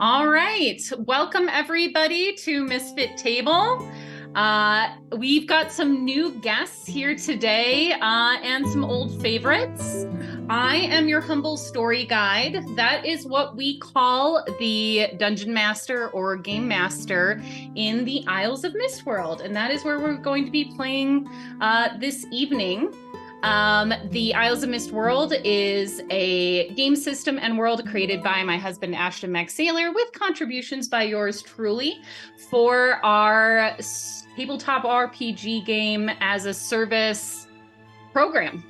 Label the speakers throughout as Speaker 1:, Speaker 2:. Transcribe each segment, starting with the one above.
Speaker 1: All right. Welcome, everybody, to Misfit Table. We've got some new guests here today and some old favorites. I am your humble story guide. That is what we call the Dungeon Master or Game Master in the Isles of Mistworld. And that is where we're going to be playing this evening. The Isles of Mistworld is a game system and world created by my husband, Ashton McSaylor, with contributions by yours truly for our tabletop RPG game as a service program.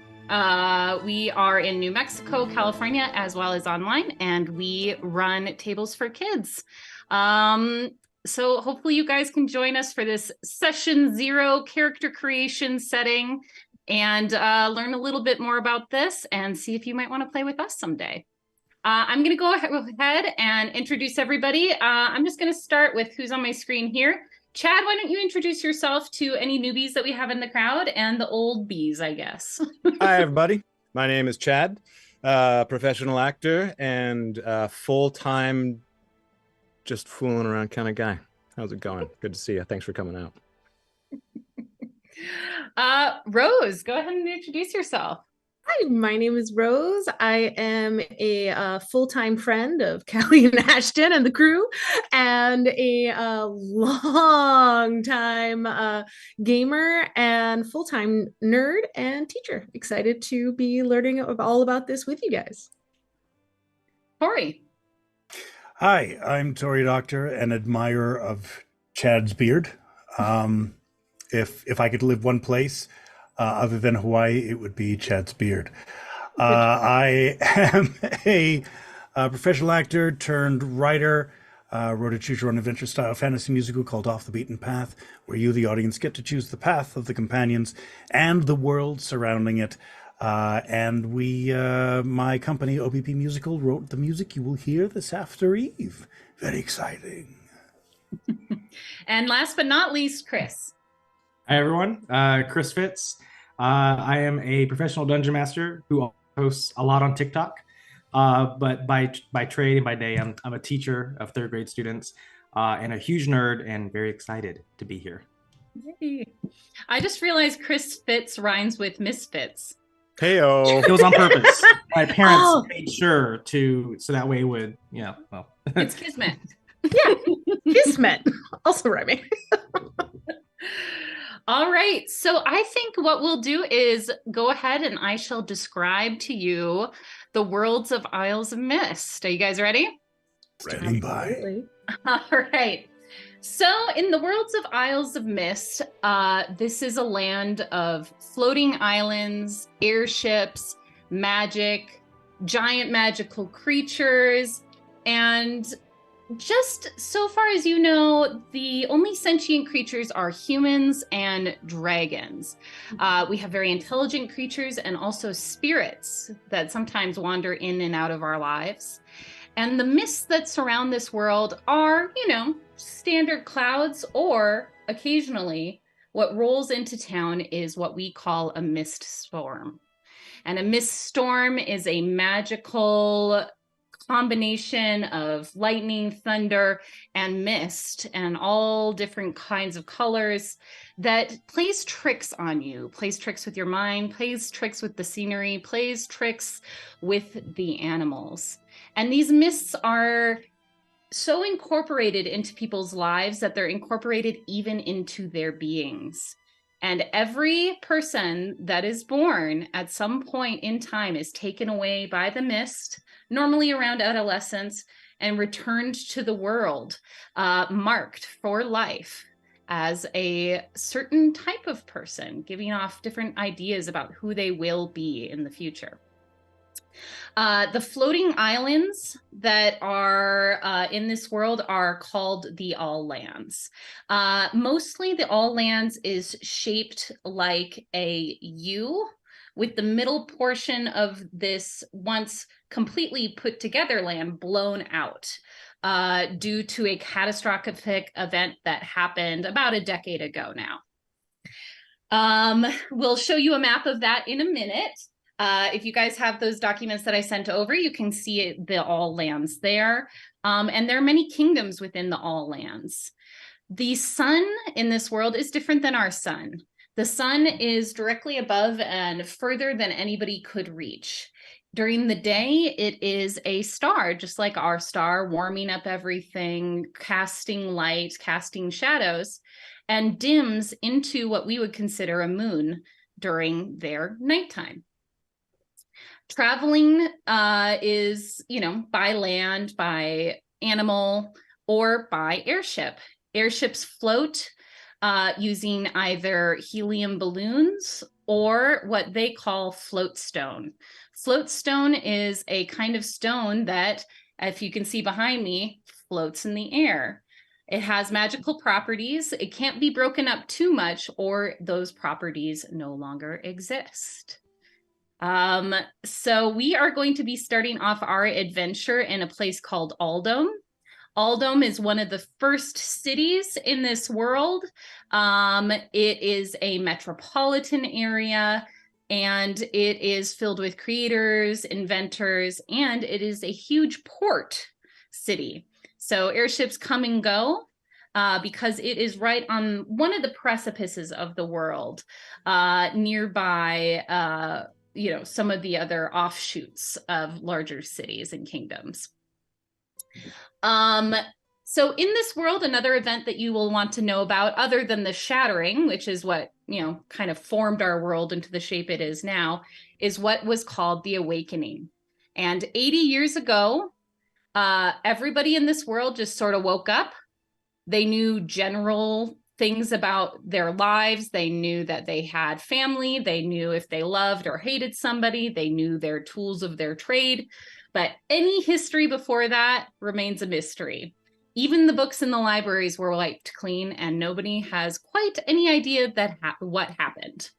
Speaker 1: We are in New Mexico, California, as well as online, and we run tables for kids. So hopefully you guys can join us for this session 0 character creation setting and learn a little bit more about this and see if you might want to play with us someday. I'm going to go ahead and introduce everybody. I'm just going to start with who's on my screen here. Chad, why don't you introduce yourself to any newbies that we have in the crowd and the old bees, I guess.
Speaker 2: Hi, everybody. My name is Chad, professional actor and full-time just fooling around kind of guy. How's it going? Good to see you. Thanks for coming out.
Speaker 1: Rose, go ahead and introduce yourself.
Speaker 3: Hi, my name is Rose. I am a full-time friend of Callie and Ashton and the crew, and a long-time gamer and full-time nerd and teacher. Excited to be learning all about this with you guys.
Speaker 1: Tori.
Speaker 4: Hi, I'm Tori Doctor, an admirer of Chad's beard. If I could live one place other than Hawaii, it would be Chad's beard. I am a professional actor turned writer. Wrote a choose-your-own adventure-style fantasy musical called Off the Beaten Path, where you, the audience, get to choose the path of the companions and the world surrounding it. And my company, OBP Musical, wrote the music you will hear this after Eve. Very exciting.
Speaker 1: And last but not least, Chris.
Speaker 5: Hi, everyone. Chris Fitz. I am a professional dungeon master who hosts a lot on TikTok. But by trade and by day, I'm a teacher of third grade students and a huge nerd and very excited to be here.
Speaker 1: Yay. I just realized Chris Fitz rhymes with Misfits.
Speaker 2: Hey-o.
Speaker 5: It was on purpose. My parents made sure so that way it would, well.
Speaker 1: It's Kismet.
Speaker 3: Yeah, Kismet. Also rhyming.
Speaker 1: All right, so I think what we'll do is go ahead and I shall describe to you the worlds of Isles of Mist. Are you guys ready?
Speaker 4: Standing by.
Speaker 1: All right. So in the worlds of Isles of Mist, this is a land of floating islands, airships, magic, giant magical creatures, and just so far as you know, the only sentient creatures are humans and dragons. We have very intelligent creatures and also spirits that sometimes wander in and out of our lives. And the mists that surround this world are, standard clouds, or occasionally what rolls into town is what we call a mist storm. And a mist storm is a magical combination of lightning, thunder, and mist, and all different kinds of colors that plays tricks on you, plays tricks with your mind, plays tricks with the scenery, plays tricks with the animals. And these mists are so incorporated into people's lives that they're incorporated even into their beings. And every person that is born at some point in time is taken away by the mist, normally around adolescence, and returned to the world, marked for life as a certain type of person, giving off different ideas about who they will be in the future. The floating islands that are in this world are called the All Lands. Mostly the All Lands is shaped like a U, with the middle portion of this once completely put together land blown out due to a catastrophic event that happened about a decade ago now. We'll show you a map of that in a minute. If you guys have those documents that I sent over, you can see the All Lands there. And there are many kingdoms within the All Lands. The sun in this world is different than our sun. The sun is directly above and further than anybody could reach. During the day, it is a star, just like our star, warming up everything, casting light, casting shadows, and dims into what we would consider a moon during their nighttime. Traveling is, by land, by animal, or by airship. Airships float using either helium balloons or what they call float stone. Float stone is a kind of stone that, if you can see behind me, floats in the air. It has magical properties. It can't be broken up too much or those properties no longer exist. So we are going to be starting off our adventure in a place called Aldome. Aldome is one of the first cities in this world. It is a metropolitan area, and it is filled with creators, inventors, and it is a huge port city. So airships come and go because it is right on one of the precipices of the world, nearby some of the other offshoots of larger cities and kingdoms. So in this world, another event that you will want to know about, other than the shattering, which is what, kind of formed our world into the shape it is now, is what was called the Awakening. And 80 years ago, everybody in this world just sort of woke up. They knew general things about their lives. They knew that they had family. They knew if they loved or hated somebody. They knew their tools of their trade. But any history before that remains a mystery. Even the books in the libraries were wiped clean, and nobody has quite any idea what happened.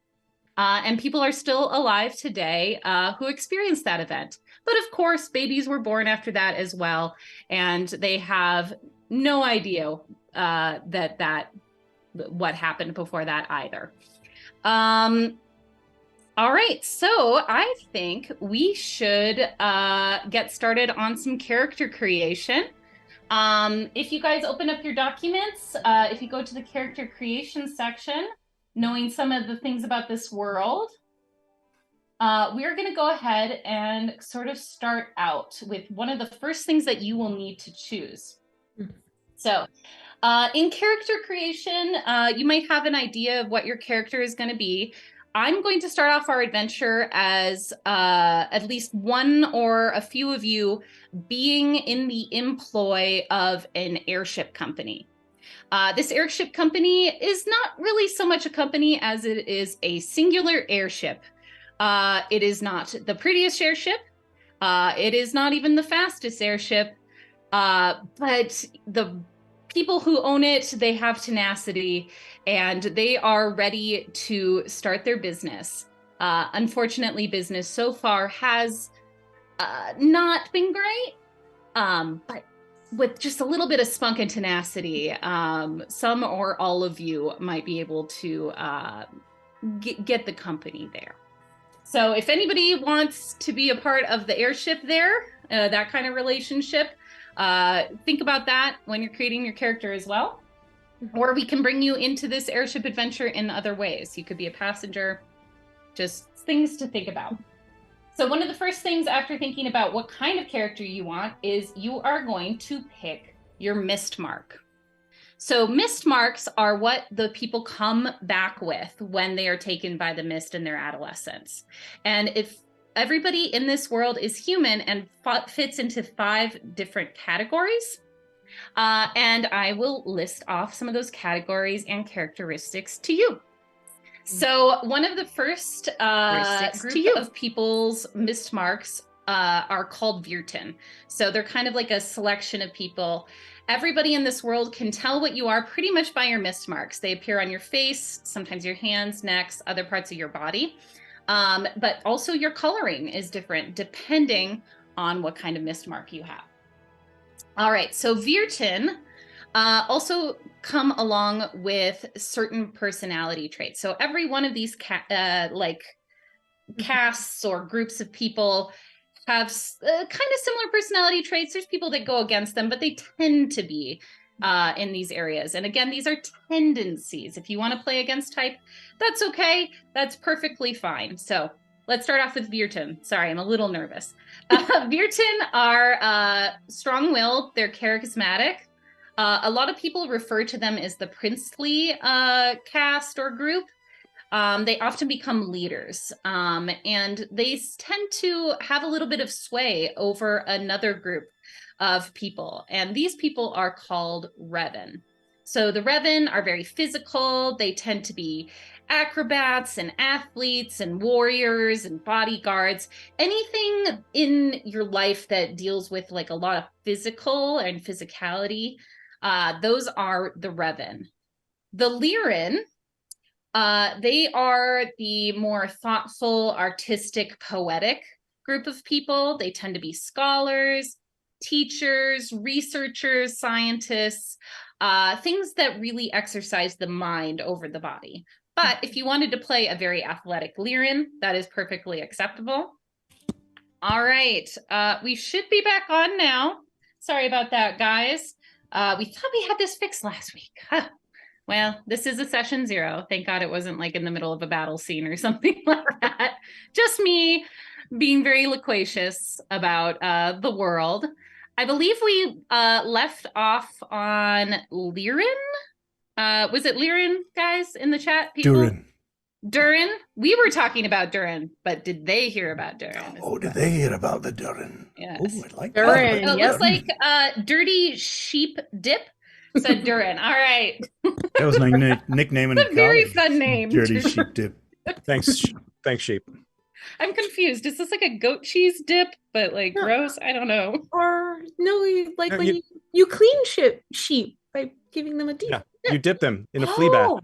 Speaker 1: And people are still alive today who experienced that event. But of course, babies were born after that as well, and they have no idea what happened before that either. All right, so I think we should get started on some character creation. If you guys open up your documents, if you go to the character creation section, knowing some of the things about this world, we're going to go ahead and sort of start out with one of the first things that you will need to choose. So in character creation, you might have an idea of what your character is going to be. I'm going to start off our adventure as at least one or a few of you being in the employ of an airship company. This airship company is not really so much a company as it is a singular airship. It is not the prettiest airship. It is not even the fastest airship. But the people who own it, they have tenacity and they are ready to start their business. Unfortunately, business so far has not been great, but with just a little bit of spunk and tenacity, some or all of you might be able to get the company there. So if anybody wants to be a part of the airship there, that kind of relationship, think about that when you're creating your character as well. Or we can bring you into this airship adventure in other ways. You could be a passenger, just things to think about. So one of the first things after thinking about what kind of character you want is you are going to pick your mist mark. So mist marks are what the people come back with when they are taken by the mist in their adolescence. And if everybody in this world is human and fits into 5 different categories. And I will list off some of those categories and characteristics to you. So one of the first group of people's mist marks are called Virtin. So they're kind of like a selection of people. Everybody in this world can tell what you are pretty much by your mist marks. They appear on your face, sometimes your hands, necks, other parts of your body. But also your coloring is different depending on what kind of mist mark you have. All right, so Virtin also come along with certain personality traits. So every one of these casts or groups of people have kind of similar personality traits. There's people that go against them, but they tend to be in these areas. And again, these are tendencies. If you want to play against type, that's okay. That's perfectly fine. So let's start off with Virton. Sorry, I'm a little nervous. Virton are strong-willed. They're charismatic. A lot of people refer to them as the princely caste or group. They often become leaders, and they tend to have a little bit of sway over another group of people, and these people are called Revan. So the Revan are very physical. They tend to be acrobats and athletes and warriors and bodyguards. Anything in your life that deals with like a lot of physical and physicality, those are the Revan. The Lyran, they are the more thoughtful, artistic, poetic group of people. They tend to be scholars, teachers, researchers, scientists, things that really exercise the mind over the body. But if you wanted to play a very athletic Lyran, that is perfectly acceptable. All right, we should be back on now. Sorry about that, guys. We thought we had this fixed last week. Huh. Well, this is a session 0. Thank God it wasn't like in the middle of a battle scene or something like that. Just me being very loquacious about the world. I believe we left off on Lyran. Was it Lyran, guys, in the chat? People? Durin. We were talking about Durin, but did they hear about Durin?
Speaker 4: Oh, did they hear about the Durin?
Speaker 1: Yes.
Speaker 4: Oh, I like
Speaker 3: Durin,
Speaker 4: that.
Speaker 1: It looks like Dirty Sheep Dip said Durin. All right.
Speaker 4: That was my nickname in
Speaker 1: It's a very
Speaker 4: college.
Speaker 1: fun name.
Speaker 4: Dirty Sheep Dip.
Speaker 2: Thanks, sheep.
Speaker 1: I'm confused. Is this like a goat cheese dip, but like gross? I don't know.
Speaker 3: Or no, like
Speaker 2: No,
Speaker 3: when you clean sheep by giving them a deep.
Speaker 2: Yeah, you dip them in a flea bath.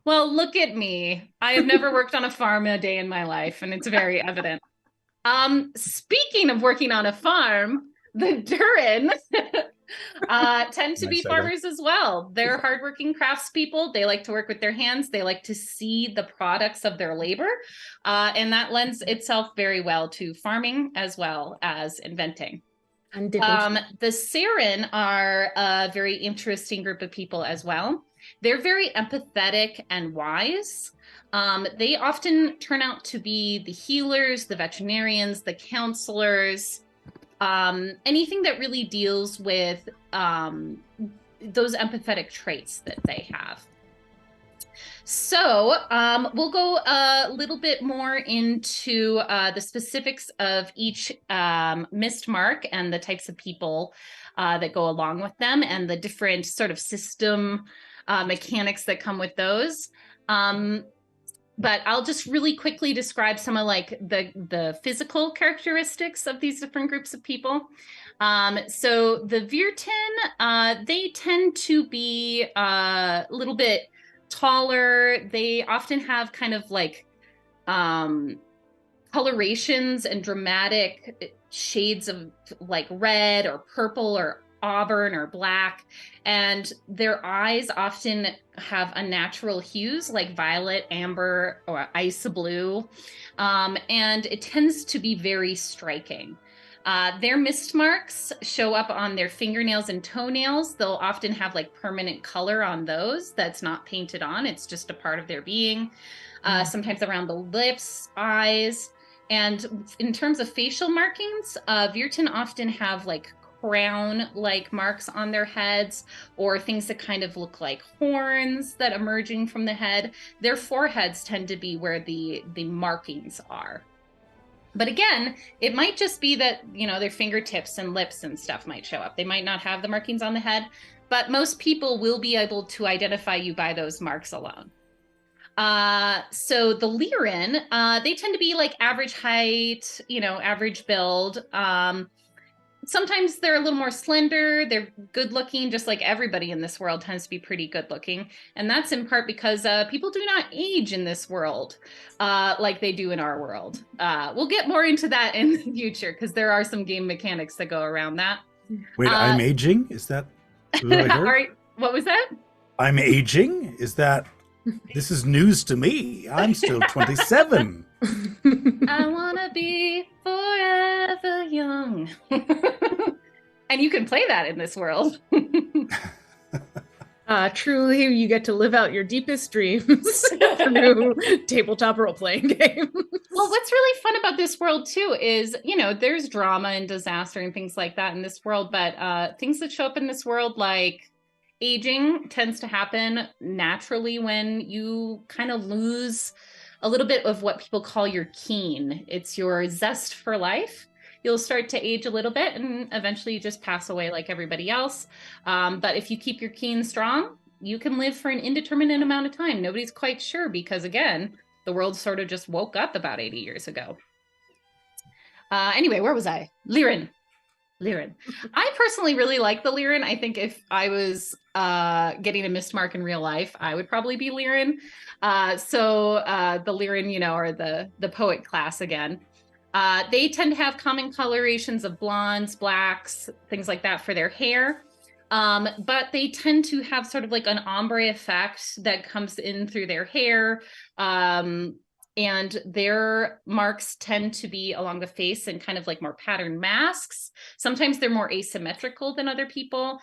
Speaker 1: Well, look at me. I have never worked on a farm a day in my life, and it's very evident. Speaking of working on a farm, the Durin tend to be
Speaker 2: Nice segue.
Speaker 1: farmers as well. They're hardworking craftspeople. They like to work with their hands. They like to see the products of their labor. And that lends itself very well to farming as well as inventing.
Speaker 3: And dipping.
Speaker 1: The Saren are a very interesting group of people as well. They're very empathetic and wise. They often turn out to be the healers, the veterinarians, the counselors, anything that really deals with those empathetic traits that they have. So we'll go a little bit more into the specifics of each mist mark and the types of people that go along with them and the different sort of system mechanics that come with those. But I'll just really quickly describe some of like the physical characteristics of these different groups of people. So the Virton, they tend to be a little bit taller. They often have kind of like colorations and dramatic shades of like red or purple or auburn or black, and their eyes often have unnatural hues like violet, amber, or ice blue, and it tends to be very striking. Their mist marks show up on their fingernails and toenails. They'll often have like permanent color on those that's not painted on. It's just a part of their being. Sometimes around the lips, eyes. And in terms of facial markings, Virton often have like crown-like marks on their heads, or things that kind of look like horns that emerging from the head. Their foreheads tend to be where the markings are. But again, it might just be that, you know, their fingertips and lips and stuff might show up. They might not have the markings on the head, but most people will be able to identify you by those marks alone. So the Lyran, they tend to be like average height, you know, average build. Sometimes they're a little more slender. They're good looking, just like everybody in this world tends to be pretty good looking. And that's in part because people do not age in this world like they do in our world. We'll get more into that in the future because there are some game mechanics that go around that.
Speaker 4: Wait, I'm aging? Is that what I heard?
Speaker 1: All right. What was that?
Speaker 4: I'm aging? Is that... This is news to me. I'm still 27.
Speaker 1: I wanna be forever young. And you can play that in this world.
Speaker 3: Truly, you get to live out your deepest dreams through tabletop role-playing games.
Speaker 1: Well, what's really fun about this world too is, there's drama and disaster and things like that in this world, but things that show up in this world, like aging, tends to happen naturally when you kind of lose a little bit of what people call your keen. It's your zest for life. You'll start to age a little bit and eventually you just pass away like everybody else. But if you keep your keen strong, you can live for an indeterminate amount of time. Nobody's quite sure because, again, the world sort of just woke up about 80 years ago. Anyway, where was I? Lyran. I personally really like the Lyran. I think if I was getting a missed mark in real life, I would probably be Lyran. So the Lyran, are the poet class again. They tend to have common colorations of blondes, blacks, things like that for their hair. But they tend to have sort of like an ombre effect that comes in through their hair. And their marks tend to be along the face and kind of like more patterned masks. Sometimes they're more asymmetrical than other people.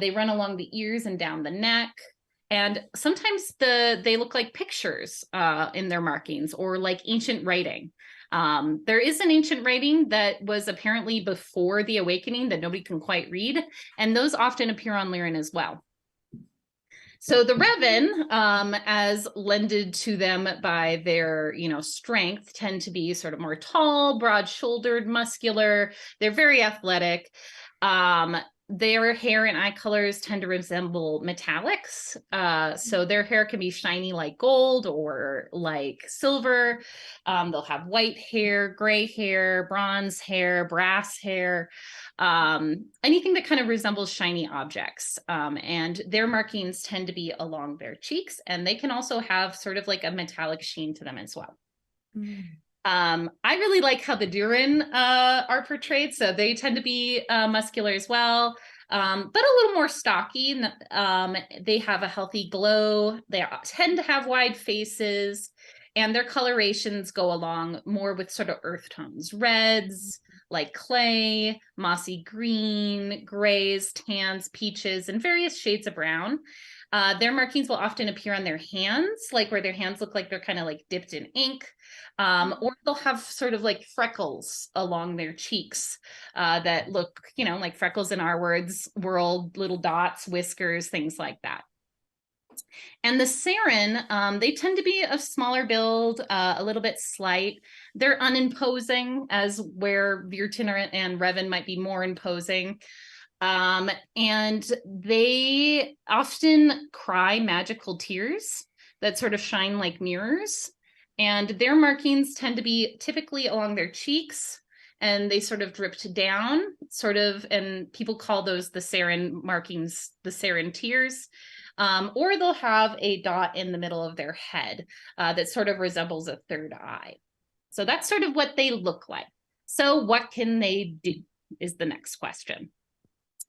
Speaker 1: They run along the ears and down the neck. And sometimes they look like pictures in their markings or like ancient writing. There is an ancient writing that was apparently before the awakening that nobody can quite read. And those often appear on Lyran as well. So the Revan, as lended to them by their, strength, tend to be sort of more tall, broad-shouldered, muscular. They're very athletic. Their hair and eye colors tend to resemble metallics. So their hair can be shiny like gold or like silver. They'll have white hair, gray hair, bronze hair, brass hair, anything that kind of resembles shiny objects. And their markings tend to be along their cheeks, and they can also have sort of like a metallic sheen to them as well. I really like how the Durin are portrayed. So they tend to be muscular as well, but a little more stocky. They have a healthy glow. They tend to have wide faces, and their colorations go along more with sort of earth tones, reds, like clay, mossy green, grays, tans, peaches, and various shades of brown. Their markings will often appear on their hands, like where their hands look like they're kind of like dipped in ink. Or they'll have sort of like freckles along their cheeks that look, like freckles in our world, little dots, whiskers, things like that. And the Saren, they tend to be of smaller build, a little bit slight. They're unimposing, as where Virtin and Revan might be more imposing. And they often cry magical tears that sort of shine like mirrors. And their markings tend to be typically along their cheeks, and they sort of dripped down, and people call those the Saren markings, the Saren tears. Or they'll have a dot in the middle of their head that sort of resembles a third eye. So that's sort of what they look like. So what can they do is the next question.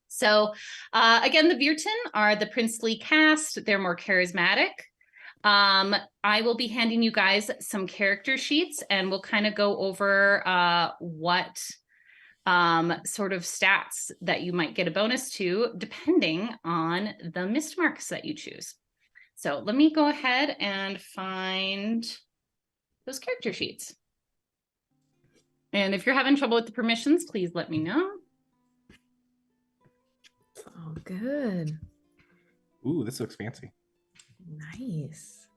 Speaker 1: So again, the Virtin are the princely caste. They're more charismatic. I will be handing you guys some character sheets, and we'll kind of go over what sort of stats that you might get a bonus to depending on the missed marks that you choose. So let me go ahead and find those character sheets. And if you're having trouble with the permissions, please let me know.
Speaker 3: Oh, good.
Speaker 5: Ooh, this looks fancy.
Speaker 3: Nice.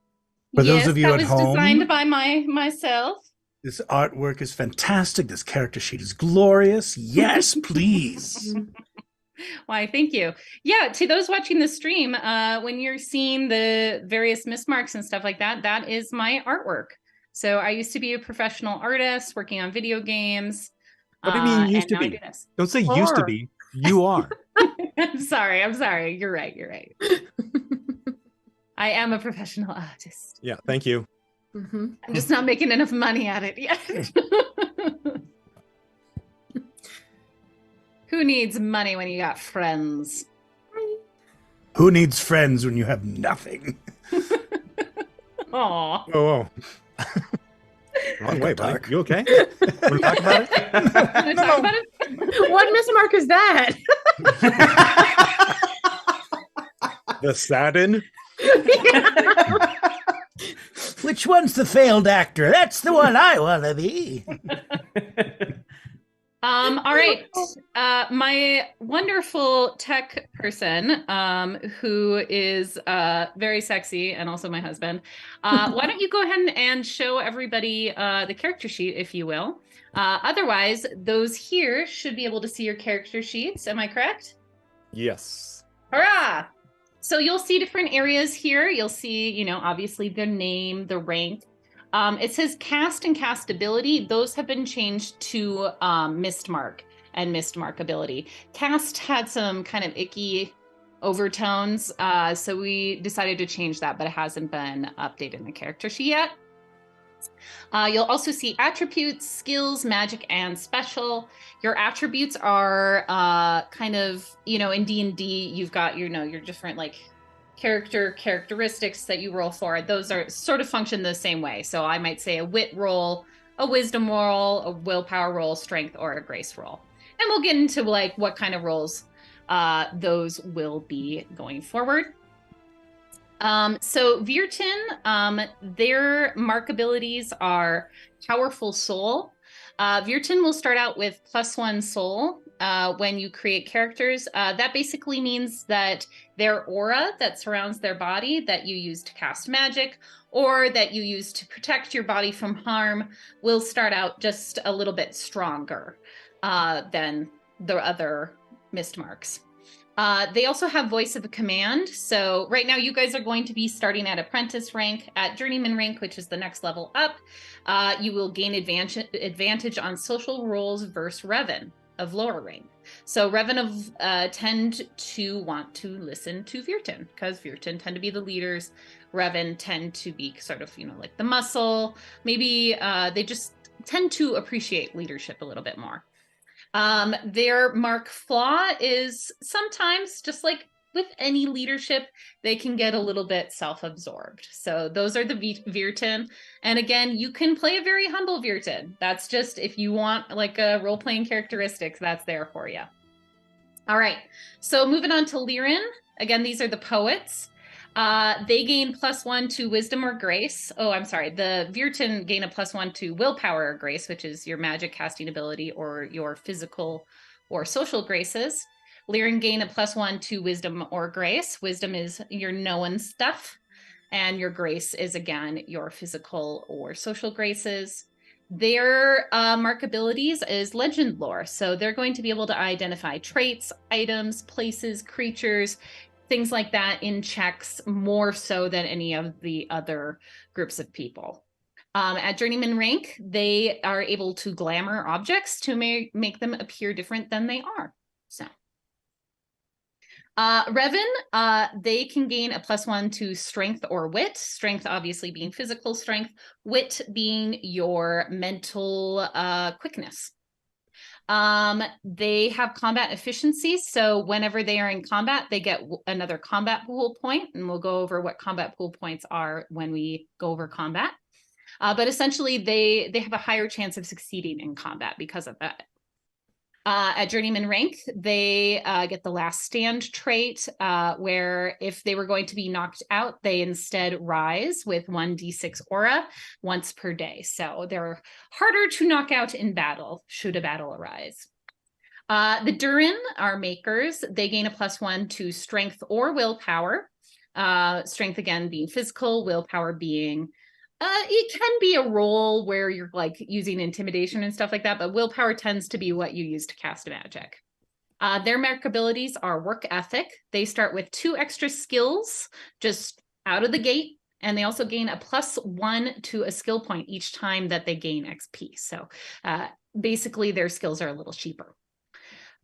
Speaker 4: For those of you at home,
Speaker 1: that was designed by myself.
Speaker 4: This artwork is fantastic. This character sheet is glorious. Yes, please.
Speaker 1: Why, thank you. Yeah, to those watching the stream, when you're seeing the various mismarks and stuff like that, that is my artwork. So I used to be a professional artist working on video games.
Speaker 2: What do you mean used to be? Don't say used to be. You are.
Speaker 1: I'm sorry. You're right. I am a professional artist.
Speaker 2: Yeah, thank you.
Speaker 3: Mm-hmm.
Speaker 1: I'm just not making enough money at it yet. Who needs money when you got friends?
Speaker 4: Who needs friends when you have nothing?
Speaker 1: Aw.
Speaker 2: Whoa. Wrong way, buddy.
Speaker 4: Dark.
Speaker 2: You okay? Want to talk about it?
Speaker 1: Want to talk about it?
Speaker 3: What mismark is that?
Speaker 2: The Satin?
Speaker 6: Which one's the failed actor? That's the one I want to be.
Speaker 1: All right. My wonderful tech person, who is very sexy and also my husband, why don't you go ahead and show everybody the character sheet, if you will. Otherwise, those here should be able to see your character sheets. Am I correct?
Speaker 2: Yes.
Speaker 1: Hurrah! So you'll see different areas here. You'll see, obviously the name, the rank. It says cast and cast ability. Those have been changed to missed mark and missed mark ability. Cast had some kind of icky overtones, so we decided to change that, but it hasn't been updated in the character sheet yet. You'll also see attributes, skills, magic, and special. Your attributes are kind of, in D&D, you've got, your different characteristics that you roll for. Those are sort of function the same way. So I might say a wit roll, a wisdom roll, a willpower roll, strength, or a grace roll. And we'll get into what kind of rolls those will be going forward. So Virtin, their mark abilities are Powerful Soul. Virtin will start out with +1 soul when you create characters. That basically means that their aura that surrounds their body that you use to cast magic or that you use to protect your body from harm will start out just a little bit stronger than the other missed marks. They also have voice of command. So right now you guys are going to be starting at apprentice rank. At journeyman rank, which is the next level up, you will gain advantage on social roles versus Revan of lower rank. So Revan tend to want to listen to Virtin because Virtin tend to be the leaders. Revan tend to be sort of, like the muscle. Maybe they just tend to appreciate leadership a little bit more. Their mark flaw is sometimes, just like with any leadership, they can get a little bit self-absorbed. So those are the Virtin. And again, you can play a very humble Virtin. That's just if you want a role-playing characteristics, that's there for you. All right. So moving on to Lirin. Again, these are the poets. They gain +1 to wisdom or grace. Oh, I'm sorry. The Virtin gain a +1 to willpower or grace, which is your magic casting ability or your physical or social graces. Lirin gain a +1 to wisdom or grace. Wisdom is your known stuff. And your grace is, again, your physical or social graces. Their mark abilities is legend lore. So they're going to be able to identify traits, items, places, creatures, things like that in checks more so than any of the other groups of people. At journeyman rank, they are able to glamour objects to make them appear different than they are. So Revan, they can gain a +1 to strength or wit. Strength obviously being physical strength, wit being your mental quickness. They have combat efficiency. So whenever they are in combat, they get another combat pool point, and we'll go over what combat pool points are when we go over combat. But essentially they have a higher chance of succeeding in combat because of that. At journeyman rank, they get the last stand trait, where if they were going to be knocked out, they instead rise with 1d6 aura once per day. So they're harder to knock out in battle, should a battle arise. The Durin are makers. They gain a +1 to strength or willpower. Strength, again, being physical, willpower being it can be a role where you're using intimidation and stuff like that, but willpower tends to be what you use to cast magic. Their mark abilities are work ethic. They start with 2 extra skills just out of the gate, and they also gain a +1 to a skill point each time that they gain XP. So basically their skills are a little cheaper.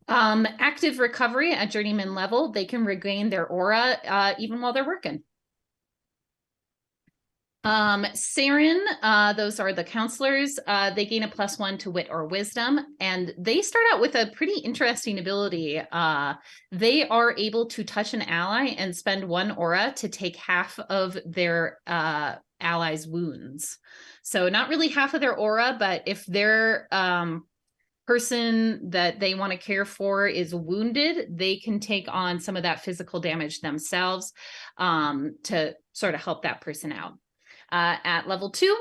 Speaker 1: Active recovery at journeyman level, they can regain their aura even while they're working. Saren, those are the counselors. They gain a +1 to wit or wisdom, and they start out with a pretty interesting ability. They are able to touch an ally and spend 1 aura to take half of their allies' wounds. So not really half of their aura, but if their person that they want to care for is wounded, they can take on some of that physical damage themselves to sort of help that person out. At level 2,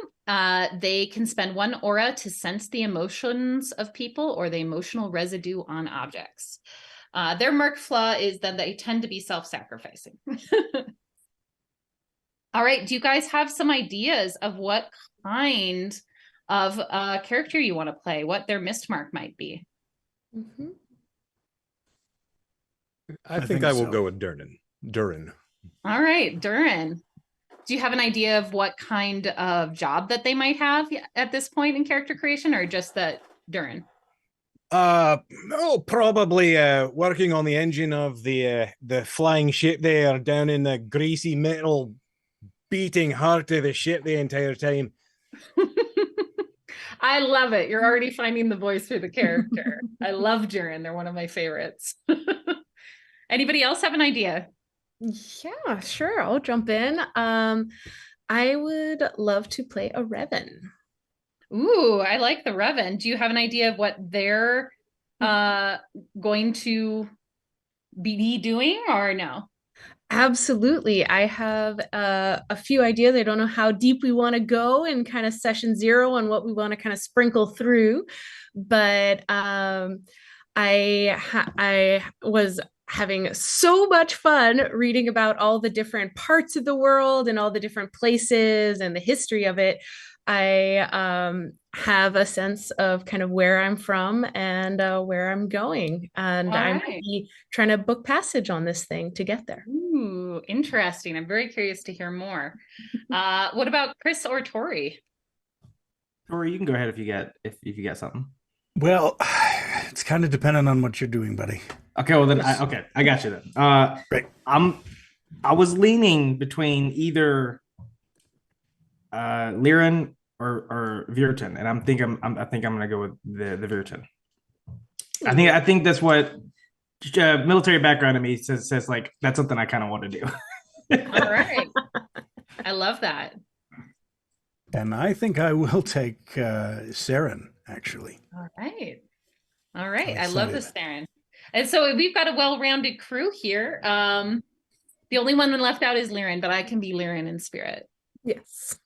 Speaker 1: they can spend 1 aura to sense the emotions of people or the emotional residue on objects. Their mark flaw is that they tend to be self-sacrificing. All right, do you guys have some ideas of what kind of character you want to play, what their mist mark might be?
Speaker 3: Mm-hmm.
Speaker 2: I think I will go with Durin.
Speaker 1: All right, Durin. Do you have an idea of what kind of job that they might have at this point in character creation, or just that Durin?
Speaker 2: Probably working on the engine of the flying ship there, down in the greasy metal beating heart of the ship the entire time.
Speaker 1: I love it. You're already finding the voice for the character. I love Durin. They're one of my favorites. Anybody else have an idea?
Speaker 3: Yeah, sure. I'll jump in. I would love to play a Revan.
Speaker 1: Ooh, I like the Revan. Do you have an idea of what they're going to be doing, or no?
Speaker 3: Absolutely. I have a few ideas. I don't know how deep we want to go in kind of session 0 and what we want to kind of sprinkle through, but I was having so much fun reading about all the different parts of the world and all the different places and the history of it. I have a sense of kind of where I'm from and where I'm going. And I might be trying to book passage on this thing to get there.
Speaker 1: Ooh, interesting. I'm very curious to hear more. What about Chris or Tori?
Speaker 5: Tori, you can go ahead if you get something.
Speaker 4: Well, it's kind of dependent on what you're doing, buddy.
Speaker 5: Okay, well then, I got you then.
Speaker 4: Right.
Speaker 5: I was leaning between either Liren or Virton, and I think I'm gonna go with the Virton. I think that's what military background in me says like that's something I kind of want to do.
Speaker 1: All right, I love that.
Speaker 4: And I think I will take Saren, actually.
Speaker 1: All right. I love this, Saren. And so we've got a well-rounded crew here. The only one that left out is Liren, but I can be Liren in spirit.
Speaker 3: Yes.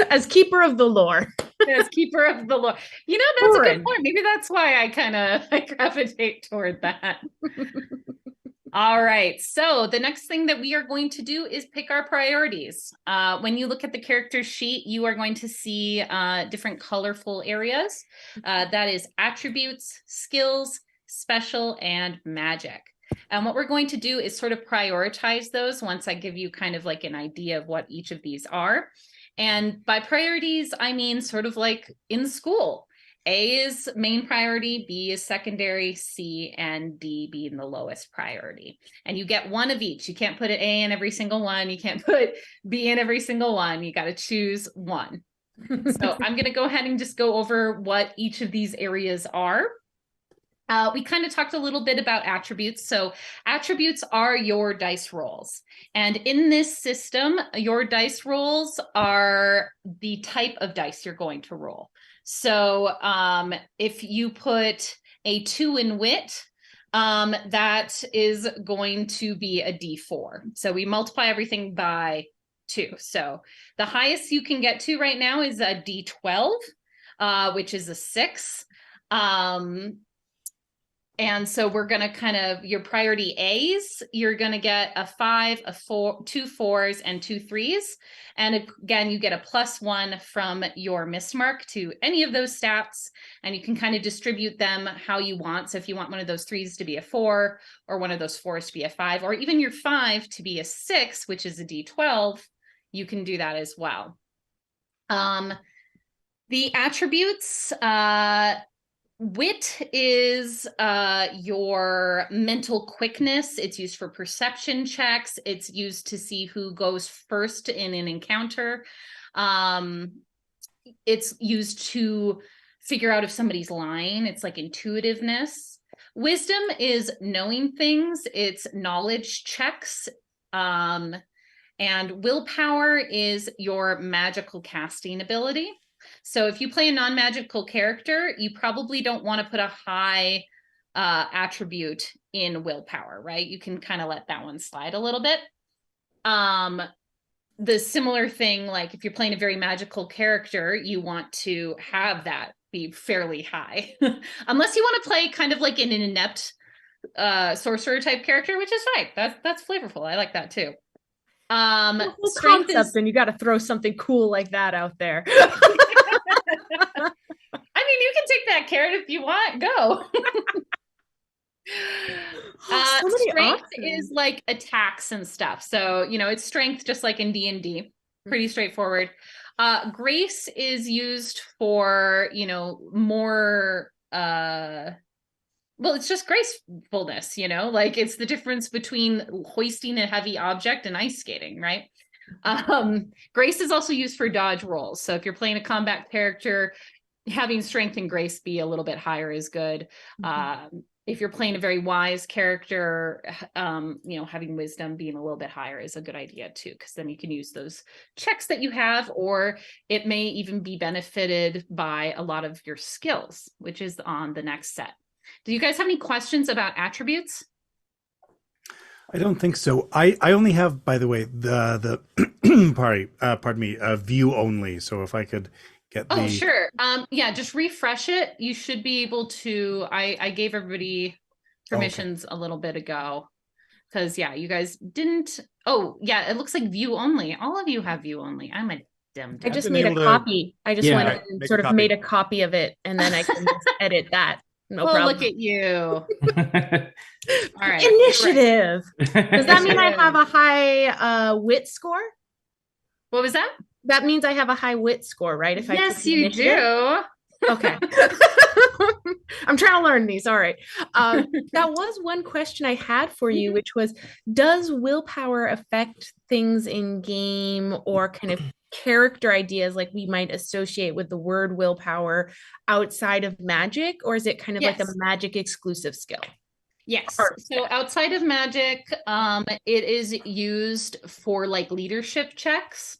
Speaker 3: As keeper of the lore.
Speaker 1: As keeper of the lore. You know, that's a good point. Maybe that's why I gravitate toward that. All right. So the next thing that we are going to do is pick our priorities. When you look at the character sheet, you are going to see different colorful areas. That is attributes, skills, special, and magic. And what we're going to do is sort of prioritize those once I give you kind of like an idea of what each of these are. And by priorities, I mean sort of like in school. A is main priority, B is secondary, C and D being the lowest priority. And you get one of each. You can't put an A in every single one. You can't put B in every single one. You got to choose one. So I'm going to go ahead and just go over what each of these areas are. We kind of talked a little bit about attributes. So attributes are your dice rolls. And in this system, your dice rolls are the type of dice you're going to roll. So if you put a 2 in wit, that is going to be a D4. So we multiply everything by 2. So the highest you can get to right now is a D12, which is a 6. And so we're going to kind of, your priority A's, you're going to get a 5, a 4, 2 4s, and 2 3s. And again, you get a +1 from your mismark to any of those stats. And you can kind of distribute them how you want. So if you want one of those 3s to be a 4, or one of those 4s to be a 5, or even your 5 to be a 6, which is a D12, you can do that as well. The attributes, wit is your mental quickness. It's used for perception checks. It's used to see who goes first in an encounter. It's used to figure out if somebody's lying. It's like intuitiveness. Wisdom is knowing things. It's knowledge checks. And willpower is your magical casting ability. So if you play a non-magical character, you probably don't want to put a high attribute in willpower, right? You can kind of let that one slide a little bit. The similar thing, like if you're playing a very magical character, you want to have that be fairly high. Unless you want to play kind of like an inept sorcerer type character, which is fine. That's flavorful. I like that too.
Speaker 3: The whole
Speaker 1: Strength
Speaker 3: concept,
Speaker 1: is,
Speaker 3: and you got to throw something cool like that out there.
Speaker 1: I mean, you can take that carrot if you want. Go.
Speaker 3: So many
Speaker 1: Strength
Speaker 3: options.
Speaker 1: is like attacks and stuff. So, you know, it's strength just like in D&D. Pretty straightforward. Grace is used for, you know, more well, it's just gracefulness, you know, like it's the difference between hoisting a heavy object and ice skating, right? Grace is also used for dodge rolls. So if you're playing a combat character, having strength and grace be a little bit higher is good. If you're playing a very wise character, you know, having wisdom being a little bit higher is a good idea too, because then you can use those checks that you have, or it may even be benefited by a lot of your skills, which is on the next set. Do you guys have any questions about attributes?
Speaker 4: I don't think so. I only have, by the way, the pardon me, view only. So if I could get the.
Speaker 1: Oh, sure. Yeah, just refresh it. You should be able to. I gave everybody permissions a little bit ago, because yeah, you guys didn't. Oh, yeah, it looks like view only. All of you have view only. I'm a dumb.
Speaker 3: I just
Speaker 2: been
Speaker 3: made a
Speaker 2: able to-
Speaker 3: copy. I just
Speaker 5: Yeah.
Speaker 3: went
Speaker 2: Right,
Speaker 3: and
Speaker 2: make a
Speaker 3: sort of
Speaker 2: copy.
Speaker 3: made a copy of it, and then I can just edit that. No
Speaker 1: Oh,
Speaker 3: problem.
Speaker 1: look at you. All right.
Speaker 3: Initiative. Does that mean I
Speaker 1: Initiative.
Speaker 3: have a high wit score?
Speaker 1: What was that?
Speaker 3: That means I have a high wit score, right? If I
Speaker 1: Yes,
Speaker 3: took the
Speaker 1: you
Speaker 3: initiative?
Speaker 1: do.
Speaker 3: Okay. I'm trying to learn these. All right. That was one question I had for you, which was, does willpower affect things in game or kind of character ideas like we might associate with the word willpower outside of magic, or is it kind of like a
Speaker 1: Yes.
Speaker 3: magic exclusive skill?
Speaker 1: Yes.
Speaker 3: Perfect.
Speaker 1: So outside of magic, it is used for like leadership checks.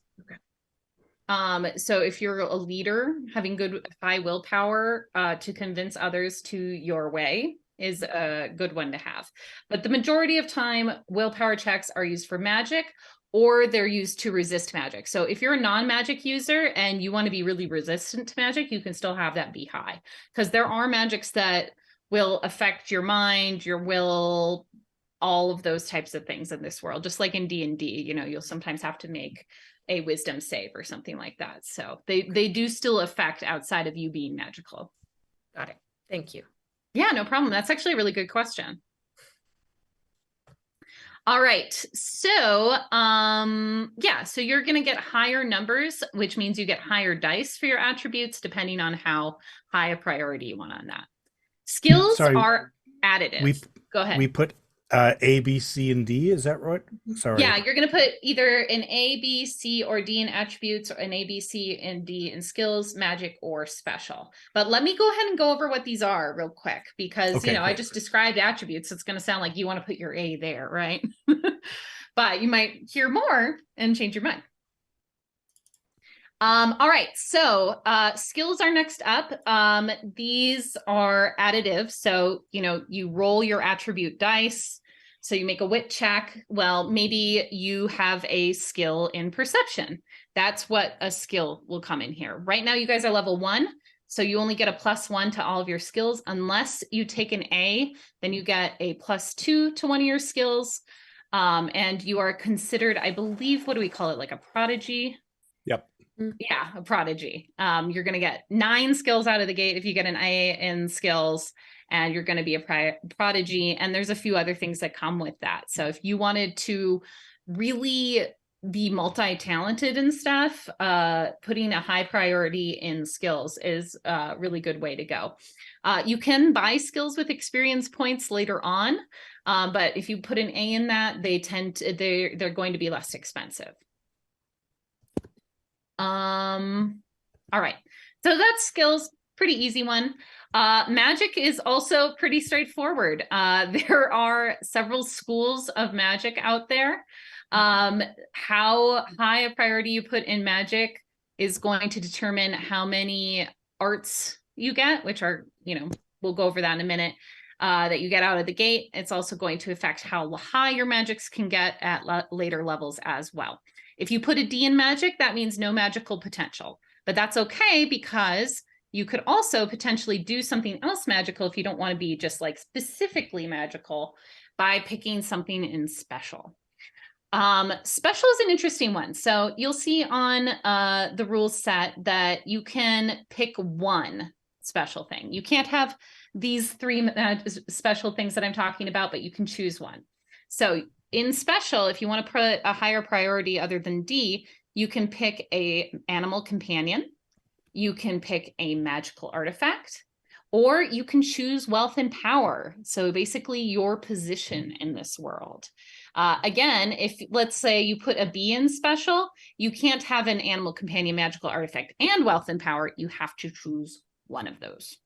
Speaker 1: So if you're a leader, having good high willpower to convince others to your way is a good one to have. But the majority of time, willpower checks are used for magic, or they're used to resist magic. So if you're a non-magic user and you want to be really resistant to magic, you can still have that be high, because there are magics that will affect your mind, your will, all of those types of things in this world. Just like in D&D, you know, you'll sometimes have to make a wisdom save or something like that. So they do still affect outside of you being magical.
Speaker 3: Got it. Thank you.
Speaker 1: Yeah, no problem. That's actually a really good question. All right. So, yeah, so you're going to get higher numbers, which means you get higher dice for your attributes, depending on how high a priority you want on that. Skills
Speaker 4: Sorry,
Speaker 1: are additive. Go ahead.
Speaker 4: We put A, B, C, and D. Is that right? Sorry.
Speaker 1: Yeah, you're going to put either an A, B, C, or D in attributes, or an A, B, C, and D in skills, magic, or special. But let me go ahead and go over what these are real quick, because,
Speaker 4: Okay,
Speaker 1: you know, I
Speaker 4: great.
Speaker 1: just described attributes. It's going to sound like you want to put your A there, right? But you might hear more and change your mind. All right, so skills are next up. These are additive. So, you know, you roll your attribute dice. So you make a wit check. Well, maybe you have a skill in perception. That's what a skill will come in here. Right now, you guys are level 1. So you only get a +1 to all of your skills. Unless you take an A, then you get a +2 to one of your skills. And you are considered, I believe, what do we call it? Like a prodigy?
Speaker 2: Yep.
Speaker 1: Yeah, a prodigy. You're going to get 9 skills out of the gate if you get an A in skills, and you're going to be a prodigy. And there's a few other things that come with that. So if you wanted to really be multi-talented and stuff, putting a high priority in skills is a really good way to go. You can buy skills with experience points later on, but if you put an A in that, they're going to be less expensive. All right, so that's skills, pretty easy one. Magic is also pretty straightforward. There are several schools of magic out there. How high a priority you put in magic is going to determine how many arts you get, which are, we'll go over that in a minute, that you get out of the gate. It's also going to affect how high your magics can get at later levels as well. If you put a D in magic, that means no magical potential, but that's okay because you could also potentially do something else magical if you don't want to be just like specifically magical by picking something in special. Special is an interesting one. So you'll see on the rules set that you can pick one special thing. You can't have these three special things that I'm talking about, but you can choose one. So in special, if you want to put a higher priority other than D, you can pick a animal companion, you can pick a magical artifact, or you can choose wealth and power. So basically your position in this world. Again, if let's say you put a B in special, you can't have an animal companion, magical artifact, and wealth and power. You have to choose one of those.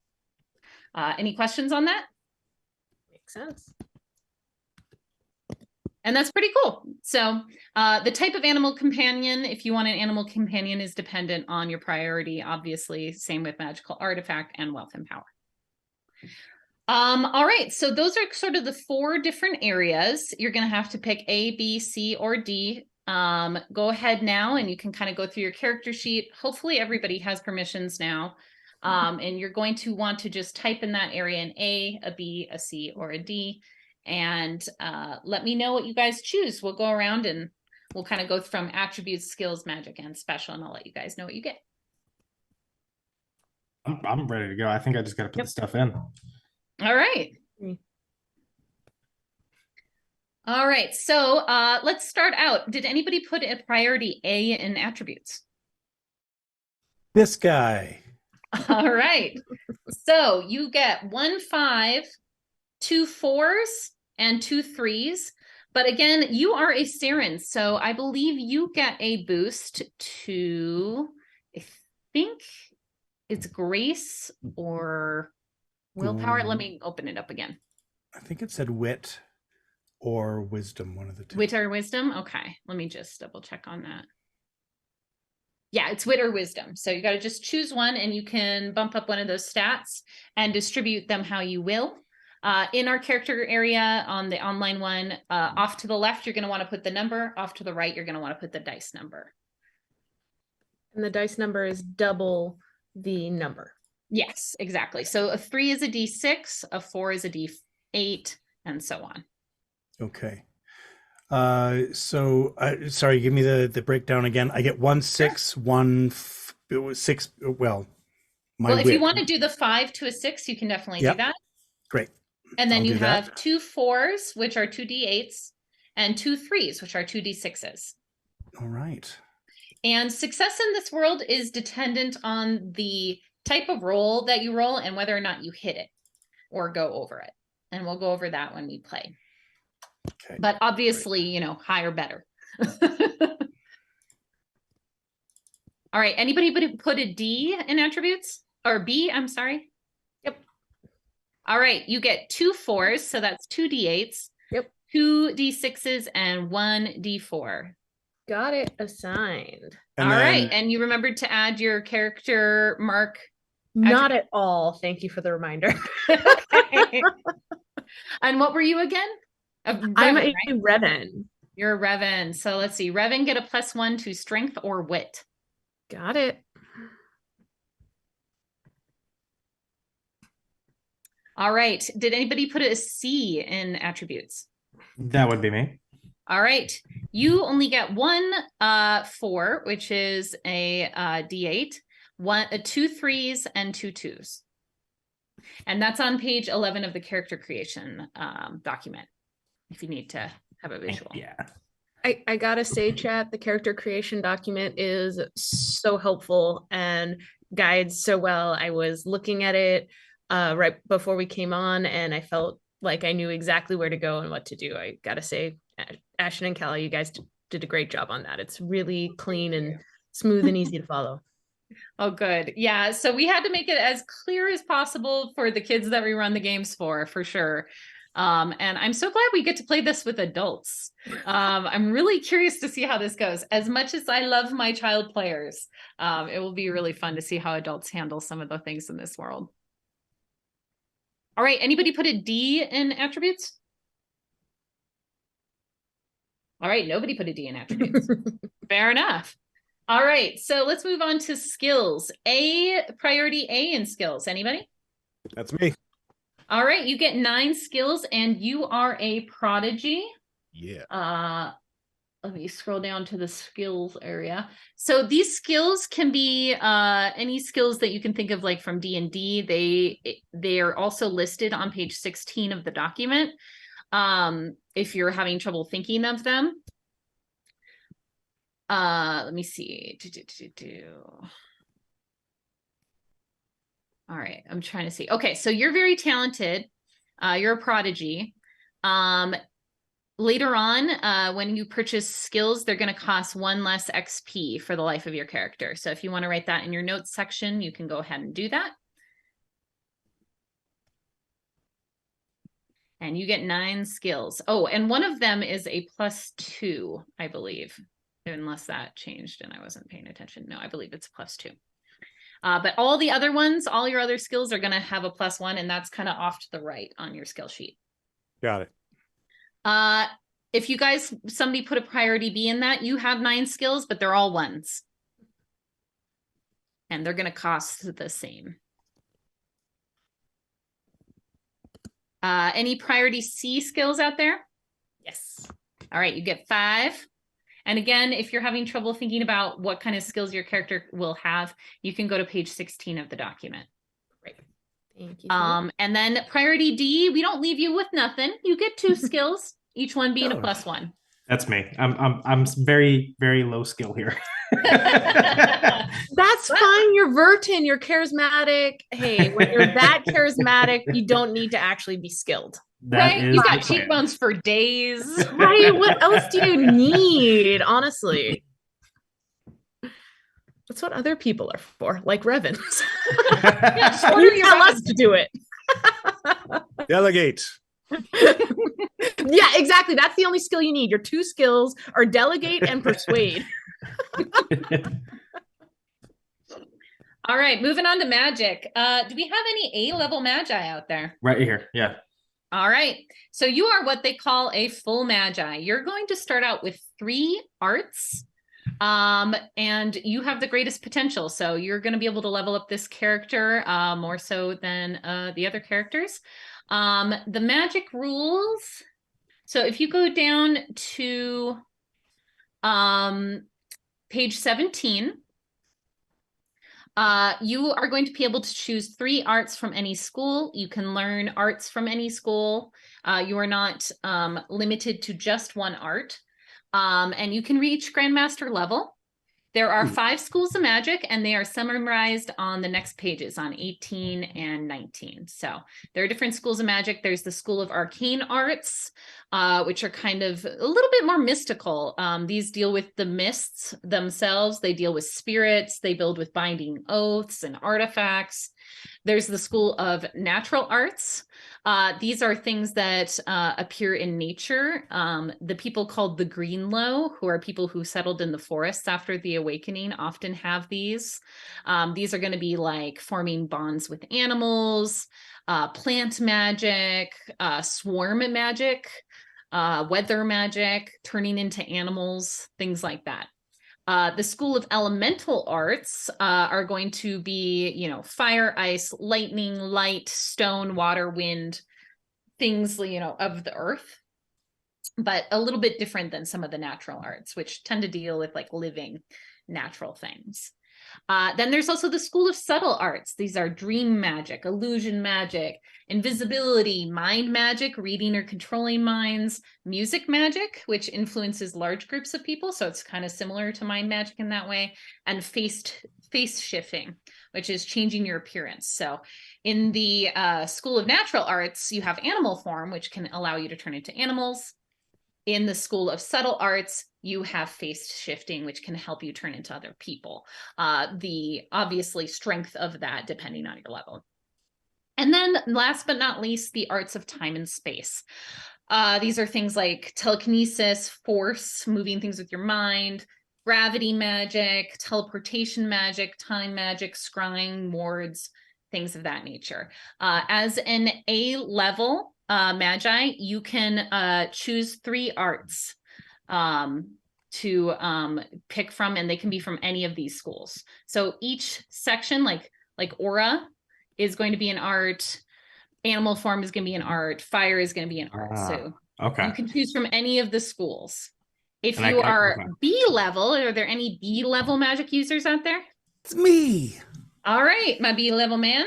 Speaker 1: Any questions on that?
Speaker 3: Makes sense.
Speaker 1: And that's pretty cool. So the type of animal companion, if you want an animal companion, is dependent on your priority, obviously. Same with magical artifact and wealth and power. All right, so those are sort of the 4 different areas. You're going to have to pick A, B, C, or D. Go ahead now, and you can kind of go through your character sheet. Hopefully everybody has permissions now. And you're going to want to just type in that area an A, a B, a C, or a D. And let me know what you guys choose. We'll go around and we'll kind of go from attributes, skills, magic, and special, and I'll let you guys know what you get.
Speaker 5: I'm ready to go. I think I just got to put the stuff in.
Speaker 1: All right. All right. So let's start out. Did anybody put a priority A in attributes?
Speaker 4: This guy.
Speaker 1: All right. So you get 1 5, 2 4s, and 2 3s. But again, you are a Siren, so I believe you get a boost to, I think it's grace or willpower. Let me open it up again.
Speaker 4: I think it said wit or wisdom, one of the two.
Speaker 1: Wit or wisdom? Okay, let me just double check on that. Yeah, it's wit or wisdom. So you got to just choose one, and you can bump up one of those stats and distribute them how you will. In our character area on the online one, off to the left, you're going to want to put the number. Off to the right, you're going to want to put the dice number.
Speaker 3: And the dice number is double the number.
Speaker 1: Yes, exactly. So a 3 is a D6, a 4 is a D8, and so on.
Speaker 4: Okay. Sorry, give me the breakdown again. I get 1 6, 1 6. Well,
Speaker 1: if you want to do the 5 to a 6, you can definitely do that.
Speaker 4: Great.
Speaker 1: And then you have 2 4s, which are 2 D8s, and 2 3s, which are 2 D6s.
Speaker 4: All right.
Speaker 1: And success in this world is dependent on the type of roll that you roll and whether or not you hit it or go over it. And we'll go over that when we play.
Speaker 4: Okay.
Speaker 1: But obviously, higher better. All right. Anybody put a D in attributes? Or B, I'm sorry.
Speaker 3: Yep.
Speaker 1: All right. You get 2 4s, so that's 2 D8s.
Speaker 3: Yep.
Speaker 1: 2 D6s and 1 D4.
Speaker 3: Got it assigned.
Speaker 1: All right. And you remembered to add your character mark?
Speaker 3: Not at all. Thank you for the reminder.
Speaker 1: Okay. And what were you again?
Speaker 3: I'm
Speaker 1: right?
Speaker 3: a Revan.
Speaker 1: You're a Revan. So let's see. Revan get a +1 to strength or wit.
Speaker 3: Got it.
Speaker 1: All right. Did anybody put a C in attributes?
Speaker 5: That would be me.
Speaker 1: All right. You only get 1 4, which is a D8, 2 3s, and 2 2s. And that's on page 11 of the character creation document, if you need to have a visual.
Speaker 5: Yeah.
Speaker 3: I gotta say, chat, the character creation document is so helpful and guides so well. I was looking at it right before we came on, and I felt like I knew exactly where to go and what to do. I gotta say, Ashton and Callie, you guys did a great job on that. It's really clean and smooth and easy to follow.
Speaker 1: Oh, good. Yeah. So we had to make it as clear as possible for the kids that we run the games for sure. And I'm so glad we get to play this with adults. I'm really curious to see how this goes. As much as I love my child players, it will be really fun to see how adults handle some of the things in this world. All right, anybody put a D in attributes? All right, nobody put a D in attributes. Fair enough. All right, so let's move on to skills. Priority A in skills. Anybody?
Speaker 2: That's me.
Speaker 1: All right, you get 9 skills and you are a prodigy.
Speaker 2: Yeah.
Speaker 1: Let me scroll down to the skills area. So these skills can be any skills that you can think of, like from D&D. They are also listed on page 16 of the document. If you're having trouble thinking of them. Let me see. All right, I'm trying to see. Okay, so you're very talented. You're a prodigy. Later on, when you purchase skills, they're going to cost 1 less XP for the life of your character. So if you want to write that in your notes section, you can go ahead and do that. And you get 9 skills. Oh, and one of them is a +2, I believe, unless that changed and I wasn't paying attention. No, I believe it's +2. But all the other ones, all your other skills are going to have a +1, and that's kind of off to the right on your skill sheet.
Speaker 2: Got it.
Speaker 1: If you guys, somebody put a priority B in that, you have 9 skills, but they're all 1s. And they're going to cost the same. Any priority C skills out there? Yes. All right, you get 5. And again, if you're having trouble thinking about what kind of skills your character will have, you can go to page 16 of the document.
Speaker 3: Great. Thank you.
Speaker 1: And then priority D, we don't leave you with nothing. You get 2 skills, each one being a +1.
Speaker 5: That's me. I'm very, very low skill here.
Speaker 3: That's fine. You're Vertin. You're charismatic. Hey, when you're that charismatic, you don't need to actually be skilled.
Speaker 1: Right? You got cheekbones for days.
Speaker 3: Right? What else do you need? Honestly. That's what other people are for, like Revens.
Speaker 1: Yeah, just order
Speaker 3: You
Speaker 1: your
Speaker 3: tell us
Speaker 1: Revens.
Speaker 3: to do it.
Speaker 2: Delegate.
Speaker 3: Yeah, exactly. That's the only skill you need. Your 2 skills are delegate and persuade.
Speaker 1: All right, moving on to magic. Do we have any A-level magi out there?
Speaker 5: Right here. Yeah.
Speaker 1: All right. So you are what they call a full magi. You're going to start out with 3 arts. And you have the greatest potential. So you're going to be able to level up this character more so than the other characters. The magic rules. So if you go down to page 17, you are going to be able to choose 3 arts from any school. You can learn arts from any school. You are not limited to just 1 art. And you can reach Grandmaster level. There are 5 schools of magic, and they are summarized on the next pages on 18 and 19. So there are different schools of magic. There's the School of Arcane Arts, which are kind of a little bit more mystical. These deal with the mists themselves. They deal with spirits. They build with binding oaths and artifacts. There's the School of Natural Arts. These are things that appear in nature. The people called the Greenlow, who are people who settled in the forests after the awakening, often have these. These are going to be like forming bonds with animals, plant magic, swarm magic, weather magic, turning into animals, things like that. The School of Elemental Arts are going to be, fire, ice, lightning, light, stone, water, wind, things, of the earth, but a little bit different than some of the natural arts, which tend to deal with like living natural things. Then there's also the School of Subtle Arts. These are dream magic, illusion magic, invisibility, mind magic, reading or controlling minds, music magic, which influences large groups of people. So it's kind of similar to mind magic in that way, and face shifting, which is changing your appearance. So in the School of Natural Arts, you have animal form, which can allow you to turn into animals. In the School of Subtle Arts, you have face shifting, which can help you turn into other people. The obviously strength of that depending on your level. And then last but not least, the arts of time and space. These are things like telekinesis, force, moving things with your mind, gravity magic, teleportation magic, time magic, scrying, wards, things of that nature. As an A level magi, you can choose 3 arts to pick from, and they can be from any of these schools. So each section, like aura, is going to be an art. Animal form is going to be an art. Fire is going to be an art. So
Speaker 5: Okay.
Speaker 1: you can choose from any of the schools. If
Speaker 5: And
Speaker 1: you are
Speaker 5: okay.
Speaker 1: B level, are there any B level magic users out there?
Speaker 6: It's me.
Speaker 1: All right, my B level man.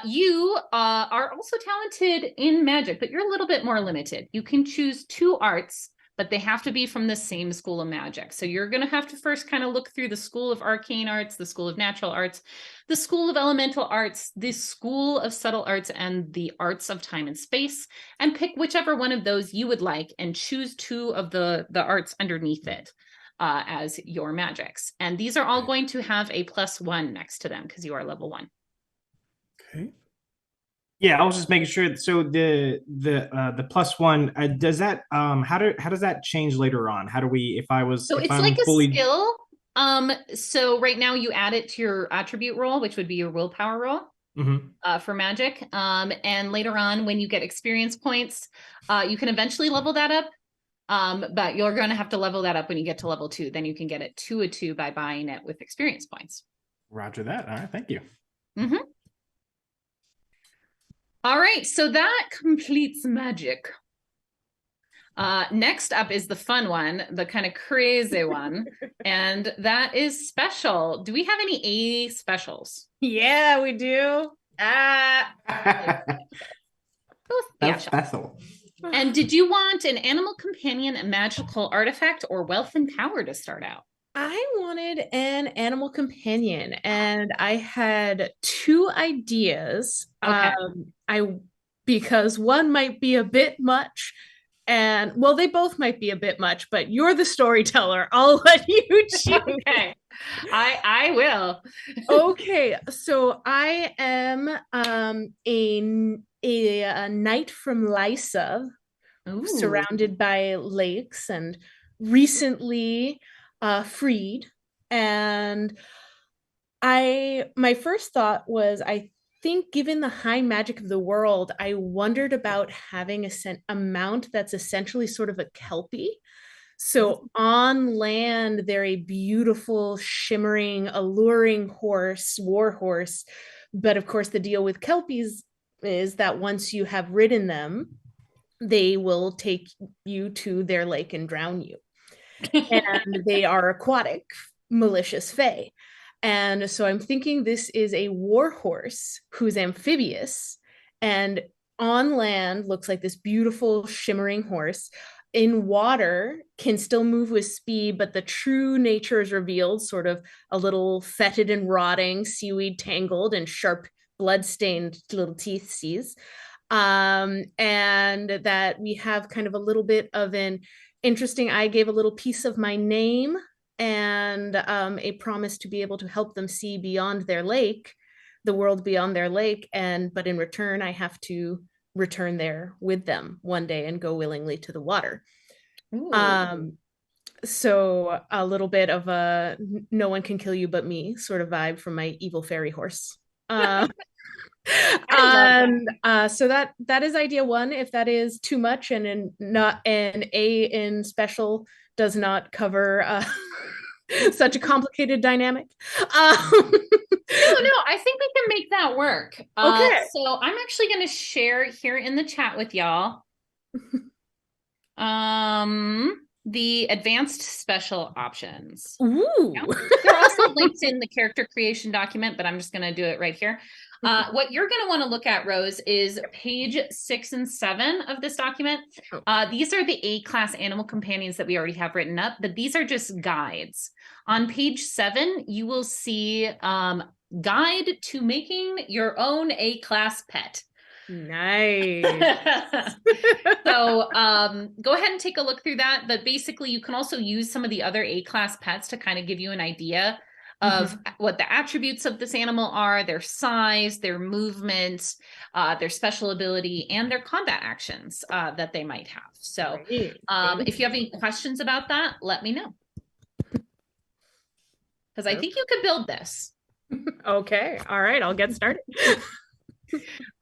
Speaker 1: You are also talented in magic, but you're a little bit more limited. You can choose 2 arts, but they have to be from the same school of magic. So you're going to have to first kind of look through the School of Arcane Arts, the School of Natural Arts, the School of Elemental Arts, the School of Subtle Arts, and the Arts of Time and Space, and pick whichever one of those you would like and choose 2 of the arts underneath it as your magics. And these are all going to have a +1 next to them because you are level 1.
Speaker 4: Okay.
Speaker 5: Yeah, I was just making sure. So the +1 does that how does that change later on? How do we if
Speaker 1: it's
Speaker 5: I'm
Speaker 1: like a
Speaker 5: fully
Speaker 1: skill. So right now you add it to your attribute roll, which would be your willpower roll for magic. And later on, when you get experience points, you can eventually level that up. But you're going to have to level that up when you get to level 2. Then you can get it to a 2 by buying it with experience points.
Speaker 5: Roger that. All right, thank you.
Speaker 1: All right, so that completes magic. Next up is the fun one, the kind of crazy one, and that is special. Do we have any A specials?
Speaker 3: Yeah, we do.
Speaker 5: That's special.
Speaker 1: And did you want an animal companion, a magical artifact, or wealth and power to start out?
Speaker 3: I wanted an animal companion, and I had 2 ideas.
Speaker 1: Okay.
Speaker 3: Because one might be a bit much, and well, they both might be a bit much, but you're the storyteller. I'll let you choose.
Speaker 1: Okay. I will.
Speaker 3: Okay, so I am a knight from Lysa, surrounded by lakes, and recently freed. And my first thought was, I think given the high magic of the world, I wondered about having a mount that's essentially sort of a kelpie. So on land, they're a beautiful, shimmering, alluring war horse. But of course, the deal with kelpies is that once you have ridden them, they will take you to their lake and drown you. And they are aquatic, malicious fae. And so I'm thinking this is a war horse who's amphibious, and on land looks like this beautiful shimmering horse. In water can still move with speed, but the true nature is revealed, sort of a little fetid and rotting, seaweed tangled and sharp blood-stained little teeth sees. And that we have kind of a little bit of an interesting, I gave a little piece of my name and a promise to be able to help them see beyond their lake, the world beyond their lake. But in return, I have to return there with them one day and go willingly to the water. So a little bit of a no one can kill you but me sort of vibe from my evil fairy horse. So that is idea 1. If that is too much and not an A in special does not cover such a complicated dynamic.
Speaker 1: No, I think we can make that work.
Speaker 3: Okay.
Speaker 1: So I'm actually going to share here in the chat with y'all the advanced special options.
Speaker 3: Ooh.
Speaker 1: They're also linked in the character creation document, but I'm just going to do it right here. What you're going to want to look at, Rose, is page 6 and 7 of this document. These are the A-class animal companions that we already have written up, but these are just guides. On page 7, you will see guide to making your own A-class pet.
Speaker 3: Nice.
Speaker 1: So go ahead and take a look through that. But basically, you can also use some of the other A-class pets to kind of give you an idea of what the attributes of this animal are, their size, their movement, their special ability, and their combat actions that they might have. So if you have any questions about that, let me know. Because I think you could build this.
Speaker 3: Okay. All right. I'll get started.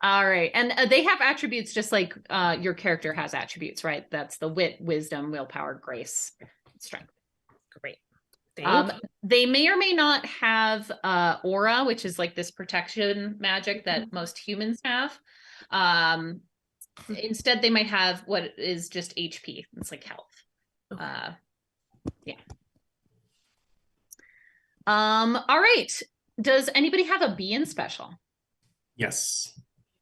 Speaker 1: All right. And they have attributes just like your character has attributes, right? That's the wit, wisdom, willpower, grace, strength.
Speaker 3: Great.
Speaker 1: They may or may not have aura, which is like this protection magic that most humans have. Instead, they might have what is just HP. It's like health. Yeah. All right. Does anybody have a B in special?
Speaker 5: Yes.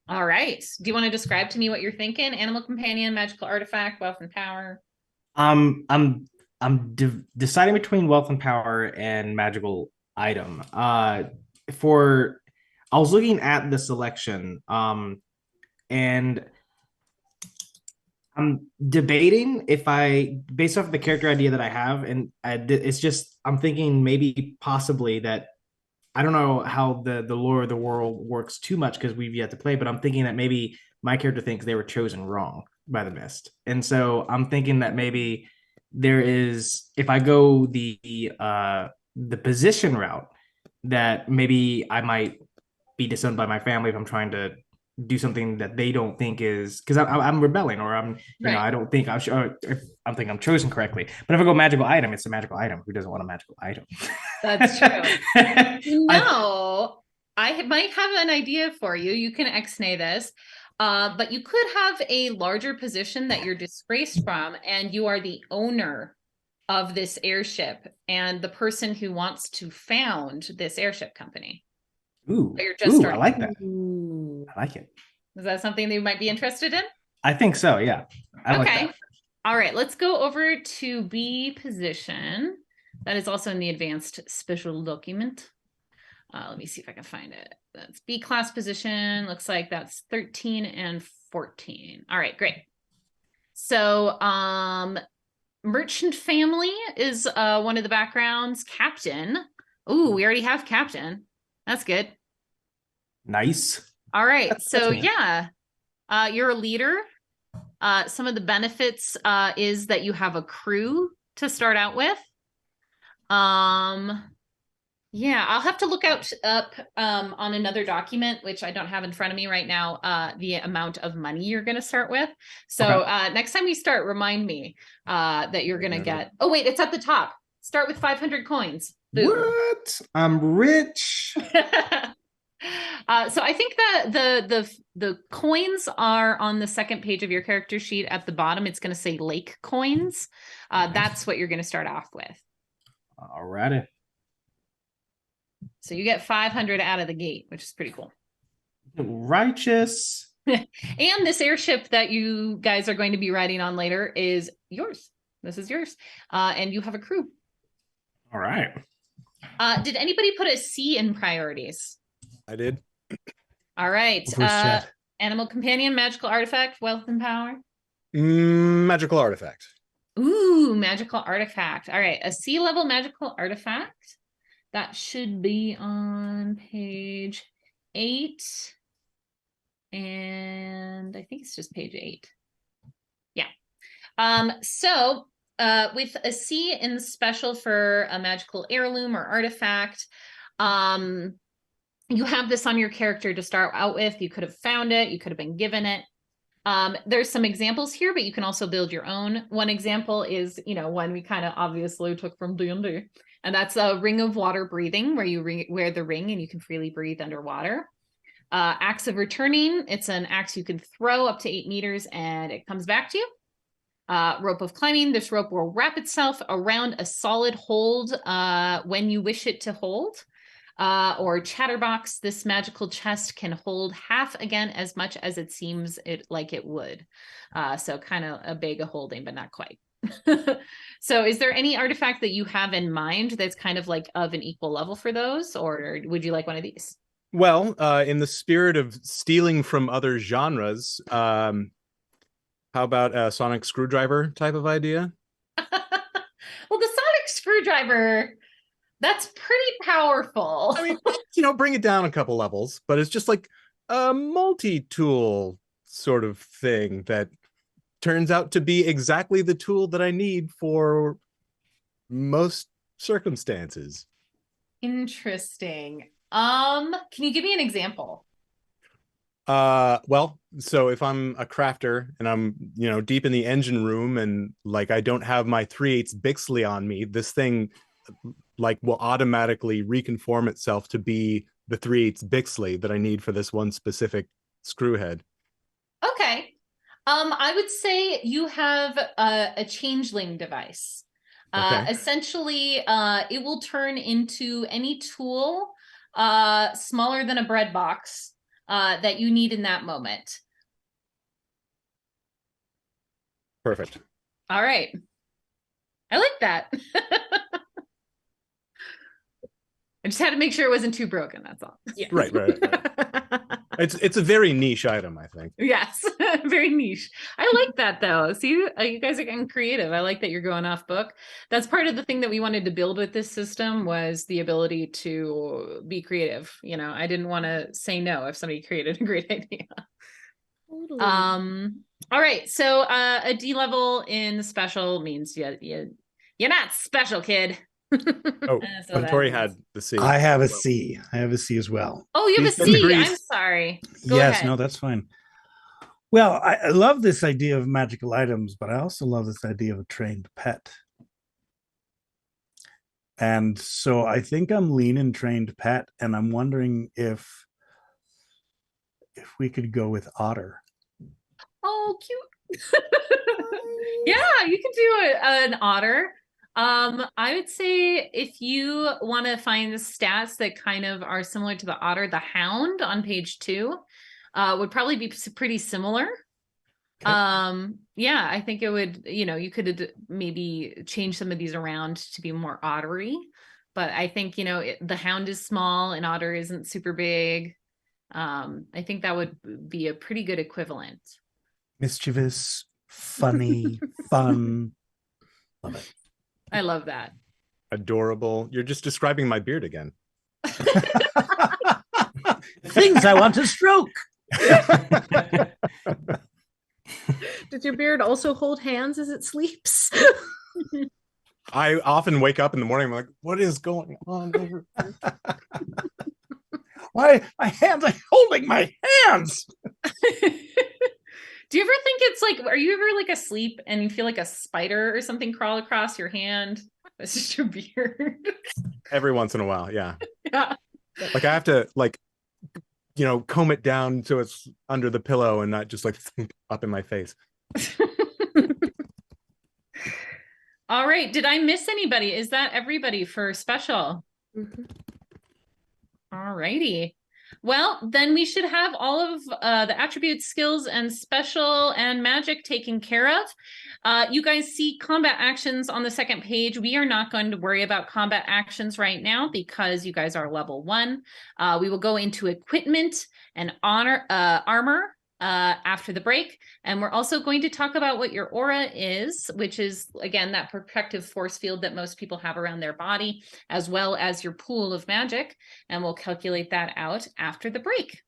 Speaker 1: All right. Do you want to describe to me what you're thinking? Animal companion, magical artifact, wealth and power.
Speaker 5: I'm deciding between wealth and power and magical item. I was looking at the selection, and I'm debating if based off the character idea that I have, and it's just I'm thinking maybe possibly that I don't know how the lore of the world works too much because we've yet to play, but I'm thinking that maybe my character thinks they were chosen wrong by the mist, and so I'm thinking that maybe there is, if I go the position route, that maybe I might be disowned by my family if I'm trying to do something that they don't think is, because I'm rebelling, or I'm I don't think I'm sure I'm thinking I'm chosen correctly. But if I go magical item, it's a magical item. Who doesn't want a magical item?
Speaker 1: That's true. I might have an idea for you. You can ex-nay this. But you could have a larger position that you're disgraced from, and you are the owner of this airship and the person who wants to found this airship company.
Speaker 5: I like that. I like it.
Speaker 1: Is that something that you might be interested in?
Speaker 5: I think so, yeah. I like that.
Speaker 1: All right, let's go over to B position. That is also in the advanced special document. Let me see if I can find it. That's B class position. Looks like that's 13 and 14. All right, great. So merchant family is one of the backgrounds. Captain. Ooh, we already have captain. That's good.
Speaker 5: Nice.
Speaker 1: All right. So yeah, you're a leader. Some of the benefits is that you have a crew to start out with. Yeah, I'll have to look up on another document, which I don't have in front of me right now, the amount of money you're going to start with. So next time we start, remind me that you're going to get. Oh, wait, it's at the top. Start with 500 coins. Boom.
Speaker 5: What? I'm rich.
Speaker 1: So I think that the coins are on the second page of your character sheet at the bottom. It's going to say lake coins. That's what you're going to start off with.
Speaker 5: All righty.
Speaker 1: So you get 500 out of the gate, which is pretty cool.
Speaker 5: Righteous.
Speaker 1: And this airship that you guys are going to be riding on later is yours. This is yours. And you have a crew.
Speaker 5: All right.
Speaker 1: Did anybody put a C in priorities?
Speaker 2: I did.
Speaker 1: All right. Animal companion, magical artifact, wealth and power.
Speaker 2: Magical artifact.
Speaker 1: Ooh, magical artifact. All right. A C level magical artifact. That should be on page 8. And I think it's just page 8. Yeah. So with a C in special for a magical heirloom or artifact, you have this on your character to start out with. You could have found it. You could have been given it. There's some examples here, but you can also build your own. One example is, one we kind of obviously took from D&D. And that's a ring of water breathing, where you wear the ring and you can freely breathe underwater. Axe of returning. It's an axe you can throw up to 8 meters and it comes back to you. Rope of climbing. This rope will wrap itself around a solid hold when you wish it to hold. Or chatterbox. This magical chest can hold half again as much as it seems like it would. So kind of a bag of holding, but not quite. So is there any artifact that you have in mind that's kind of like of an equal level for those, or would you like one of these?
Speaker 2: Well, in the spirit of stealing from other genres, how about a sonic screwdriver type of idea?
Speaker 1: Well, the sonic screwdriver, That's pretty powerful.
Speaker 2: I mean, bring it down a couple levels, but it's just like a multi-tool sort of thing that turns out to be exactly the tool that I need for most circumstances.
Speaker 1: Interesting. Can you give me an example?
Speaker 2: Well, so if I'm a crafter and I'm, deep in the engine room and like I don't have my 3/8 Bixley on me, this thing like will automatically reconform itself to be the 3/8 Bixley that I need for this one specific screw head.
Speaker 1: Okay. I would say you have a changeling device.
Speaker 2: Okay.
Speaker 1: Essentially, it will turn into any tool smaller than a bread box that you need in that moment.
Speaker 2: Perfect.
Speaker 1: All right. I like that. I just had to make sure it wasn't too broken. That's all.
Speaker 3: Yeah.
Speaker 2: Right. It's a very niche item, I think.
Speaker 1: Yes, very niche. I like that though. See, you guys are getting creative. I like that you're going off book. That's part of the thing that we wanted to build with this system was the ability to be creative. I didn't want to say no if somebody created a great idea.
Speaker 3: Totally.
Speaker 1: All right. So a D level in special means you're not special, kid.
Speaker 2: Oh, but Tori had the C.
Speaker 4: I have a C. I have a C as well.
Speaker 1: Oh, you have a C. I'm sorry. Go
Speaker 4: yes,
Speaker 1: ahead.
Speaker 4: no, that's fine. Well, I love this idea of magical items, but I also love this idea of a trained pet. And so I think I'm leaning trained pet, and I'm wondering if we could go with otter.
Speaker 1: Oh, cute. Yeah, you can do an otter. I would say if you want to find the stats that kind of are similar to the otter, the hound on page 2 would probably be pretty similar. Okay. Yeah, I think it would, you could maybe change some of these around to be more ottery, but I think, the hound is small and otter isn't super big. I think that would be a pretty good equivalent.
Speaker 4: Mischievous, funny, fun. Love it.
Speaker 1: I love that.
Speaker 2: Adorable. You're just describing my beard again.
Speaker 6: Things I want to stroke.
Speaker 3: Does your beard also hold hands as it sleeps?
Speaker 2: I often wake up in the morning, I'm like, what is going on over here?
Speaker 4: Why my hands are holding my hands?
Speaker 1: Do you ever think it's like, are you ever like asleep and you feel like a spider or something crawl across your hand? It's just your beard.
Speaker 2: Every once in a while, yeah.
Speaker 1: Yeah.
Speaker 2: Like I have to comb it down so it's under the pillow and not just like up in my face.
Speaker 1: All right. Did I miss anybody? Is that everybody for special?
Speaker 3: Mm-hmm.
Speaker 1: All righty. Well, then we should have all of the attributes, skills, and special and magic taken care of. You guys see combat actions on the second page. We are not going to worry about combat actions right now because you guys are level 1. We will go into equipment and armor after the break. And we're also going to talk about what your aura is, which is, again, that protective force field that most people have around their body, as well as your pool of magic. And we'll calculate that out after the break.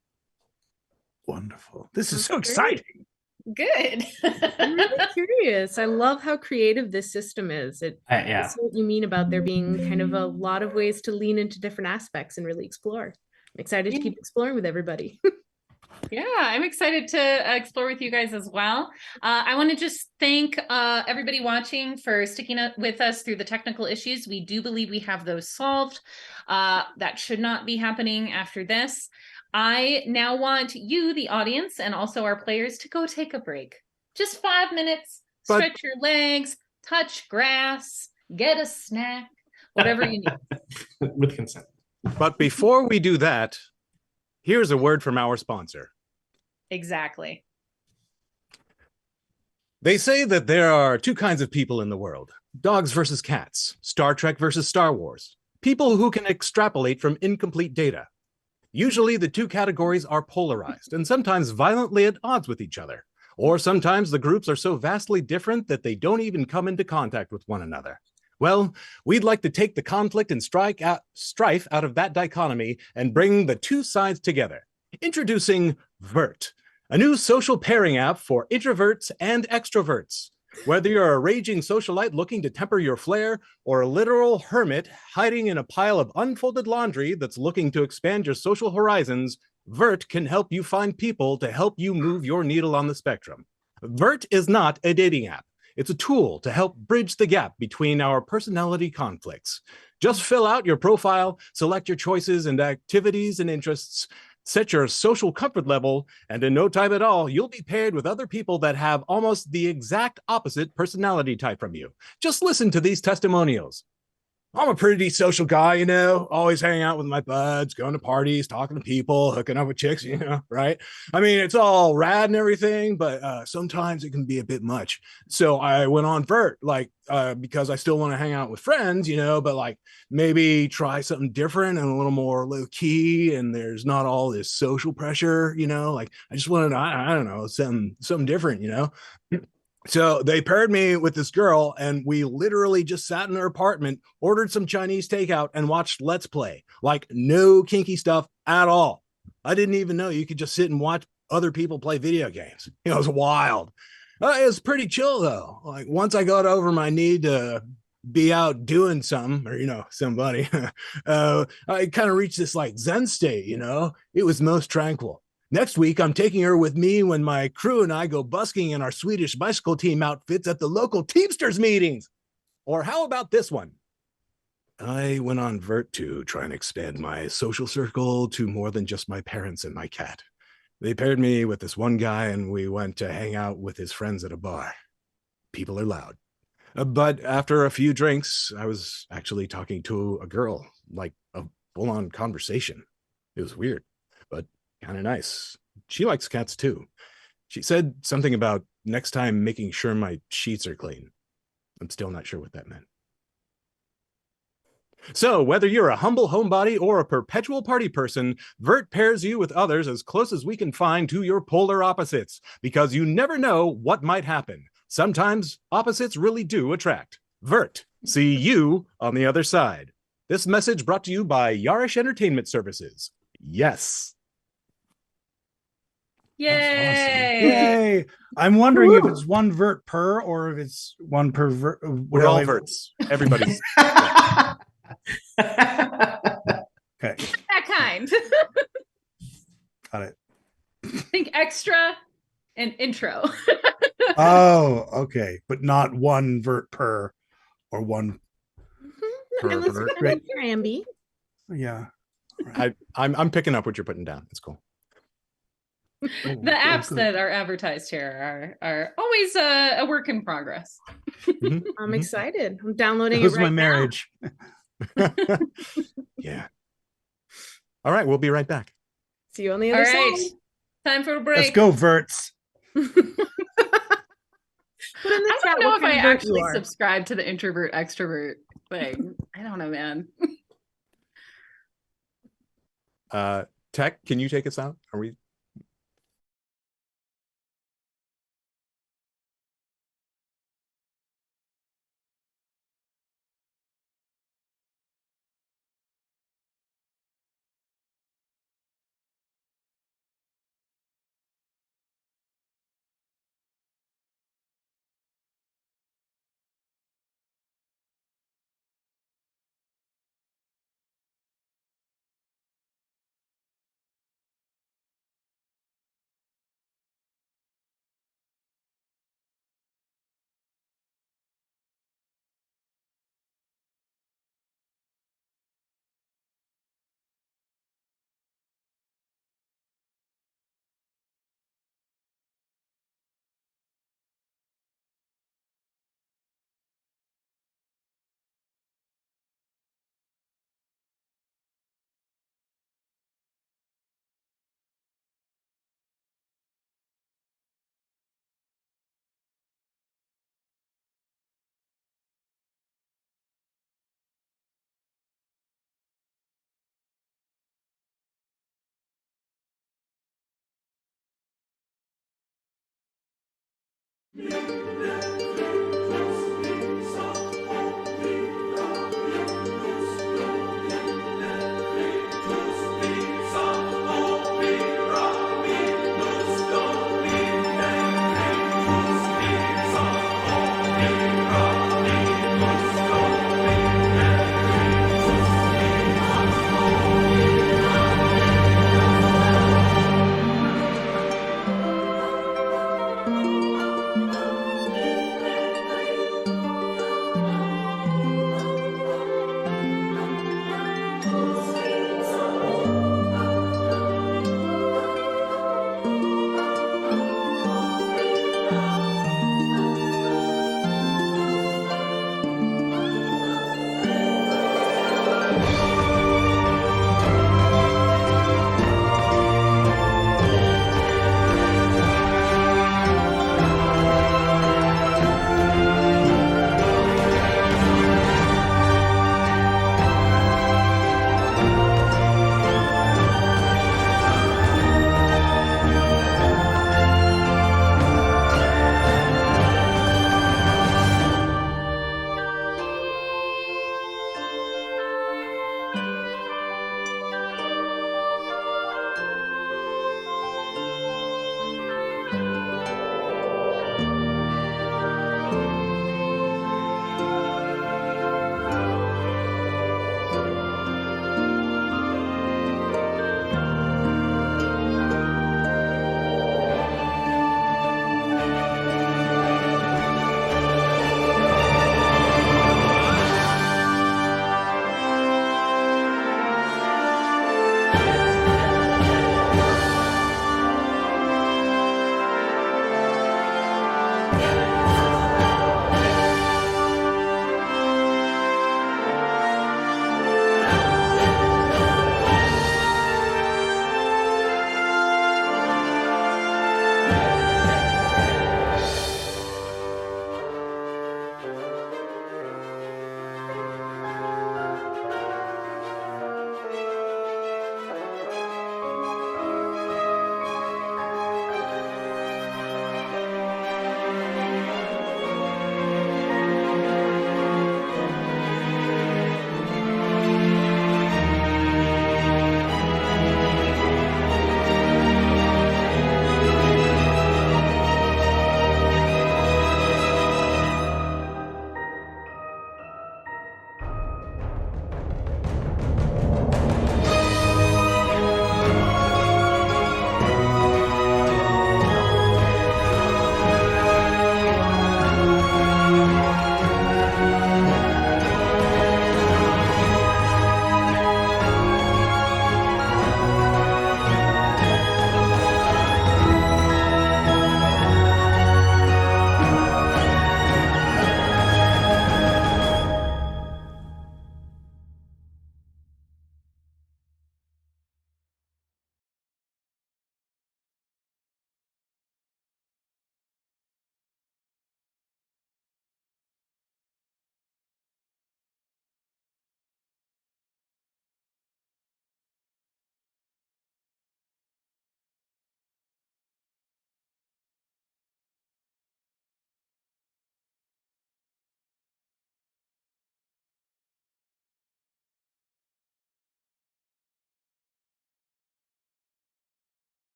Speaker 4: Wonderful. This is so exciting.
Speaker 1: Good.
Speaker 3: I'm really curious. I love how creative this system is.
Speaker 5: Yeah.
Speaker 3: It's what you mean about there being kind of a lot of ways to lean into different aspects and really explore. I'm excited to keep exploring with everybody.
Speaker 1: Yeah, I'm excited to explore with you guys as well. I want to just thank everybody watching for sticking with us through the technical issues. We do believe we have those solved. That should not be happening after this. I now want you, the audience, and also our players to go take a break. Just 5 minutes, stretch your legs, touch grass, get a snack, whatever you need.
Speaker 5: With consent.
Speaker 2: But before we do that, here's a word from our sponsor.
Speaker 1: Exactly.
Speaker 2: They say that there are 2 kinds of people in the world: dogs versus cats, Star Trek versus Star Wars, people who can extrapolate from incomplete data. Usually the 2 categories are polarized and sometimes violently at odds with each other, or sometimes the groups are so vastly different that they don't even come into contact with one another. Well, we'd like to take the conflict and strife out of that dichotomy and bring the two sides together. Introducing Vert, a new social pairing app for introverts and extroverts. Whether you're a raging socialite looking to temper your flair or a literal hermit hiding in a pile of unfolded laundry that's looking to expand your social horizons, Vert can help you find people to help you move your needle on the spectrum. Vert is not a dating app. It's a tool to help bridge the gap between our personality conflicts. Just fill out your profile, select your choices and activities and interests, set your social comfort level, and in no time at all, you'll be paired with other people that have almost the exact opposite personality type from you. Just listen to these testimonials. I'm a pretty social guy, you know, always hanging out with my buds, going to parties, talking to people, hooking up with chicks, you know, right? I mean, it's all rad and everything, but sometimes it can be a bit much. So I went on Vert, because I still want to hang out with friends, you know, but like maybe try something different and a little more low key. And there's not all this social pressure, you know, like I just wanted, I don't know, something different, you know? So they paired me with this girl, and we literally just sat in her apartment, ordered some Chinese takeout, and watched Let's Play. Like, no kinky stuff at all. I didn't even know you could just sit and watch other people play video games. You know, it was wild. It was pretty chill, though. Like, once I got over my need to be out doing something, or, you know, somebody, I kind of reached this, like, Zen state, you know? It was most tranquil. Next week, I'm taking her with me when my crew and I go busking in our Swedish bicycle team outfits at the local Teamsters meetings. Or how about this one? I went on Vert to try and expand my social circle to more than just my parents and my cat. They paired me with this one guy, and we went to hang out with his friends at a bar. People are loud. But after a few drinks, I was actually talking to a girl, like a full-on conversation. It was weird, but kind of nice. She likes cats too. She said something about next time making sure my sheets are clean. I'm still not sure what that meant. So, whether you're a humble homebody or a perpetual party person, Vert pairs you with others as close as we can find to your polar opposites, because you never know what might happen. Sometimes opposites really do attract. Vert, see you on the other side. This message brought to you by Yarish Entertainment Services. Yes.
Speaker 1: Yay!
Speaker 4: That's awesome. Yay! I'm wondering if it's one Vert per or if it's one per Vert.
Speaker 2: We're all Verts. Everybody's.
Speaker 4: Okay.
Speaker 1: That kind.
Speaker 4: Got it.
Speaker 1: Think extra and intro.
Speaker 4: Oh, okay. But not one Vert per or one
Speaker 3: And let's
Speaker 4: Vert.
Speaker 3: put it in your ambi.
Speaker 4: Yeah.
Speaker 2: I'm picking up what you're putting down. It's cool.
Speaker 1: The apps that are advertised here are always a work in progress.
Speaker 3: I'm excited. I'm downloading
Speaker 4: This
Speaker 3: it
Speaker 4: is
Speaker 3: right
Speaker 4: my marriage.
Speaker 2: Yeah. All right, we'll be right back.
Speaker 3: See you on the
Speaker 1: All
Speaker 3: other
Speaker 1: right.
Speaker 3: side.
Speaker 1: Time for a break.
Speaker 4: Let's go, Verts.
Speaker 3: Put in the
Speaker 1: I
Speaker 3: chat
Speaker 1: don't know
Speaker 3: what
Speaker 1: if I
Speaker 3: kind of Vert
Speaker 1: actually
Speaker 3: you are.
Speaker 1: subscribe to the introvert extrovert thing. I don't know, man.
Speaker 2: Tech, can you take us out? Are we?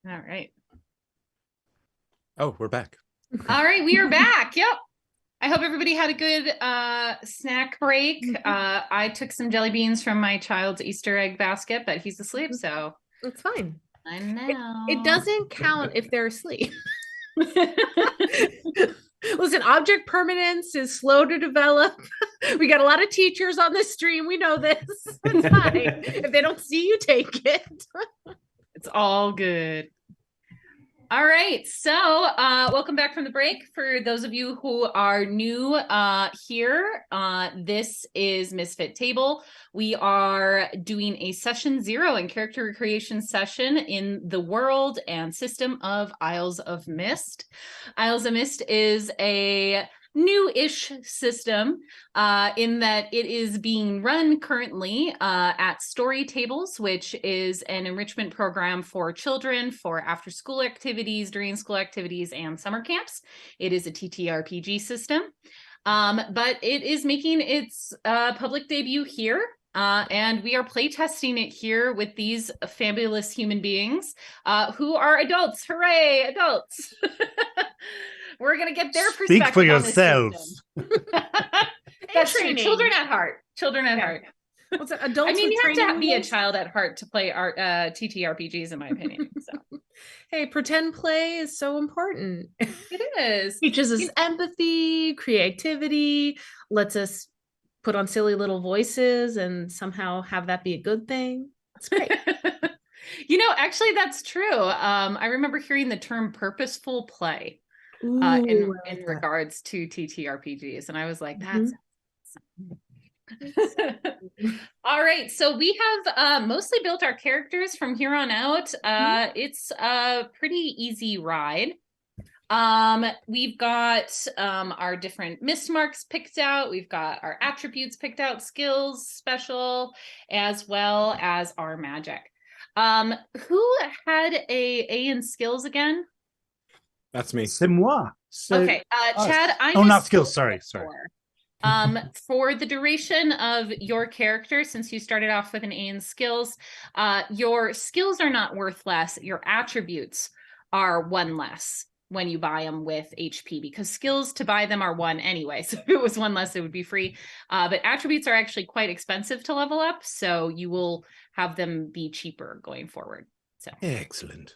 Speaker 1: All right.
Speaker 2: Oh, we're back.
Speaker 1: All right, we are back. Yep. I hope everybody had a good snack break. I took some jelly beans from my child's Easter egg basket, but he's asleep, so
Speaker 3: It's fine.
Speaker 1: I know.
Speaker 3: It doesn't count if they're asleep. Listen, object permanence is slow to develop. We got a lot of teachers on this stream. We know this. It's fine. If they don't see you, take it.
Speaker 1: It's all good. All right, so welcome back from the break. For those of you who are new here, this is Misfit Table. We are doing a session 0 and character creation session in the world and system of Isles of Mist. Isles of Mist is a new-ish system in that it is being run currently at Story Tables, which is an enrichment program for children for after-school activities, during school activities, and summer camps. It is a TTRPG system, but it is making its public debut here. And we are playtesting it here with these fabulous human beings who are adults. Hooray, adults! We're going to get their perspective.
Speaker 4: Speak for yourselves.
Speaker 1: That's true. Children at heart. Children at heart.
Speaker 3: What's that? Adults
Speaker 1: I mean,
Speaker 3: with
Speaker 1: you have to be a
Speaker 3: rules?
Speaker 1: child at heart to play TTRPGs, in my opinion. So
Speaker 3: Hey, pretend play is so important.
Speaker 1: it is.
Speaker 3: Teaches us empathy, creativity, lets us put on silly little voices and somehow have that be a good thing. It's great.
Speaker 1: You know, actually, that's true. I remember hearing the term purposeful play in regards to TTRPGs, and I was like, that's all right. So we have mostly built our characters from here on out. It's a pretty easy ride. We've got our different miss marks picked out. We've got our attributes picked out, skills, special, as well as our magic. Who had a in skills again?
Speaker 2: That's me.
Speaker 4: C'est moi.
Speaker 1: Okay, Chad, I
Speaker 4: not skills. Sorry.
Speaker 1: For the duration of your character, since you started off with an A in skills, your skills are not worth less. Your attributes are 1 less when you buy them with HP, because skills to buy them are 1 anyway. So if it was 1 less, it would be free. But attributes are actually quite expensive to level up, so you will have them be cheaper going forward. So
Speaker 2: excellent.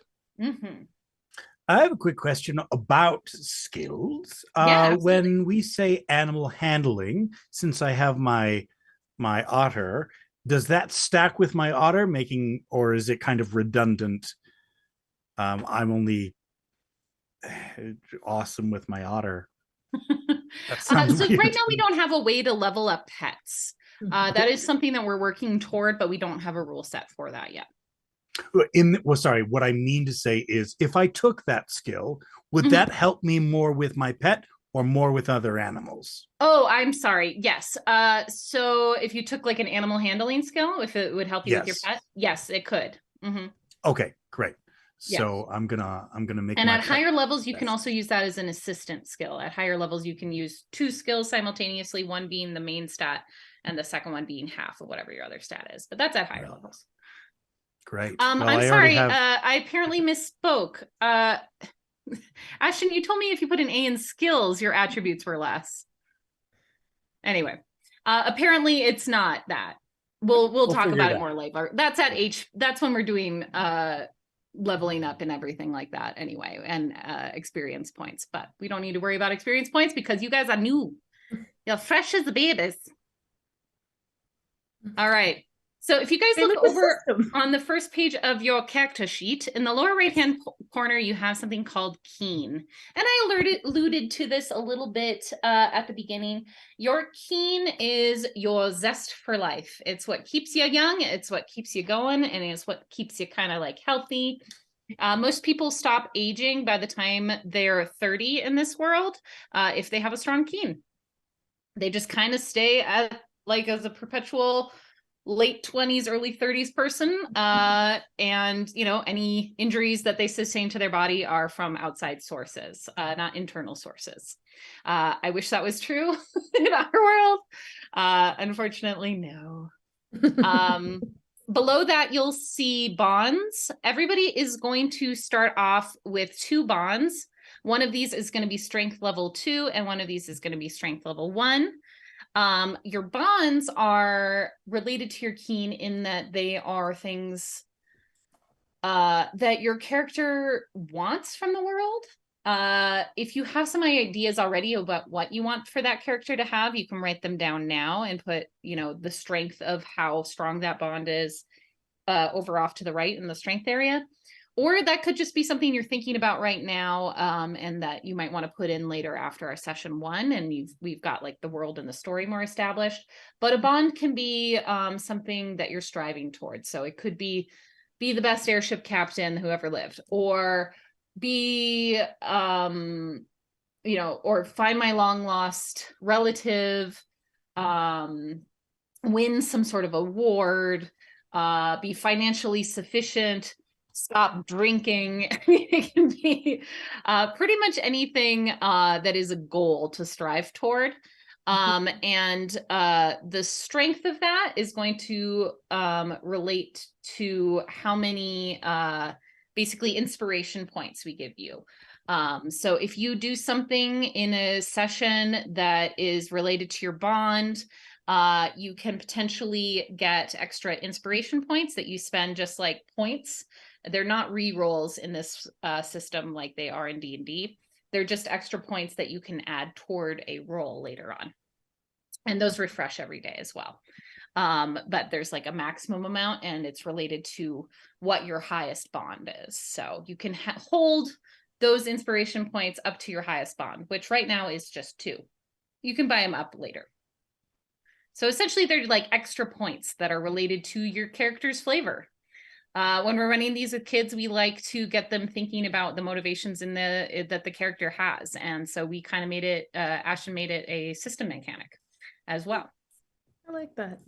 Speaker 4: I have a quick question about skills.
Speaker 1: Yeah,
Speaker 4: when we say animal handling, since I have my otter, does that stack with my otter, or is it kind of redundant? I'm only awesome with my otter. That sounds
Speaker 1: so
Speaker 4: weird.
Speaker 1: right now we don't have a way to level up pets. That is something that we're working toward, but we don't have a rule set for that yet.
Speaker 4: What I mean to say is, if I took that skill, would that help me more with my pet or more with other animals?
Speaker 1: Oh, I'm sorry. Yes. So if you took like an animal handling skill, if it would help you with your pet, yes, it could.
Speaker 4: Okay, great. So I'm gonna make.
Speaker 1: And at higher levels, you can also use that as an assistant skill. At higher levels, you can use 2 skills simultaneously, one being the main stat and the second one being half of whatever your other stat is. But that's at higher levels.
Speaker 4: Great.
Speaker 1: I'm sorry. I apparently misspoke. Ashton, you told me if you put an A in skills, your attributes were less. Anyway, apparently it's not that. We'll talk about it more later. That's at that's when we're doing leveling up and everything like that anyway, and experience points. But we don't need to worry about experience points because you guys are new. You're fresh as the babies. All right. So if you guys look over on the first page of your character sheet, in the lower right-hand corner, you have something called Keen. And I alluded to this a little bit at the beginning. Your Keen is your zest for life. It's what keeps you young. It's what keeps you going. And it's what keeps you kind of like healthy. Most people stop aging by the time they're 30 in this world if they have a strong Keen. They just kind of stay at like as a perpetual late 20s, early 30s person. And, you know, any injuries that they sustain to their body are from outside sources, not internal sources. I wish that was true in our world. Unfortunately, no. Below that, you'll see bonds. Everybody is going to start off with 2 bonds. One of these is going to be strength level 2, and one of these is going to be strength level 1. Your bonds are related to your keen in that they are things that your character wants from the world. If you have some ideas already about what you want for that character to have, you can write them down now and put, the strength of how strong that bond is over off to the right in the strength area. Or that could just be something you're thinking about right now, and that you might want to put in later after our session 1, and we've got like the world and the story more established. But a bond can be something that you're striving towards. So it could be the best airship captain who ever lived, or be or find my long lost relative, win some sort of award, be financially sufficient, stop drinking. It can be pretty much anything that is a goal to strive toward. And the strength of that is going to relate to how many basically inspiration points we give you. So if you do something in a session that is related to your bond, you can potentially get extra inspiration points that you spend just like points. They're not re-rolls in this system like they are in D&D. They're just extra points that you can add toward a roll later on. And those refresh every day as well. But there's like a maximum amount, and it's related to what your highest bond is. So you can hold those inspiration points up to your highest bond, which right now is just 2. You can buy them up later. So essentially they're like extra points that are related to your character's flavor. When we're running these with kids, we like to get them thinking about the motivations that the character has. And so we kind of made it, Ashton made it a system mechanic as well.
Speaker 3: I like that.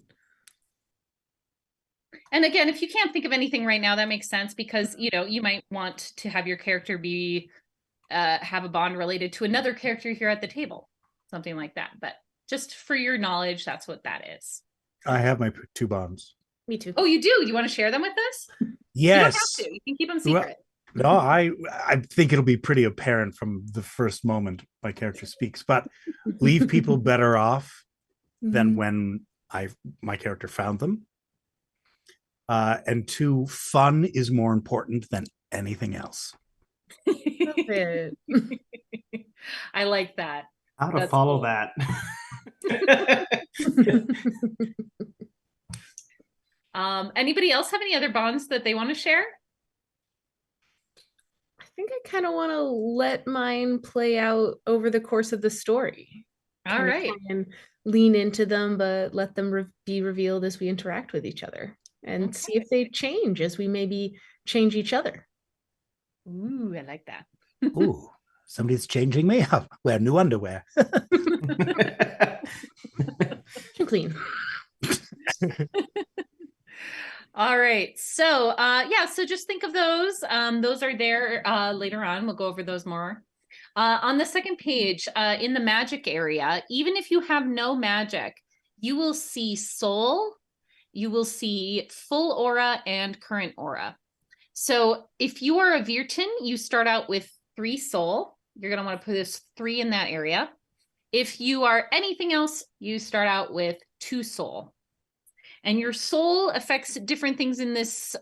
Speaker 1: And again, if you can't think of anything right now, that makes sense, because, you might want to have your character have a bond related to another character here at the table, something like that. But just for your knowledge, that's what that is.
Speaker 4: I have my 2 bonds.
Speaker 3: Me too.
Speaker 1: Oh, you do? You want to share them with us?
Speaker 4: Yes.
Speaker 1: You don't have to. You can keep them secret.
Speaker 4: Well, no, I think it'll be pretty apparent from the first moment my character speaks, but leave people better off than when my character found them. And 2, fun is more important than anything else.
Speaker 3: Love it.
Speaker 1: I like that.
Speaker 5: How to follow that.
Speaker 1: Anybody else have any other bonds that they want to share?
Speaker 3: I think I kind of want to let mine play out over the course of the story.
Speaker 1: All right.
Speaker 3: And lean into them, but let them be revealed as we interact with each other, and see if they change as we maybe change each other.
Speaker 1: Ooh, I like that.
Speaker 6: Ooh, somebody's changing me. I'll wear new underwear.
Speaker 3: Too clean.
Speaker 1: All right. So so just think of those. Those are there later on. We'll go over those more. On the second page, in the magic area, even if you have no magic, you will see soul, you will see full aura, and current aura. So if you are a Virtin, you start out with 3 soul. You're going to want to put this 3 in that area. If you are anything else, you start out with 2 soul. And your soul affects different things in this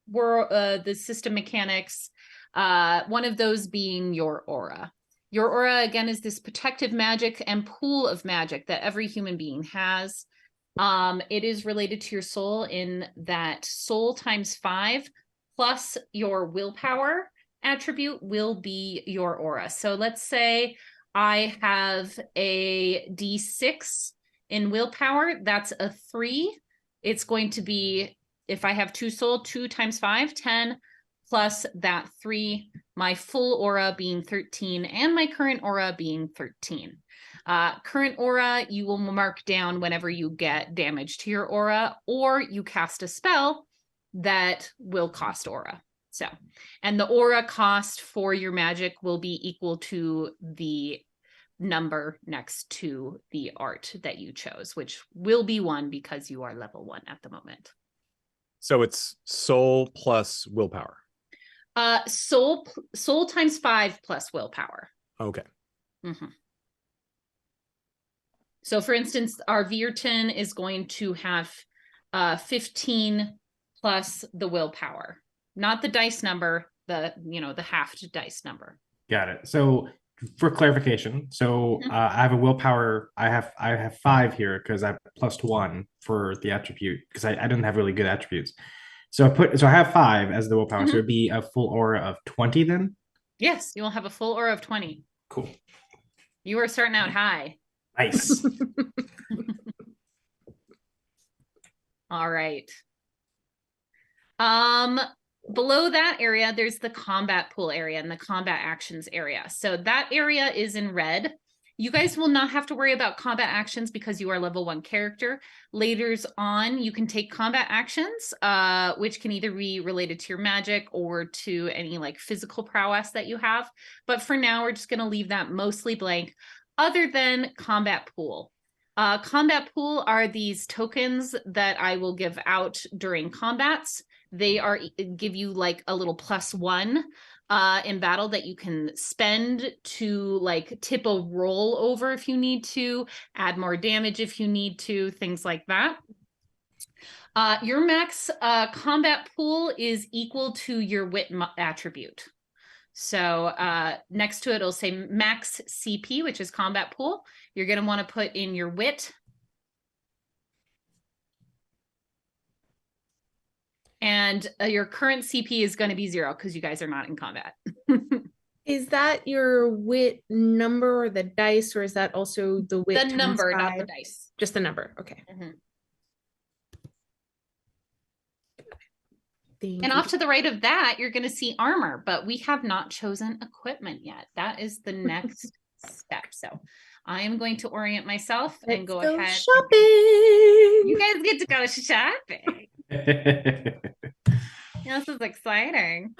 Speaker 1: world, the system mechanics. One of those being your aura. Your aura, again, is this protective magic and pool of magic that every human being has. It is related to your soul in that soul times 5 plus your willpower attribute will be your aura. So let's say I have a D6 in willpower. That's a 3. It's going to be, if I have 2 soul, 2 times 5, 10, plus that 3, my full aura being 13, and my current aura being 13. Current aura, you will mark down whenever you get damage to your aura, or you cast a spell that will cost aura. So, and the aura cost for your magic will be equal to the number next to the art that you chose, which will be 1 because you are level 1 at the moment.
Speaker 2: So it's soul plus willpower.
Speaker 1: Soul times 5 plus willpower.
Speaker 2: Okay.
Speaker 1: Mm-hmm. So for instance, our Virton is going to have 15 plus the willpower, not the dice number, the halved dice number.
Speaker 5: Got it. So for clarification, I have a willpower. I have 5 here because I +1 for the attribute because I didn't have really good attributes. So I have 5 as the willpower. So it'd be a full aura of 20 then.
Speaker 1: Yes, you will have a full aura of 20.
Speaker 5: Cool.
Speaker 1: You are starting out high.
Speaker 5: Nice.
Speaker 1: All right. Below that area, there's the combat pool area and the combat actions area. So that area is in red. You guys will not have to worry about combat actions because you are level 1 character. Later on, you can take combat actions, which can either be related to your magic or to any like physical prowess that you have. But for now, we're just going to leave that mostly blank, other than combat pool. Combat pool are these tokens that I will give out during combats. They give you like a little +1 in battle that you can spend to like tip a roll over if you need to, add more damage if you need to, things like that. Your max combat pool is equal to your wit attribute. So next to it, it'll say max CP, which is combat pool. You're going to want to put in your wit. And your current CP is going to be 0 because you guys are not in combat.
Speaker 3: Is that your wit number or the dice, or is that also the wit?
Speaker 1: The number, not the dice.
Speaker 3: Just the number. Okay.
Speaker 1: And off to the right of that, you're going to see armor, but we have not chosen equipment yet. That is the next step. So I am going to orient myself and go ahead.
Speaker 3: Shopping.
Speaker 1: You guys get to go shopping. This is exciting.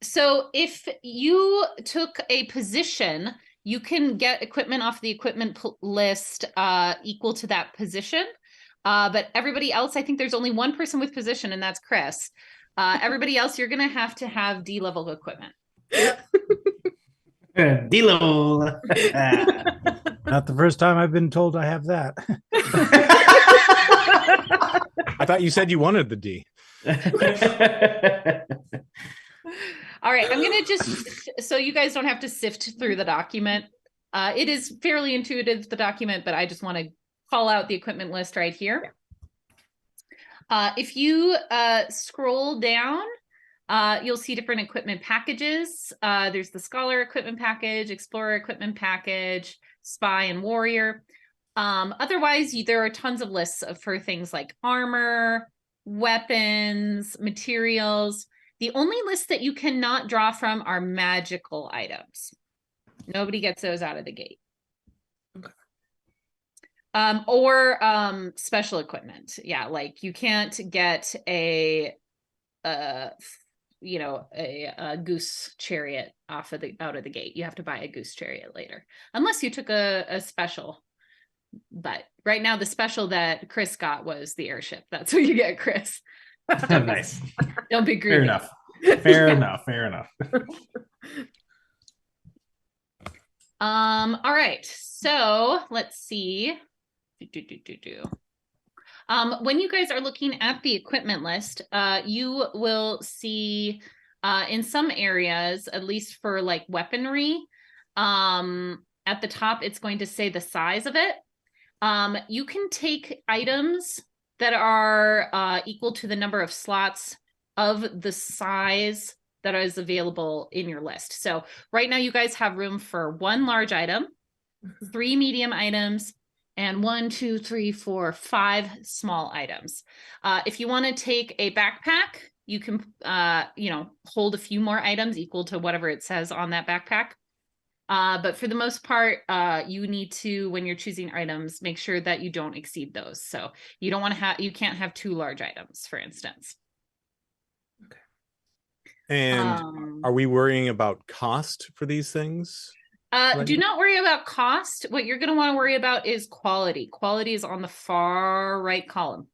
Speaker 1: So if you took a position, you can get equipment off the equipment list equal to that position. But everybody else, I think there's only one person with position, and that's Chris. Everybody else, you're going to have D-level equipment.
Speaker 5: D-level.
Speaker 4: Not the first time I've been told I have that.
Speaker 2: I thought you said you wanted the D.
Speaker 1: All right, I'm going to just, so you guys don't have to sift through the document. It is fairly intuitive, the document, but I just want to call out the equipment list right here. If you scroll down, you'll see different equipment packages. There's the Scholar equipment package, Explorer equipment package, Spy and Warrior. Otherwise, there are tons of lists for things like armor, weapons, materials. The only list that you cannot draw from are magical items. Nobody gets those out of the gate. Or special equipment. Yeah, like you can't get a goose chariot out of the gate. You have to buy a goose chariot later, unless you took a special. But right now, the special that Chris got was the airship. That's what you get, Chris.
Speaker 5: Nice.
Speaker 1: Don't be greedy.
Speaker 5: Fair enough. Fair enough. Fair enough.
Speaker 1: All right. So let's see. When you guys are looking at the equipment list, you will see in some areas, at least for like weaponry, at the top, it's going to say the size of it. You can take items that are equal to the number of slots of the size that is available in your list. So right now you guys have room for 1 large item, 3 medium items, and 1, 2, 3, 4, 5 small items. If you want to take a backpack, you can, hold a few more items equal to whatever it says on that backpack. But for the most part, you need to, when you're choosing items, make sure that you don't exceed those. So you don't want to you can't have 2 large items, for instance.
Speaker 2: Okay. And are we worrying about cost for these things?
Speaker 1: Do not worry about cost. What you're going to want to worry about is quality. Quality is on the far right column.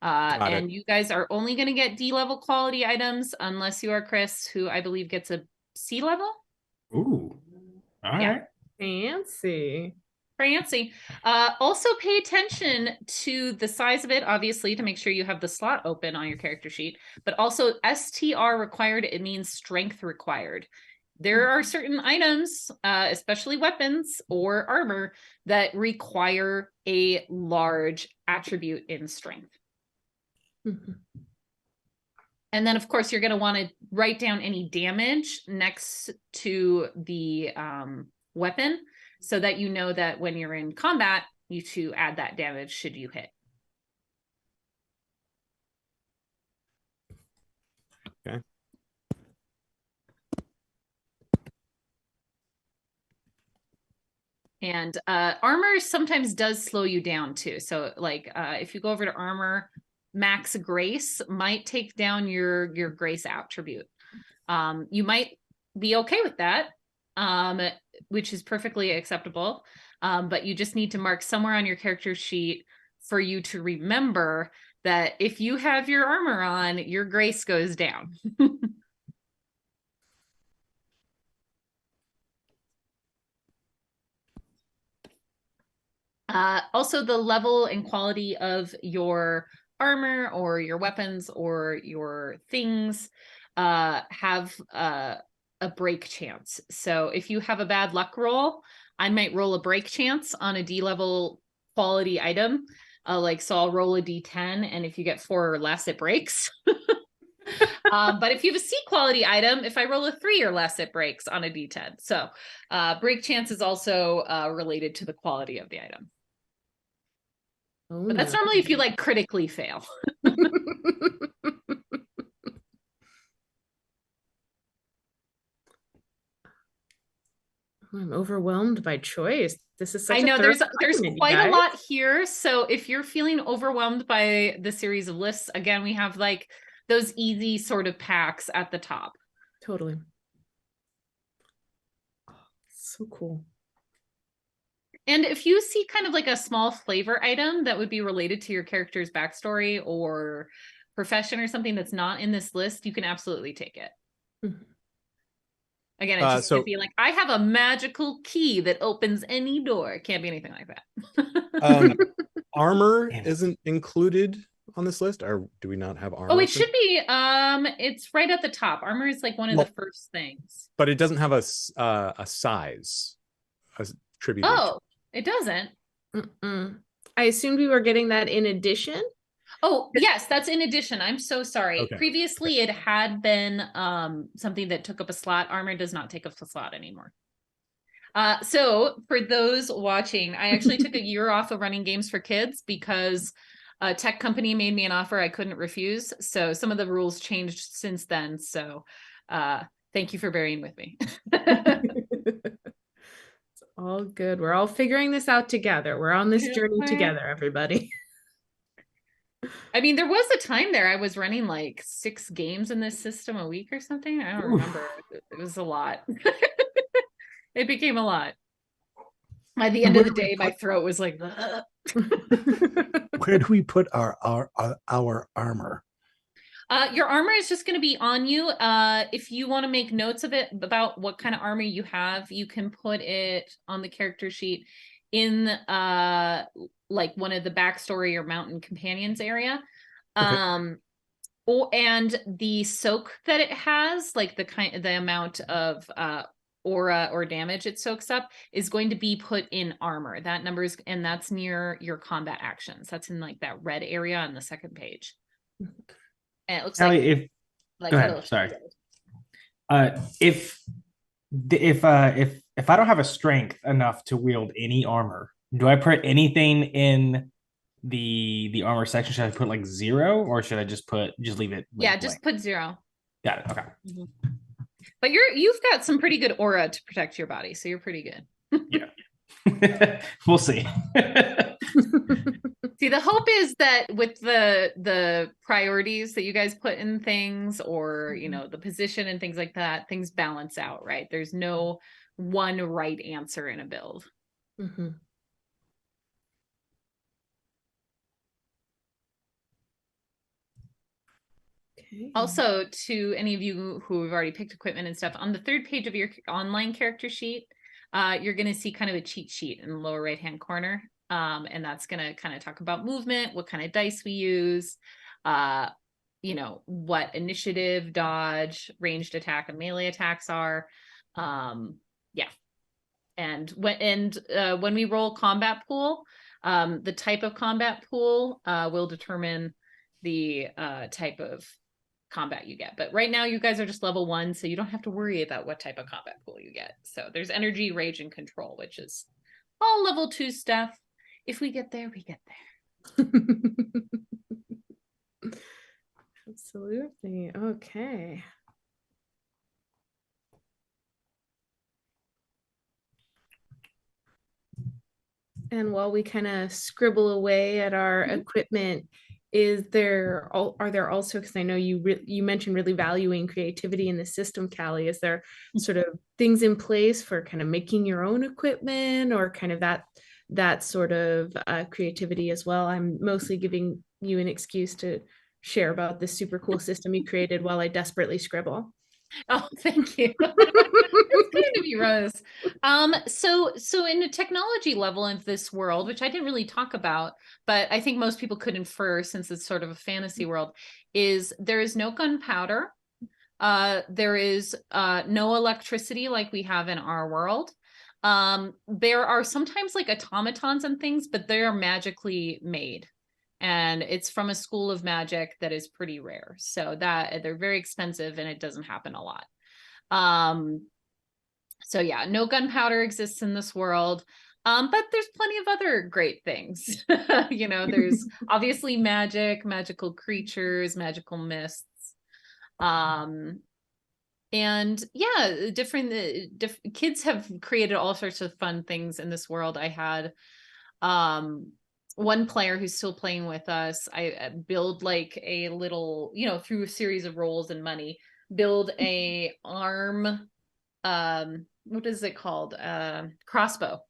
Speaker 1: And you guys are only going to get D level quality items unless you are Chris, who I believe gets a C level.
Speaker 5: Ooh. All right.
Speaker 3: Fancy.
Speaker 1: Fancy. Also pay attention to the size of it, obviously, to make sure you have the slot open on your character sheet, but also STR required, it means strength required. There are certain items, especially weapons or armor, that require a large attribute in strength. And then, of course, you're going to want to write down any damage next to the weapon so that you know that when you're in combat, you to add that damage should you hit.
Speaker 2: Okay.
Speaker 1: And armor sometimes does slow you down too. So like if you go over to armor, max grace might take down your grace attribute. You might be okay with that, which is perfectly acceptable. But you just need to mark somewhere on your character sheet for you to remember that if you have your armor on, your grace goes down. Also, the level and quality of your armor or your weapons or your things have a break chance. So if you have a bad luck roll, I might roll a break chance on a D level quality item. So I'll roll a D10, and if you get 4 or less, it breaks. But if you have a C quality item, if I roll a 3 or less, it breaks on a D10. So break chance is also related to the quality of the item.
Speaker 3: Oh,
Speaker 1: but that's normally if you like critically fail.
Speaker 3: I'm overwhelmed by choice. This is such
Speaker 1: I know
Speaker 3: a
Speaker 1: there's
Speaker 3: document,
Speaker 1: quite
Speaker 3: you
Speaker 1: a
Speaker 3: guys.
Speaker 1: lot here. So if you're feeling overwhelmed by the series of lists, again, we have like those easy sort of packs at the top.
Speaker 3: Totally. Oh, so cool.
Speaker 1: And if you see kind of like a small flavor item that would be related to your character's backstory or profession or something that's not in this list, you can absolutely take it.
Speaker 3: Mhm.
Speaker 1: Again, it just could be like, I have a magical key that opens any door. It can't be anything like that.
Speaker 2: Armor isn't included on this list, or do we not have armor?
Speaker 1: Oh, it should be. It's right at the top. Armor is like one of the first things.
Speaker 2: But it doesn't have a size attributed.
Speaker 1: Oh, it doesn't.
Speaker 3: I assumed we were getting that in addition.
Speaker 1: Oh, yes, that's in addition. I'm so sorry.
Speaker 2: Okay.
Speaker 1: Previously, it had been something that took up a slot. Armor does not take up a slot anymore. So for those watching, I actually took a year off of running games for kids because a tech company made me an offer I couldn't refuse. So some of the rules changed since then. So thank you for bearing with me.
Speaker 3: It's all good. We're all figuring this out together. We're on this journey together, everybody.
Speaker 1: I mean, there was a time there I was running like 6 games in this system a week or something. I don't remember. It was a lot. It became a lot. By the end of the day, my throat was like,
Speaker 4: where do we put our armor?
Speaker 1: Your armor is just going to be on you. If you want to make notes of it about what kind of armor you have, you can put it on the character sheet in like one of the backstory or mountain companions area. Okay. And the soak that it has, like the amount of aura or damage it soaks up, is going to be put in armor. That number is, and that's near your combat actions. That's in like that red area on the second page. And it looks
Speaker 5: Allie,
Speaker 1: like
Speaker 5: go ahead. Sorry. If I don't have a strength enough to wield any armor, do I put anything in the armor section? Should I put like 0, or should I just leave it?
Speaker 1: Yeah, just put 0.
Speaker 5: Got it. Okay.
Speaker 1: Mm-hmm. But you've got some pretty good aura to protect your body, so you're pretty good.
Speaker 5: Yeah. We'll see.
Speaker 1: See, the hope is that with the priorities that you guys put in things, or the position and things like that, things balance out, right? There's no one right answer in a build. Also, to any of you who have already picked equipment and stuff, on the third page of your online character sheet, you're going to see kind of a cheat sheet in the lower right-hand corner. And that's going to kind of talk about movement, what kind of dice we use, what initiative, dodge, ranged attack, and melee attacks are. Yeah. And when we roll combat pool, the type of combat pool will determine the type of combat you get. But right now you guys are just level 1, so you don't have to worry about what type of combat pool you get. So there's energy, rage, and control, which is all level 2 stuff. If we get there, we get there.
Speaker 3: Absolutely. Okay. And while we kind of scribble away at our equipment, are there also, because I know you mentioned really valuing creativity in the system, Callie, is there sort of things in place for kind of making your own equipment or kind of that sort of creativity as well? I'm mostly giving you an excuse to share about this super cool system you created while I desperately scribble.
Speaker 1: Oh, thank you. That's kind of you, Rose. So in the technology level of this world, which I didn't really talk about, but I think most people could infer since it's sort of a fantasy world, is there is no gunpowder. There is no electricity like we have in our world. There are sometimes like automatons and things, but they are magically made. And it's from a school of magic that is pretty rare. So that they're very expensive and it doesn't happen a lot. So yeah, no gunpowder exists in this world. But there's plenty of other great things. There's obviously magical creatures, magical mists. And yeah, different kids have created all sorts of fun things in this world. I had one player who's still playing with us. I build like a little, through a series of rolls and money, build a arm, what is it called? Crossbow.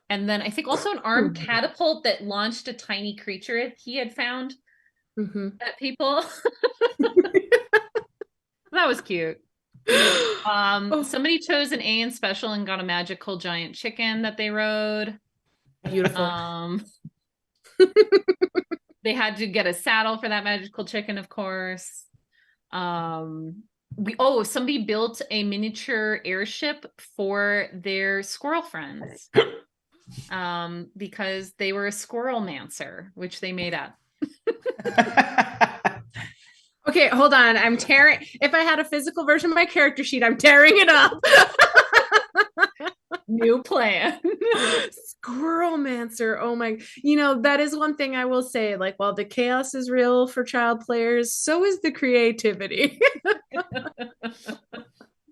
Speaker 1: And then I think also an arm catapult that launched a tiny creature he had found at people. That was cute. Somebody chose an A in special and got a magical giant chicken that they rode.
Speaker 3: Beautiful.
Speaker 1: They had to get a saddle for that magical chicken, of course. Somebody built a miniature airship for their squirrel friends. Because they were a squirrel mancer, which they made up.
Speaker 3: Okay, hold on. If I had a physical version of my character sheet, I'm tearing it up.
Speaker 1: New plan.
Speaker 3: Squirrel mancer. Oh my, that is one thing I will say. Like, while the chaos is real for child players, so is the creativity.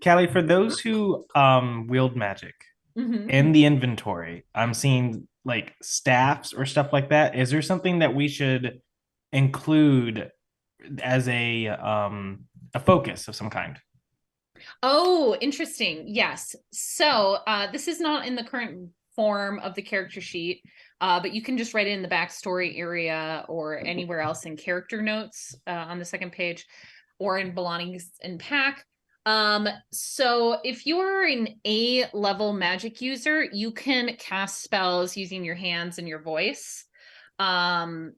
Speaker 5: Callie, for those who wield magic in the inventory, I'm seeing like staffs or stuff like that. Is there something that we should include as a focus of some kind?
Speaker 1: Oh, interesting. Yes. So this is not in the current form of the character sheet, but you can just write it in the backstory area or anywhere else in character notes on the second page or in belongings and pack. So if you're an A-level magic user, you can cast spells using your hands and your voice. And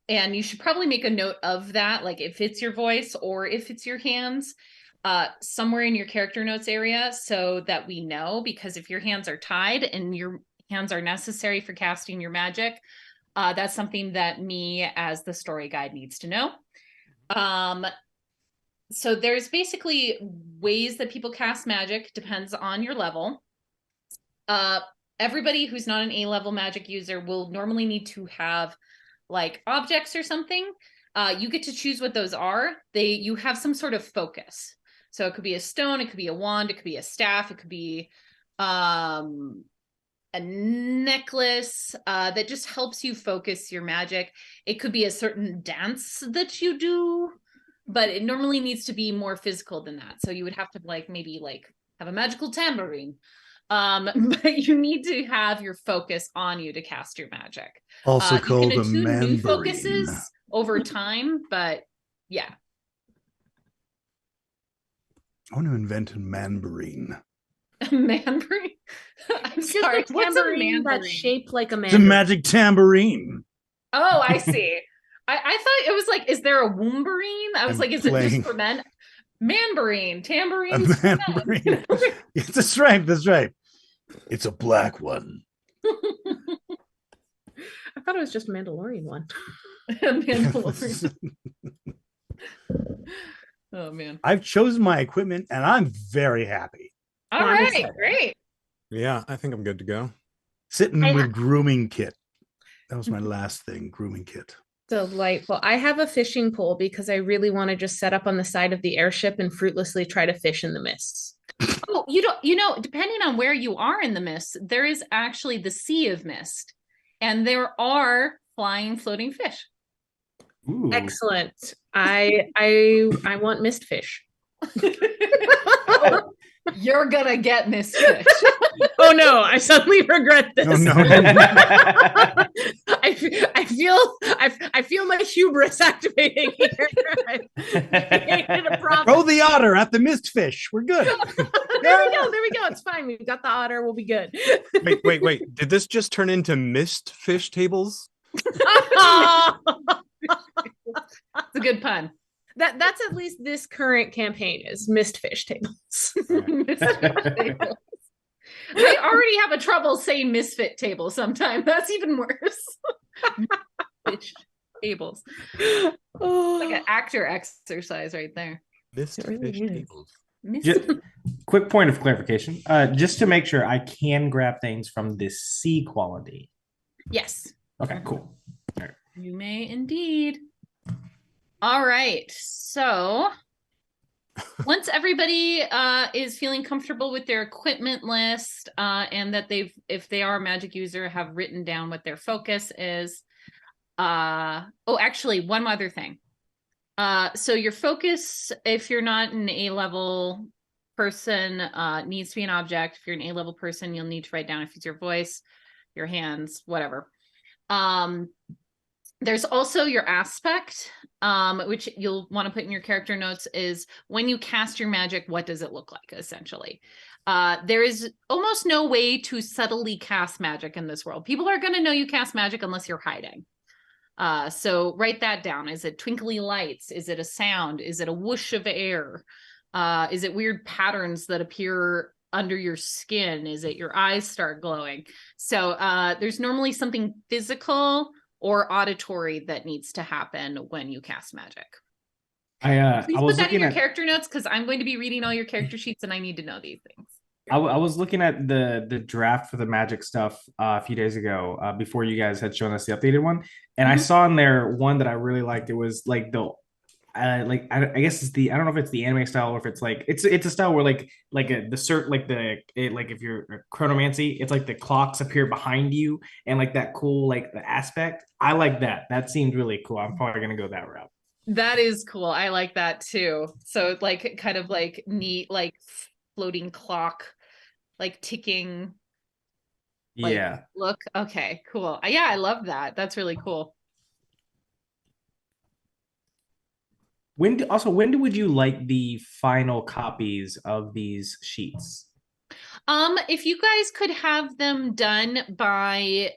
Speaker 1: you should probably make a note of that, like if it's your voice or if it's your hands, somewhere in your character notes area so that we know, because if your hands are tied and your hands are necessary for casting your magic, that's something that me as the story guide needs to know. So there's basically ways that people cast magic, depends on your level. Everybody who's not an A-level magic user will normally need to have like objects or something. You get to choose what those are. You have some sort of focus. So it could be a stone, it could be a wand, it could be a staff, it could be a necklace that just helps you focus your magic. It could be a certain dance that you do, but it normally needs to be more physical than that. So you would have to maybe have a magical tambourine. But you need to have your focus on you to cast your magic.
Speaker 4: Also called
Speaker 1: you can
Speaker 4: a
Speaker 1: attune new
Speaker 4: mamborine.
Speaker 1: focuses over time, but Yeah.
Speaker 4: I want to invent a manbarine.
Speaker 1: Mandarin. I'm
Speaker 3: It's just
Speaker 1: sorry.
Speaker 3: a
Speaker 1: What's a
Speaker 3: tambourine that's
Speaker 1: mandarin?
Speaker 3: shaped like a
Speaker 4: It's a
Speaker 3: mandarin.
Speaker 4: magic tambourine.
Speaker 1: Oh, I see. I thought it was like, is there a woombarine? I was
Speaker 4: I'm
Speaker 1: like, is it
Speaker 4: playing-
Speaker 1: just for men? Manbarine,
Speaker 4: A
Speaker 1: tambourines for men.
Speaker 4: manbarine. That's right. That's right. It's a black one.
Speaker 3: I thought it was just a Mandalorian one.
Speaker 1: Mandalorian. Oh man.
Speaker 4: I've chosen my equipment and I'm very happy.
Speaker 1: All
Speaker 3: I'm
Speaker 1: right,
Speaker 3: excited.
Speaker 1: great.
Speaker 2: Yeah, I think I'm good to go.
Speaker 4: Sitting
Speaker 3: I-
Speaker 4: with grooming kit. That was my last thing, grooming kit.
Speaker 3: Delightful. I have a fishing pole because I really want to just set up on the side of the airship and fruitlessly try to fish in the mists.
Speaker 1: Oh, depending on where you are in the mist, there is actually the Sea of Mist, and there are flying, floating fish.
Speaker 5: Ooh.
Speaker 3: Excellent. I want mist fish.
Speaker 1: You're gonna get mist fish.
Speaker 3: Oh no, I suddenly regret this.
Speaker 4: No, no.
Speaker 3: I feel my hubris activating here.
Speaker 4: Throw the otter at the mist fish. We're good.
Speaker 3: There we go. It's fine. We've got the otter. We'll be good.
Speaker 2: Wait. Did this just turn into mist fish tables?
Speaker 1: It's a good pun.
Speaker 3: That's at least this current campaign is mist fish tables.
Speaker 1: Mist fish tables. I already have a trouble saying misfit table sometimes. That's even worse. Fish tables. Like an actor exercise right there.
Speaker 2: Mist
Speaker 3: It really
Speaker 2: fish
Speaker 3: is.
Speaker 2: tables.
Speaker 5: Quick point of clarification. Just to make sure I can grab things from this C quality.
Speaker 1: Yes,
Speaker 5: Okay, cool.
Speaker 1: you may indeed. All right. So once everybody is feeling comfortable with their equipment list and that if they are a magic user, have written down what their focus is. Actually, one other thing. So your focus, if you're not an A-level person, needs to be an object. If you're an A-level person, you'll need to write down if it's your voice, your hands, whatever. There's also your aspect, which you'll want to put in your character notes, is when you cast your magic, what does it look like, essentially? There is almost no way to subtly cast magic in this world. People are going to know you cast magic unless you're hiding. So write that down. Is it twinkly lights? Is it a sound? Is it a whoosh of air? Is it weird patterns that appear under your skin? Is it your eyes start glowing? So there's normally something physical or auditory that needs to happen when you cast magic. Please
Speaker 5: I was
Speaker 1: put that in
Speaker 5: looking
Speaker 1: your
Speaker 5: at
Speaker 1: character notes because I'm going to be reading all your character sheets and I need to know these things.
Speaker 5: I was looking at the draft for the magic stuff a few days ago before you guys had shown us the updated one, and I saw in there one that I really liked. It was like I guess it's I don't know if it's the anime style or if it's like it's a style where like if you're chronomancy, it's like the clocks appear behind you and like that cool like the aspect. I like that. That seemed really cool. I'm probably gonna go that route.
Speaker 1: That is cool. I like that too. So like kind of like neat, like floating clock, like ticking. Like,
Speaker 5: Yeah.
Speaker 1: look. Okay, cool. Yeah, I love that. That's really cool.
Speaker 5: When would you like the final copies of these sheets?
Speaker 1: If you guys could have them done by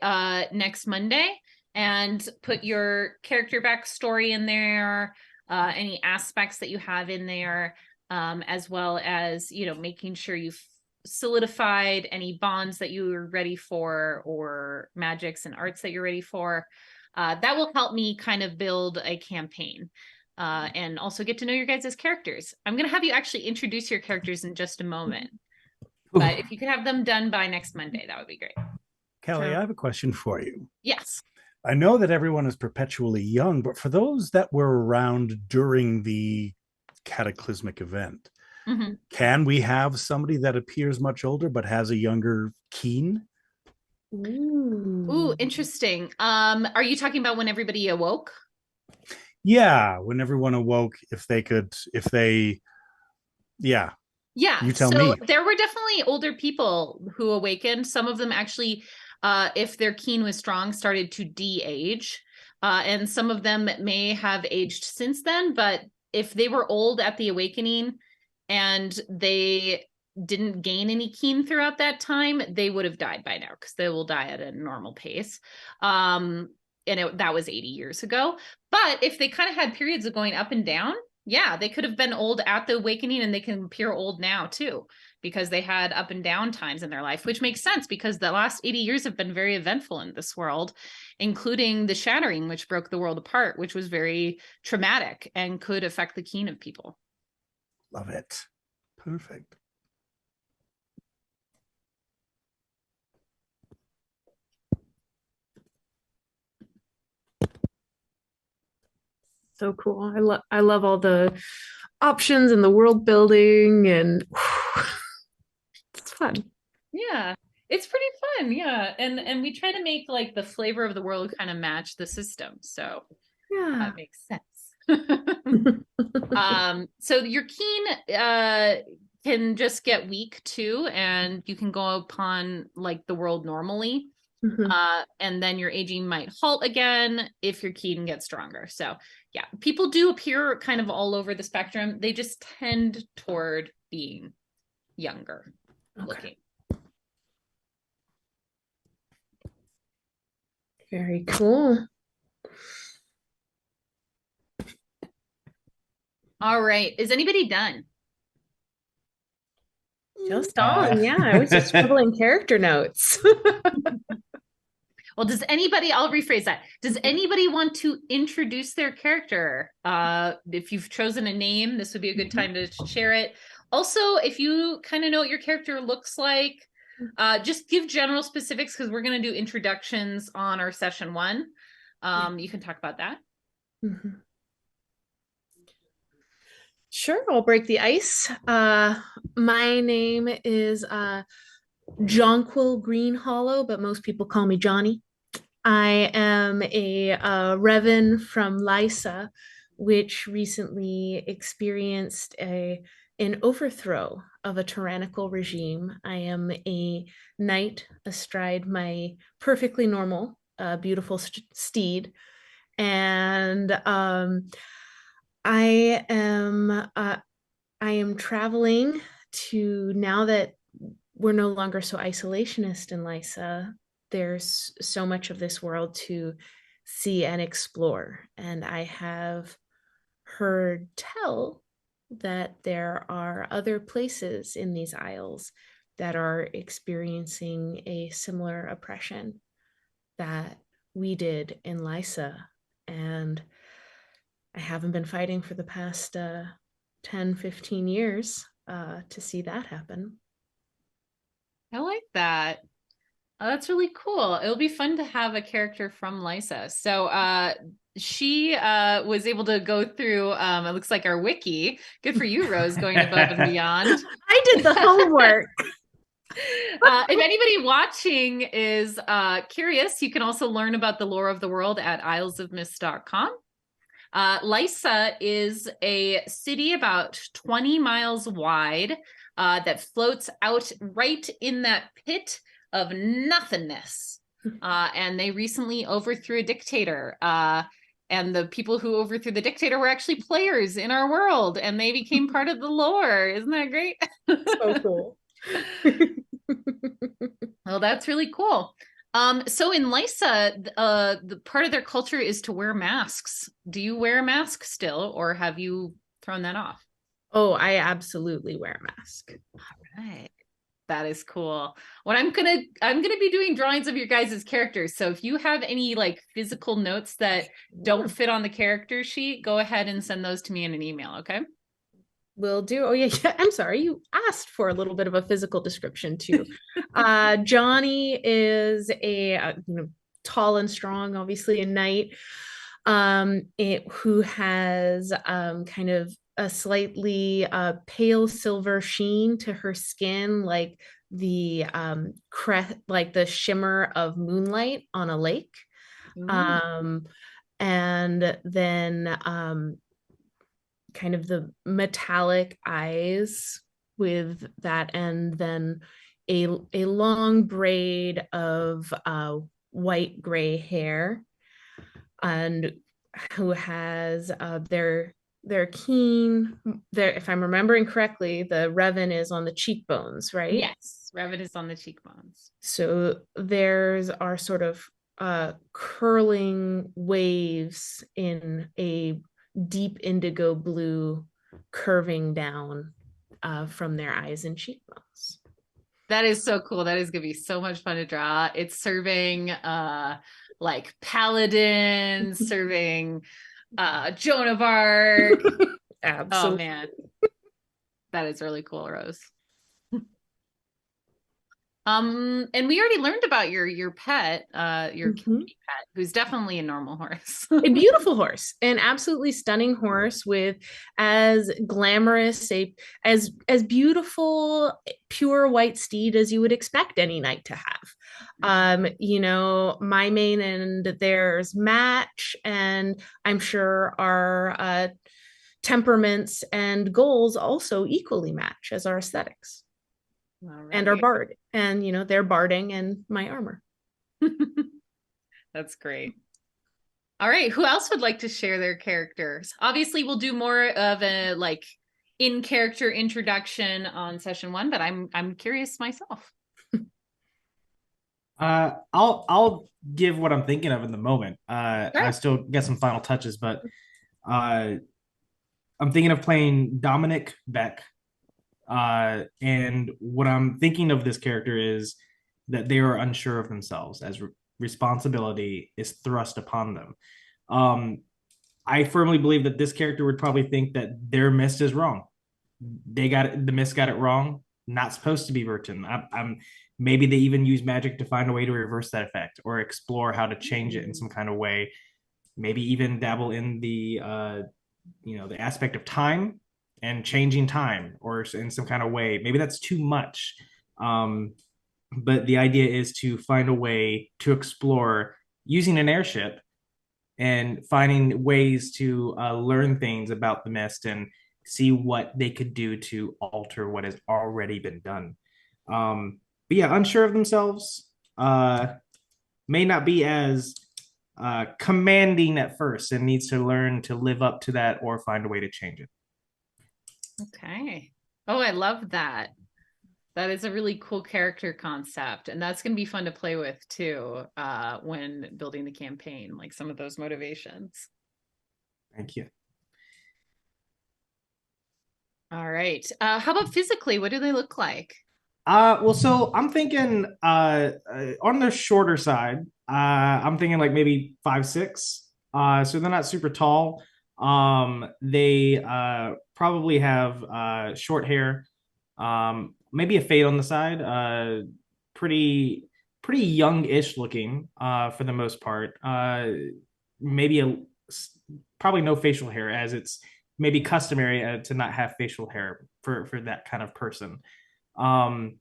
Speaker 1: next Monday and put your character backstory in there, any aspects that you have in there, as well as, making sure you've solidified any bonds that you're ready for or magics and arts that you're ready for. That will help me kind of build a campaign. And also get to know your guys' characters. I'm going to have you actually introduce your characters in just a moment. But if you could have them done by next Monday, that would be great.
Speaker 4: Kelly, I have a question for you.
Speaker 1: Yes.
Speaker 4: I know that everyone is perpetually young, but for those that were around during the cataclysmic event, can we have somebody that appears much older but has a younger Keen?
Speaker 1: Ooh, interesting. Are you talking about when everybody awoke?
Speaker 4: Yeah, when everyone awoke, yeah.
Speaker 1: Yeah.
Speaker 4: You tell me.
Speaker 1: There were definitely older people who awakened. Some of them actually, if their Keen was strong, started to de-age. And some of them may have aged since then, but if they were old at the awakening and they didn't gain any keen throughout that time, they would have died by now because they will die at a normal pace. That was 80 years ago. But if they kind of had periods of going up and down, yeah, they could have been old at the awakening and they can appear old now too, because they had up and down times in their life, which makes sense because the last 80 years have been very eventful in this world, including the shattering, which broke the world apart, which was very traumatic and could affect the keen of people.
Speaker 4: Love it. Perfect.
Speaker 3: So cool. I love all the options and the world building, and it's fun.
Speaker 1: Yeah, it's pretty fun. Yeah, and we try to make like the flavor of the world kind of match the system, so
Speaker 3: Yeah.
Speaker 1: that makes sense. So your keen can just get weak too, and you can go upon like the world normally. And then your aging might halt again if your keen gets stronger. So yeah, people do appear kind of all over the spectrum. They just tend toward being younger looking.
Speaker 3: Very cool.
Speaker 1: All right. Is anybody done?
Speaker 3: Just on. Yeah, I was just scribbling character notes.
Speaker 1: Well, I'll rephrase that. Does anybody want to introduce their character? If you've chosen a name, this would be a good time to share it. Also, if you kind of know what your character looks like, just give general specifics because we're going to do introductions on our session 1. You can talk about that.
Speaker 3: Sure, I'll break the ice. My name is Jonquil Green Hollow, but most people call me Johnny. I am a Revan from Lysa, which recently experienced an overthrow of a tyrannical regime. I am a knight astride my perfectly normal, beautiful steed, and I am traveling to, now that we're no longer so isolationist in Lysa, there's so much of this world to see and explore. And I have heard tell that there are other places in these isles that are experiencing a similar oppression that we did in Lysa. And I haven't been fighting for the past 10, 15 years to see that happen.
Speaker 1: I like that. Oh, that's really cool. It'll be fun to have a character from Lysa. So she was able to go through, it looks like our wiki. Good for you, Rose, going above and beyond.
Speaker 3: I did the homework.
Speaker 1: If anybody watching is curious, you can also learn about the lore of the world at islesofmist.com. Lysa is a city about 20 miles wide that floats out right in that pit of nothingness. And they recently overthrew a dictator. And the people who overthrew the dictator were actually players in our world, and they became part of the lore. Isn't that great?
Speaker 3: So cool.
Speaker 1: Well, that's really cool. So in Lysa, the part of their culture is to wear masks. Do you wear a mask still, or have you thrown that off?
Speaker 3: Oh, I absolutely wear a mask.
Speaker 1: All right. That is cool. What I'm gonna be doing drawings of your guys' characters. So if you have any like physical notes that don't fit on the character sheet, go ahead and send those to me in an email, okay?
Speaker 3: Will do. Oh yeah, I'm sorry. You asked for a little bit of a physical description too. Johnny is a tall and strong, obviously a knight, who has kind of a slightly pale silver sheen to her skin, like the like the shimmer of moonlight on a lake. And then kind of the metallic eyes with that, and then a long braid of white gray hair. and who has their keen, their, if I'm remembering correctly, the Revan is on the cheekbones, right?
Speaker 1: Yes, Revan is on the cheekbones.
Speaker 3: So theirs are sort of curling waves in a deep indigo blue curving down from their eyes and cheekbones.
Speaker 1: That is so cool. That is gonna be so much fun to draw. It's serving like paladins, serving Joan of Arc.
Speaker 3: Absolutely.
Speaker 1: Oh man, that is really cool, Rose. And we already learned about your pet, your kitty pet, who's definitely a normal horse.
Speaker 3: A beautiful horse, an absolutely stunning horse with as glamorous, as beautiful, pure white steed as you would expect any knight to have. You know, my mane and theirs match, and I'm sure our temperaments and goals also equally match as our aesthetics. And our bard, and you know, they're barding and my armor.
Speaker 1: That's great. All right, who else would like to share their characters? Obviously, we'll do more of a like in-character introduction on session 1, but I'm curious myself.
Speaker 5: I'll give what I'm thinking of in the moment.
Speaker 1: Sure.
Speaker 5: I still get some final touches, but I'm thinking of playing Dominic Beck. And what I'm thinking of this character is that they are unsure of themselves as responsibility is thrust upon them. I firmly believe that this character would probably think that their mist is wrong. The mist got it wrong. Not supposed to be Burton. Maybe they even use magic to find a way to reverse that effect or explore how to change it in some kind of way. Maybe even dabble in the the aspect of time and changing time or in some kind of way. Maybe that's too much. But the idea is to find a way to explore using an airship and finding ways to learn things about the mist and see what they could do to alter what has already been done. But yeah, unsure of themselves, may not be as commanding at first and needs to learn to live up to that or find a way to change it.
Speaker 1: Okay. Oh, I love that. That is a really cool character concept, and that's going to be fun to play with too when building the campaign, like some of those motivations.
Speaker 5: Thank you.
Speaker 1: All right. How about physically? What do they look like?
Speaker 5: Well, so I'm thinking on the shorter side. I'm thinking like maybe 5'6". So they're not super tall. They probably have short hair, maybe a fade on the side, pretty youngish looking for the most part. Maybe probably no facial hair, as it's maybe customary to not have facial hair for that kind of person. I'm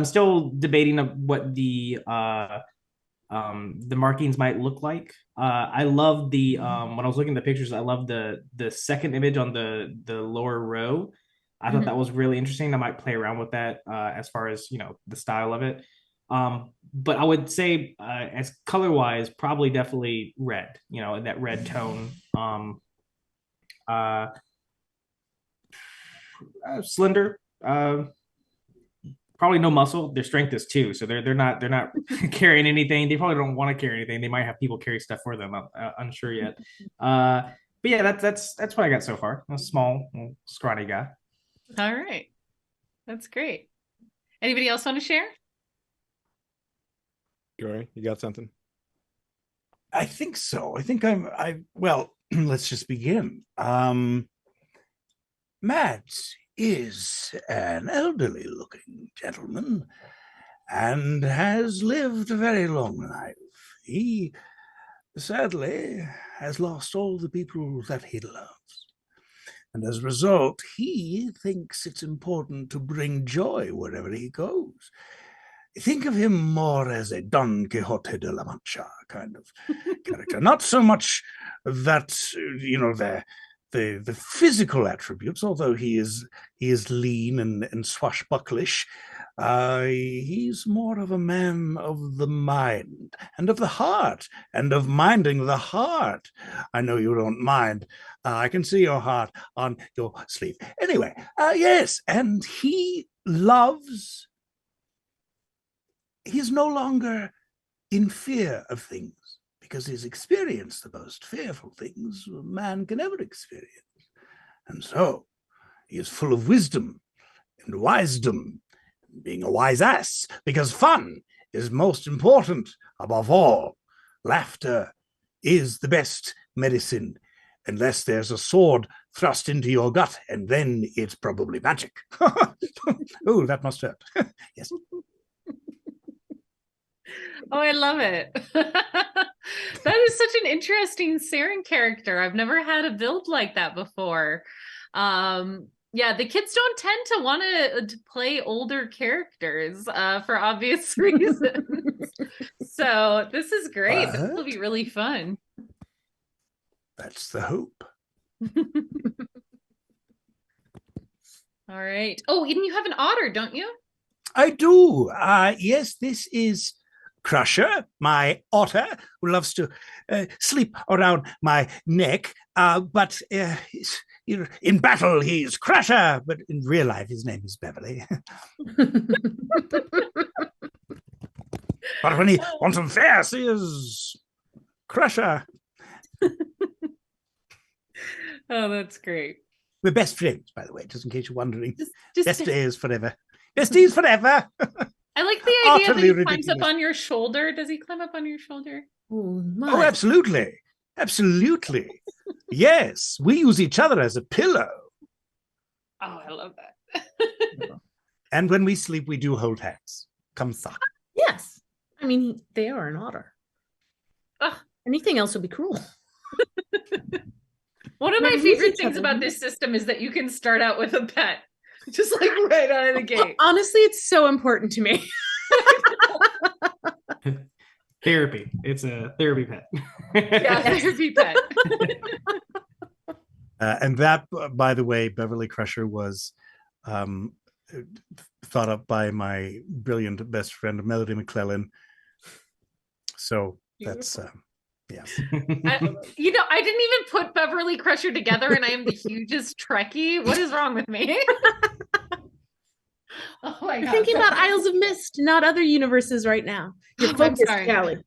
Speaker 5: still debating what the markings might look like. I love the when I was looking at the pictures, I love the second image on the lower row. I thought that was really interesting. I might play around with that as far as the style of it. But I would say as color wise, probably definitely red. In that red tone. Slender. Probably no muscle. Their strength is 2, so they're not carrying anything. They probably don't want to carry anything. They might have people carry stuff for them. I'm unsure yet. But yeah, that's what I got so far. A small, scrawny guy.
Speaker 1: All right, that's great. Anybody else want to share?
Speaker 2: Jory, you got something?
Speaker 4: I think so. I think well, let's just begin. Mads is an elderly looking gentleman and has lived a very long life. He sadly has lost all the people that he loves. And as a result, he thinks it's important to bring joy wherever he goes. Think of him more as a Don Quixote de la Mancha kind of character. Not so much that, the physical attributes, although he is lean and swashbucklish. He's more of a man of the mind and of the heart and of minding the heart. I know you don't mind. I can see your heart on your sleeve. Anyway, yes, and he loves. He's no longer in fear of things because he's experienced the most fearful things a man can ever experience. And so he is full of wisdom and wisdom, being a wise ass, because fun is most important above all. Laughter is the best medicine, unless there's a sword thrust into your gut, and then it's probably magic. Oh, that must hurt. Yes.
Speaker 1: Oh, I love it. That is such an interesting Saren character. I've never had a build like that before. Yeah, the kids don't tend to want to play older characters for obvious reasons. So this is great. This will be really fun.
Speaker 4: That's the hope.
Speaker 1: All right. Oh, and you have an otter, don't you?
Speaker 4: I do. Yes, this is Crusher, my otter, who loves to sleep around my neck. But in battle, he's Crusher. But in real life, his name is Beverly. But when he wants him fierce, he is Crusher.
Speaker 1: Oh, that's great.
Speaker 4: We're best friends, by the way, just in case you're wondering.
Speaker 1: Just
Speaker 4: Besties forever. Besties forever.
Speaker 1: I like the idea that
Speaker 4: Utterly
Speaker 1: he climbs
Speaker 4: ridiculous.
Speaker 1: up on your shoulder. Does he climb up on your shoulder?
Speaker 4: Oh, absolutely. Absolutely. Yes, we use each other as a pillow.
Speaker 1: Oh, I love that.
Speaker 4: And when we sleep, we do hold hands. Come suck.
Speaker 3: Yes. I mean, they are an otter.
Speaker 1: Ugh.
Speaker 3: Anything else would be cruel.
Speaker 1: One of my favorite things about this system is that you can start out with a pet. Just like right out of the gate.
Speaker 3: Honestly, it's so important to me.
Speaker 5: Therapy. It's a therapy pet.
Speaker 1: Yeah, therapy pet.
Speaker 4: And that, by the way, Beverly Crusher was thought up by my brilliant best friend, Melody McClellan. So that's, yes.
Speaker 1: I didn't even put Beverly Crusher together, and I am the hugest Trekkie. What is wrong with me? Oh my
Speaker 3: You're
Speaker 1: God.
Speaker 3: thinking about Isles of Mist, not other universes right now. You're
Speaker 1: I'm
Speaker 3: focused,
Speaker 1: sorry.
Speaker 3: Callie.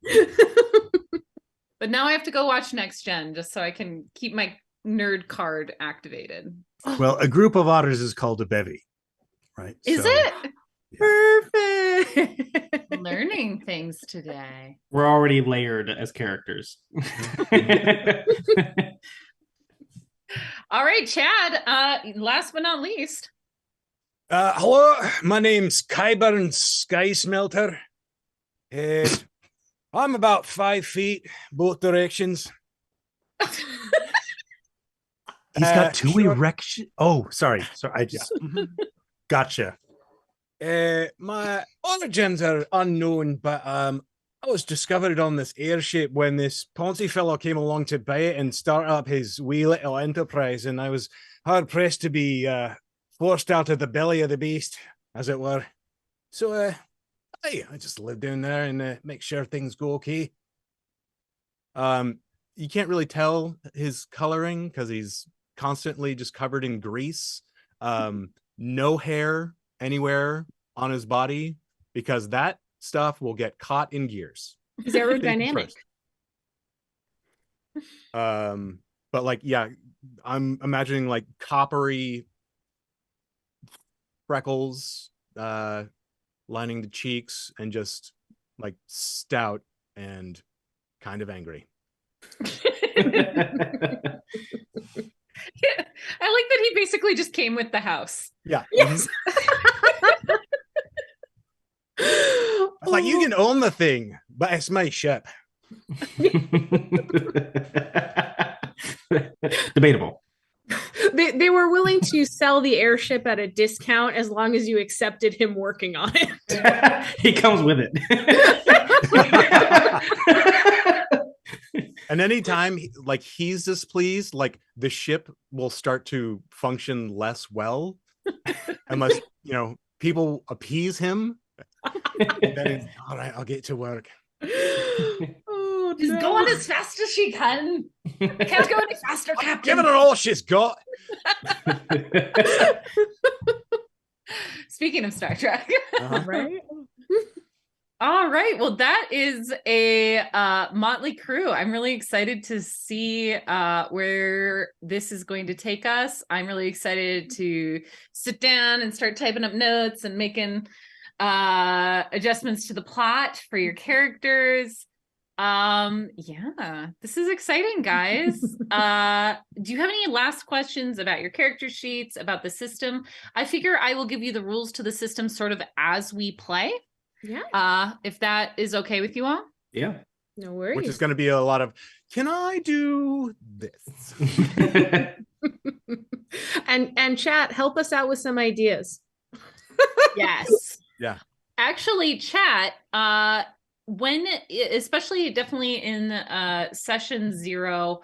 Speaker 1: But now I have to go watch Next Gen just so I can keep my nerd card activated.
Speaker 4: Well, a group of otters is called a bevy, right?
Speaker 1: Is
Speaker 4: So,
Speaker 1: it?
Speaker 3: Perfect.
Speaker 1: Learning things today.
Speaker 5: We're already layered as characters.
Speaker 1: All right, Chad. Last but not least.
Speaker 2: Hello, my name's Kyburn Sky Smelter. I'm about 5 feet both directions.
Speaker 4: He's got two
Speaker 2: sure.
Speaker 4: erections. Oh, sorry. I just gotcha.
Speaker 2: My origins are unknown, but I was discovered on this airship when this Ponzi fellow came along to buy it and start up his wee little enterprise, and I was hard pressed to be forced out of the belly of the beast, as it were. So I just live down there and make sure things go okay. You can't really tell his coloring because he's constantly just covered in grease. No hair anywhere on his body because that stuff will get caught in gears.
Speaker 3: He's aerodynamic.
Speaker 2: But like, yeah, I'm imagining like coppery freckles lining the cheeks and just like stout and kind of angry.
Speaker 1: Yeah, I like that he basically just came with the house.
Speaker 2: Yeah.
Speaker 3: Yes.
Speaker 2: It's like, you can own the thing, but it's my ship.
Speaker 5: Debatable.
Speaker 3: They were willing to sell the airship at a discount as long as you accepted him working on it.
Speaker 5: He comes with it.
Speaker 2: And anytime like he's displeased, like the ship will start to function less well unless people appease him. And then it's, all right, I'll get to work.
Speaker 3: Oh,
Speaker 1: She's
Speaker 3: no.
Speaker 1: going as fast as she can. I can't go any faster, Captain.
Speaker 2: Giving her all she's got.
Speaker 1: Speaking of Star Trek.
Speaker 3: Right?
Speaker 1: All right. Well, that is a motley crew. I'm really excited to see where this is going to take us. I'm really excited to sit down and start typing up notes and making adjustments to the plot for your characters. Yeah, this is exciting, guys. Do you have any last questions about your character sheets, about the system? I figure I will give you the rules to the system sort of as we play.
Speaker 3: Yeah.
Speaker 1: If that is okay with you all.
Speaker 5: Yeah.
Speaker 3: No worries.
Speaker 2: Which is going to be a lot of, can I do this?
Speaker 3: and chat, help us out with some ideas.
Speaker 1: Yes.
Speaker 2: Yeah.
Speaker 1: Actually, chat, when, especially definitely in session 0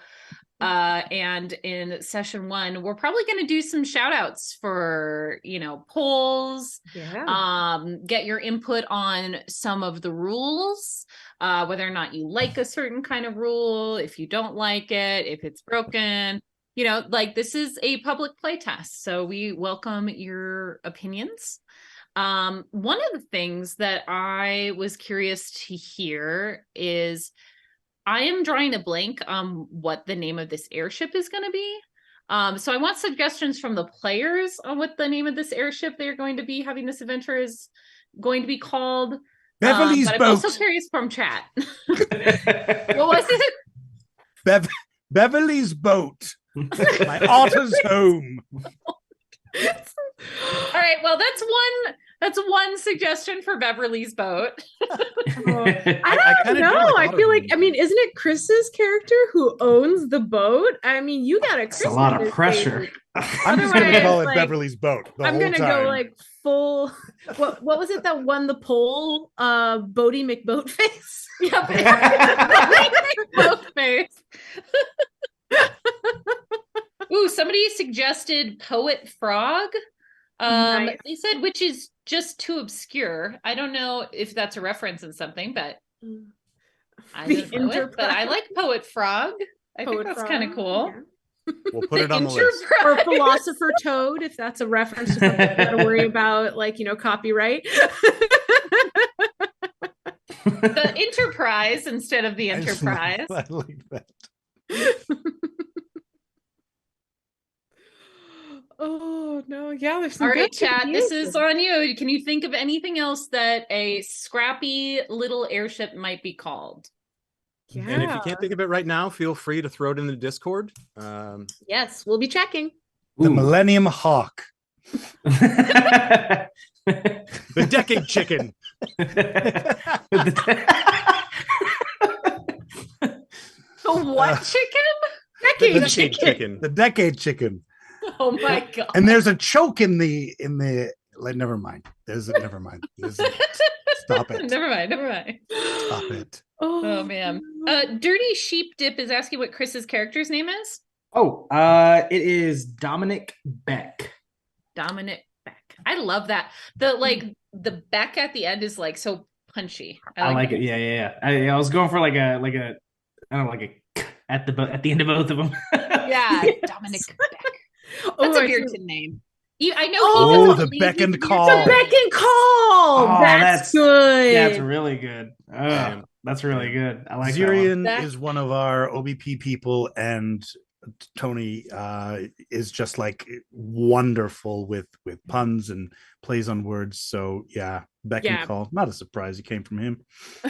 Speaker 1: and in session 1, we're probably going to do some shout outs for, polls.
Speaker 3: Yeah.
Speaker 1: Get your input on some of the rules, whether or not you like a certain kind of rule, if you don't like it, if it's broken. This is a public playtest, so we welcome your opinions. One of the things that I was curious to hear is I am drawing a blank on what the name of this airship is going to be. So I want suggestions from the players on what the name of this airship they're going to be having this adventure is going to be called.
Speaker 6: Beverly's
Speaker 1: but
Speaker 6: boat.
Speaker 1: I'm also curious from chat. What was it?
Speaker 6: Beverly's boat. My otter's home.
Speaker 1: All right, well, that's one suggestion for Beverly's boat.
Speaker 3: I don't know.
Speaker 2: like
Speaker 3: I feel like, isn't it Chris's character who owns the boat? You got a
Speaker 5: It's a lot of pressure.
Speaker 2: I'm just going to call it Beverly's boat.
Speaker 3: I'm going to go full. What was it that won the poll? Boaty McBoatface.
Speaker 1: Boatface. Ooh, somebody suggested Poet Frog.
Speaker 3: Nice.
Speaker 1: They said, which is just too obscure. I don't know if that's a reference in something, but I don't know it. But I like Poet Frog. I think that's kind of cool.
Speaker 3: Yeah.
Speaker 2: We'll put it on the list.
Speaker 3: Or Philosopher Toad, if that's a reference to something you gotta worry about, copyright.
Speaker 1: The Enterprise instead of the Enterprise.
Speaker 2: I like that.
Speaker 3: Oh no, yeah, there's some
Speaker 1: All right,
Speaker 3: good
Speaker 1: chat,
Speaker 3: ideas.
Speaker 1: this is on you. Can you think of anything else that a scrappy little airship might be called?
Speaker 3: Yeah.
Speaker 2: And if you can't think of it right now, feel free to throw it in the Discord.
Speaker 3: Yes, we'll be checking.
Speaker 4: The Millennium Hawk.
Speaker 2: The Decade Chicken.
Speaker 1: The what chicken?
Speaker 3: Decade
Speaker 2: The
Speaker 3: chicken.
Speaker 2: Chicken.
Speaker 4: The Decade Chicken.
Speaker 1: Oh my god!
Speaker 4: And there's a choke in the. Never mind. Never mind. Stop it.
Speaker 1: Never mind.
Speaker 4: Stop it.
Speaker 1: Oh man. Dirty Sheep Dip is asking what Chris's character's name is.
Speaker 5: It is Dominic Beck.
Speaker 1: Dominic Beck. I love that. The Beck at the end is so punchy.
Speaker 5: I like it. Yeah. I was going for like a I don't know, like a at the end of both of them.
Speaker 1: Yeah, Dominic Beck. That's a Beerton name. I know.
Speaker 4: Oh, the Beck and Call.
Speaker 3: The Beck and Call.
Speaker 5: Oh,
Speaker 3: that's good.
Speaker 5: That's really good. Oh, that's really good. I like
Speaker 4: Zirian
Speaker 1: that one.
Speaker 4: is one of our OBP people, and Tony is just wonderful with puns and plays on words. So yeah, Beck and Call. Not a surprise it came from him.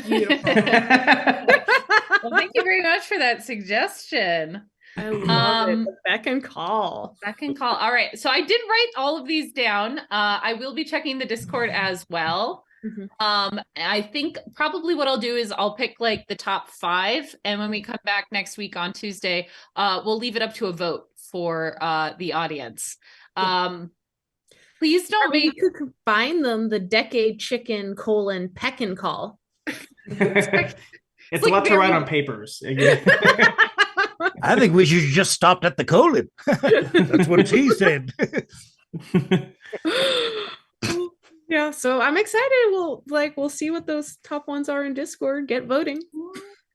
Speaker 3: Beautiful.
Speaker 1: Well, thank you very much for that suggestion.
Speaker 3: I love it. The Beck and Call.
Speaker 1: Beck and Call. All right. So I did write all of these down. I will be checking the Discord as well.
Speaker 3: Mm-hmm.
Speaker 1: I think probably what I'll do is I'll pick the top 5, and when we come back next week on Tuesday, we'll leave it up to a vote for the audience. Please don't
Speaker 3: You could combine them. The Decade Chicken : Peck and Call.
Speaker 5: It's a lot to write on papers.
Speaker 6: I think we should just stop at the colon.
Speaker 4: That's what she said.
Speaker 3: Yeah, so I'm excited. We'll see what those top ones are in Discord. Get voting.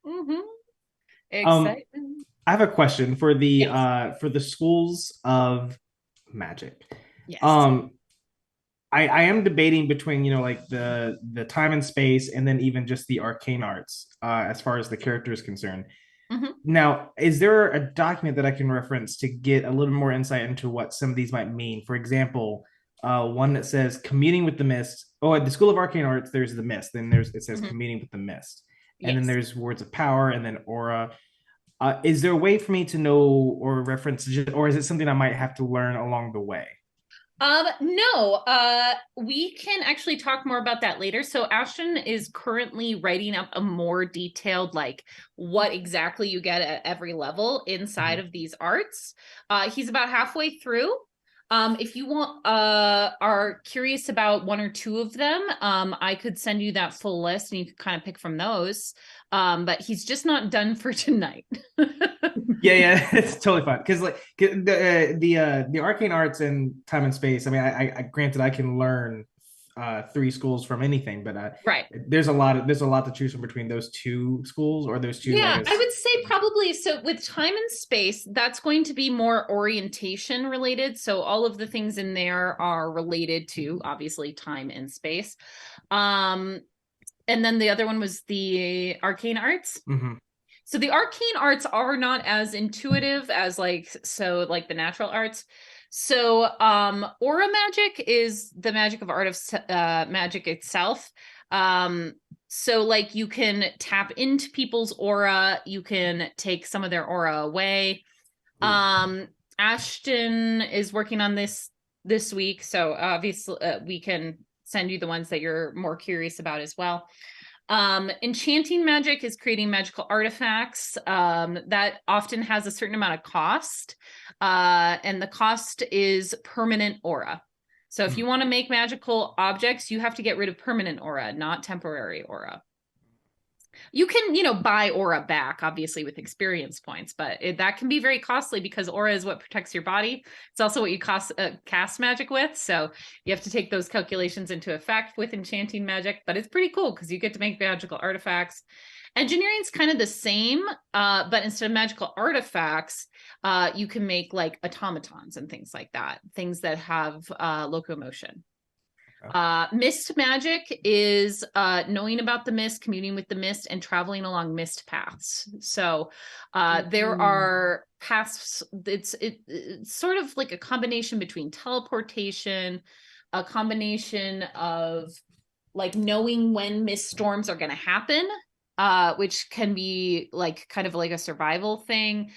Speaker 1: Mm-hmm.
Speaker 5: Um,
Speaker 1: Excitement.
Speaker 5: I have a question
Speaker 1: Yes.
Speaker 5: for the schools of magic.
Speaker 1: Yes.
Speaker 5: Um, I am debating between, you know, like the time and space, and then even just the arcane arts, as far as the character is concerned.
Speaker 1: Mm-hmm.
Speaker 5: Now, is there a document that I can reference to get a little more insight into what some of these might mean? For example, one that says communing with the mist. Oh, at the School of Arcane Arts, there's the mist. Then it says
Speaker 1: Mm-hmm.
Speaker 5: communing with the mist, and then
Speaker 1: Yes.
Speaker 5: there's words of power, and then aura. Is there a way for me to know or reference, or is it something I might have to learn along the way?
Speaker 1: No, we can actually talk more about that later. So Ashton is currently writing up a more detailed, like what exactly you get at every level inside of these arts. He's about halfway through. If you are curious about one or two of them, I could send you that full list and you can kind of pick from those. But he's just not done for tonight.
Speaker 5: Yeah, it's totally fine because like the arcane arts and time and space. I mean, I granted I can learn three schools from anything, but
Speaker 1: Right.
Speaker 5: there's a lot to choose from between those two schools or those two. I
Speaker 1: Yeah,
Speaker 5: guess.
Speaker 1: I would say probably so with time and space, that's going to be more orientation related. So all of the things in there are related to obviously time and space. Um, and then the other one was the arcane arts.
Speaker 5: Mm-hmm.
Speaker 1: So the arcane arts are not as intuitive as like the natural arts. So aura magic is the magic of art of magic itself. Um so like you can tap into people's aura, you can take some of their aura away. Ashton is working on this week, so obviously we can send you the ones that you're more curious about as well. Enchanting magic is creating magical artifacts that often has a certain amount of cost, and the cost is permanent aura. So if you want to make magical objects, you have to get rid of permanent aura, not temporary aura. You can, buy aura back, obviously, with experience points, but that can be very costly because aura is what protects your body. It's also what you cast magic with. So you have to take those calculations into effect with enchanting magic, but it's pretty cool because you get to make magical artifacts. Engineering's kind of the same, but instead of magical artifacts, you can make like automatons and things like that, things that have locomotion. Mist magic is knowing about the mist, communing with the mist, and traveling along mist paths. So there are paths. It's sort of like a combination between teleportation, a combination of like knowing when mist storms are going to happen. Which can be like kind of like a survival thing,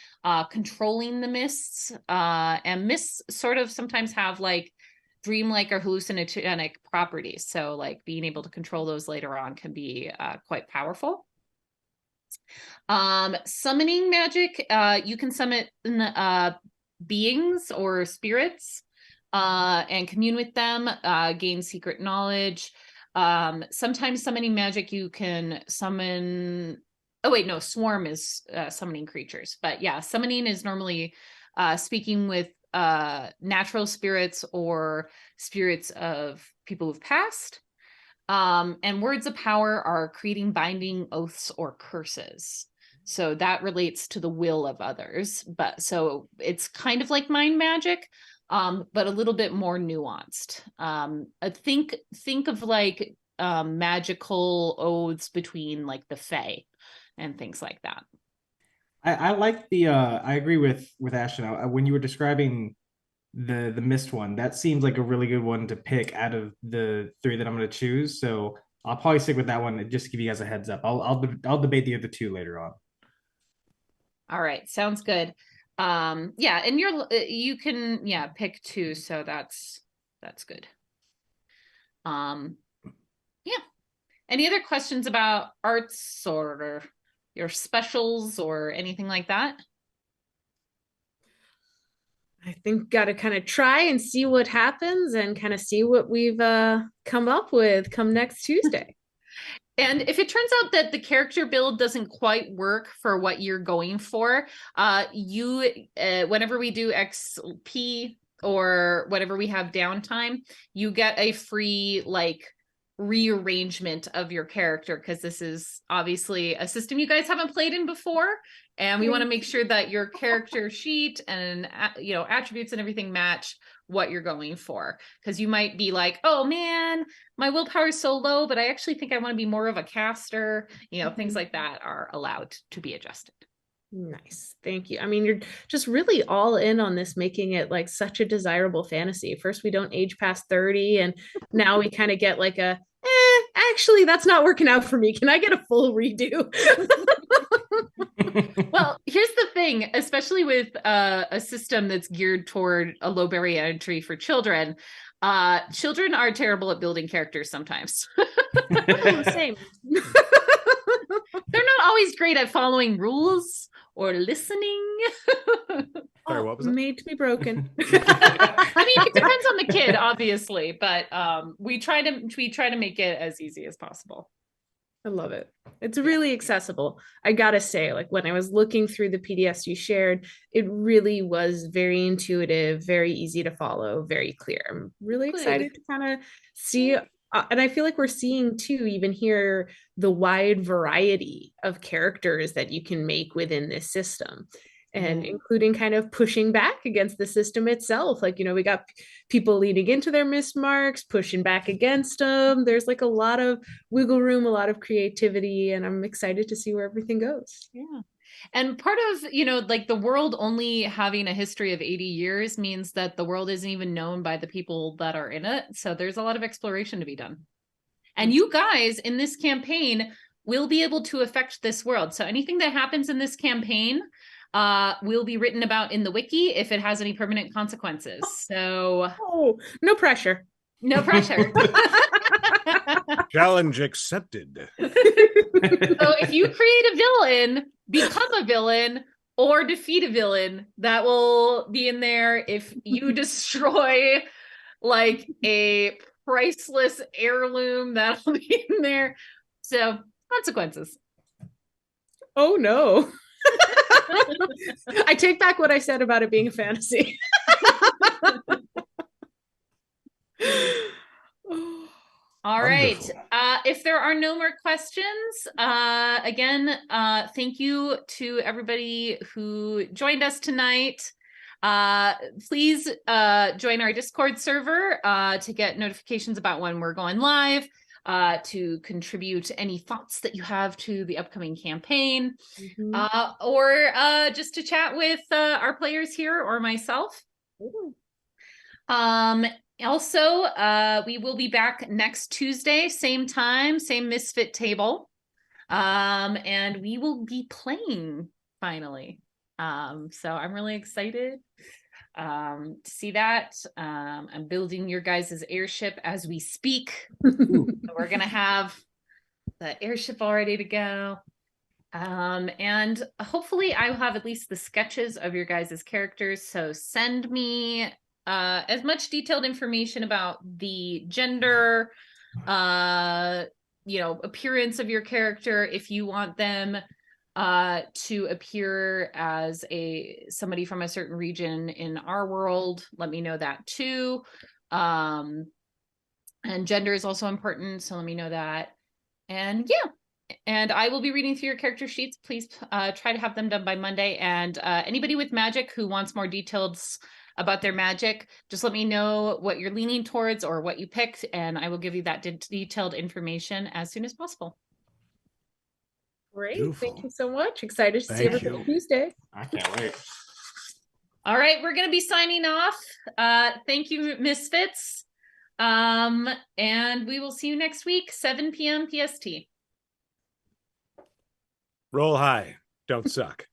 Speaker 1: controlling the mists. And mists sort of sometimes have like dreamlike or hallucinogenic properties. So like being able to control those later on can be quite powerful. Summoning magic, you can summon beings or spirits and commune with them, gain secret knowledge. Sometimes summoning magic, you can summon. Oh wait, no, swarm is summoning creatures, but yeah, summoning is normally speaking with natural spirits or spirits of people who've passed. And words of power are creating binding oaths or curses. So that relates to the will of others. But so it's kind of like mind magic, but a little bit more nuanced. Think of like magical oaths between like the Fae and things like that.
Speaker 5: I like the I agree with Ashton. When you were describing the missed one, that seems like a really good one to pick out of the three that I'm going to choose. So I'll probably stick with that one just to give you guys a heads up. I'll debate the other two later on.
Speaker 1: All right, sounds good. Yeah, and you can pick two, so that's good. Yeah. Any other questions about arts or your specials or anything like that?
Speaker 3: I think got to kind of try and see what happens and kind of see what we've come up with come next Tuesday.
Speaker 1: And if it turns out that the character build doesn't quite work for what you're going for, whenever we do XP or whatever we have downtime, you get a free like rearrangement of your character, because this is obviously a system you guys haven't played in before, and we want to make sure that your character sheet and attributes and everything match what you're going for, because you might be like, oh man, my willpower is so low, but I actually think I want to be more of a caster. Things like that are allowed to be adjusted.
Speaker 3: Nice. Thank you. I mean, you're just really all in on this, making it like such a desirable fantasy. First, we don't age past 30, and now we kind of get like actually, that's not working out for me. Can I get a full redo?
Speaker 1: Well, here's the thing, especially with a system that's geared toward a low barrier entry for children. Children are terrible at building characters sometimes.
Speaker 3: Oh, same.
Speaker 1: They're not always great at following rules or listening.
Speaker 2: Sorry, what was it?
Speaker 3: Made to be broken.
Speaker 1: I mean, it depends on the kid, obviously, but we try to make it as easy as possible.
Speaker 3: I love it. It's really accessible. I gotta say, like when I was looking through the PDFs you shared, it really was very intuitive, very easy to follow, very clear. I'm really excited to kind of see. And I feel like we're seeing too, even here, the wide variety of characters that you can make within this system. And including kind of pushing back against the system itself. Like, we got people leaning into their mismarks, pushing back against them. There's like a lot of wiggle room, a lot of creativity, and I'm excited to see where everything goes.
Speaker 1: Yeah. And part of, like the world only having a history of 80 years means that the world isn't even known by the people that are in it. So there's a lot of exploration to be done. And you guys in this campaign will be able to affect this world. So anything that happens in this campaign will be written about in the wiki if it has any permanent consequences. So
Speaker 3: no pressure.
Speaker 1: No pressure.
Speaker 2: Challenge accepted.
Speaker 1: So if you create a villain, become a villain, or defeat a villain, that will be in there. If you destroy like a priceless heirloom, that'll be in there. So consequences.
Speaker 3: Oh no. I take back what I said about it being a fantasy.
Speaker 1: All right. If there are no more questions, again, thank you to everybody who joined us tonight. Please join our Discord server to get notifications about when we're going live, to contribute any thoughts that you have to the upcoming campaign, or just to chat with our players here or myself. Also, we will be back next Tuesday, same time, same Misfit table. And we will be playing finally. So I'm really excited to see that. I'm building your guys' airship as we speak. So we're gonna have the airship all ready to go. And hopefully I will have at least the sketches of your guys' characters. So send me as much detailed information about the gender, appearance of your character. If you want them to appear as somebody from a certain region in our world, let me know that too. And gender is also important, so let me know that. And yeah, and I will be reading through your character sheets. Please try to have them done by Monday. And anybody with magic who wants more details about their magic, just let me know what you're leaning towards or what you picked, and I will give you that detailed information as soon as possible.
Speaker 3: Great.
Speaker 4: Beautiful.
Speaker 3: Thank you so much. Excited to see everybody Tuesday.
Speaker 5: I can't wait.
Speaker 1: All right, we're going to be signing off. Thank you, Misfits. And we will see you next week, 7 p.m. PST.
Speaker 2: Roll high. Don't suck.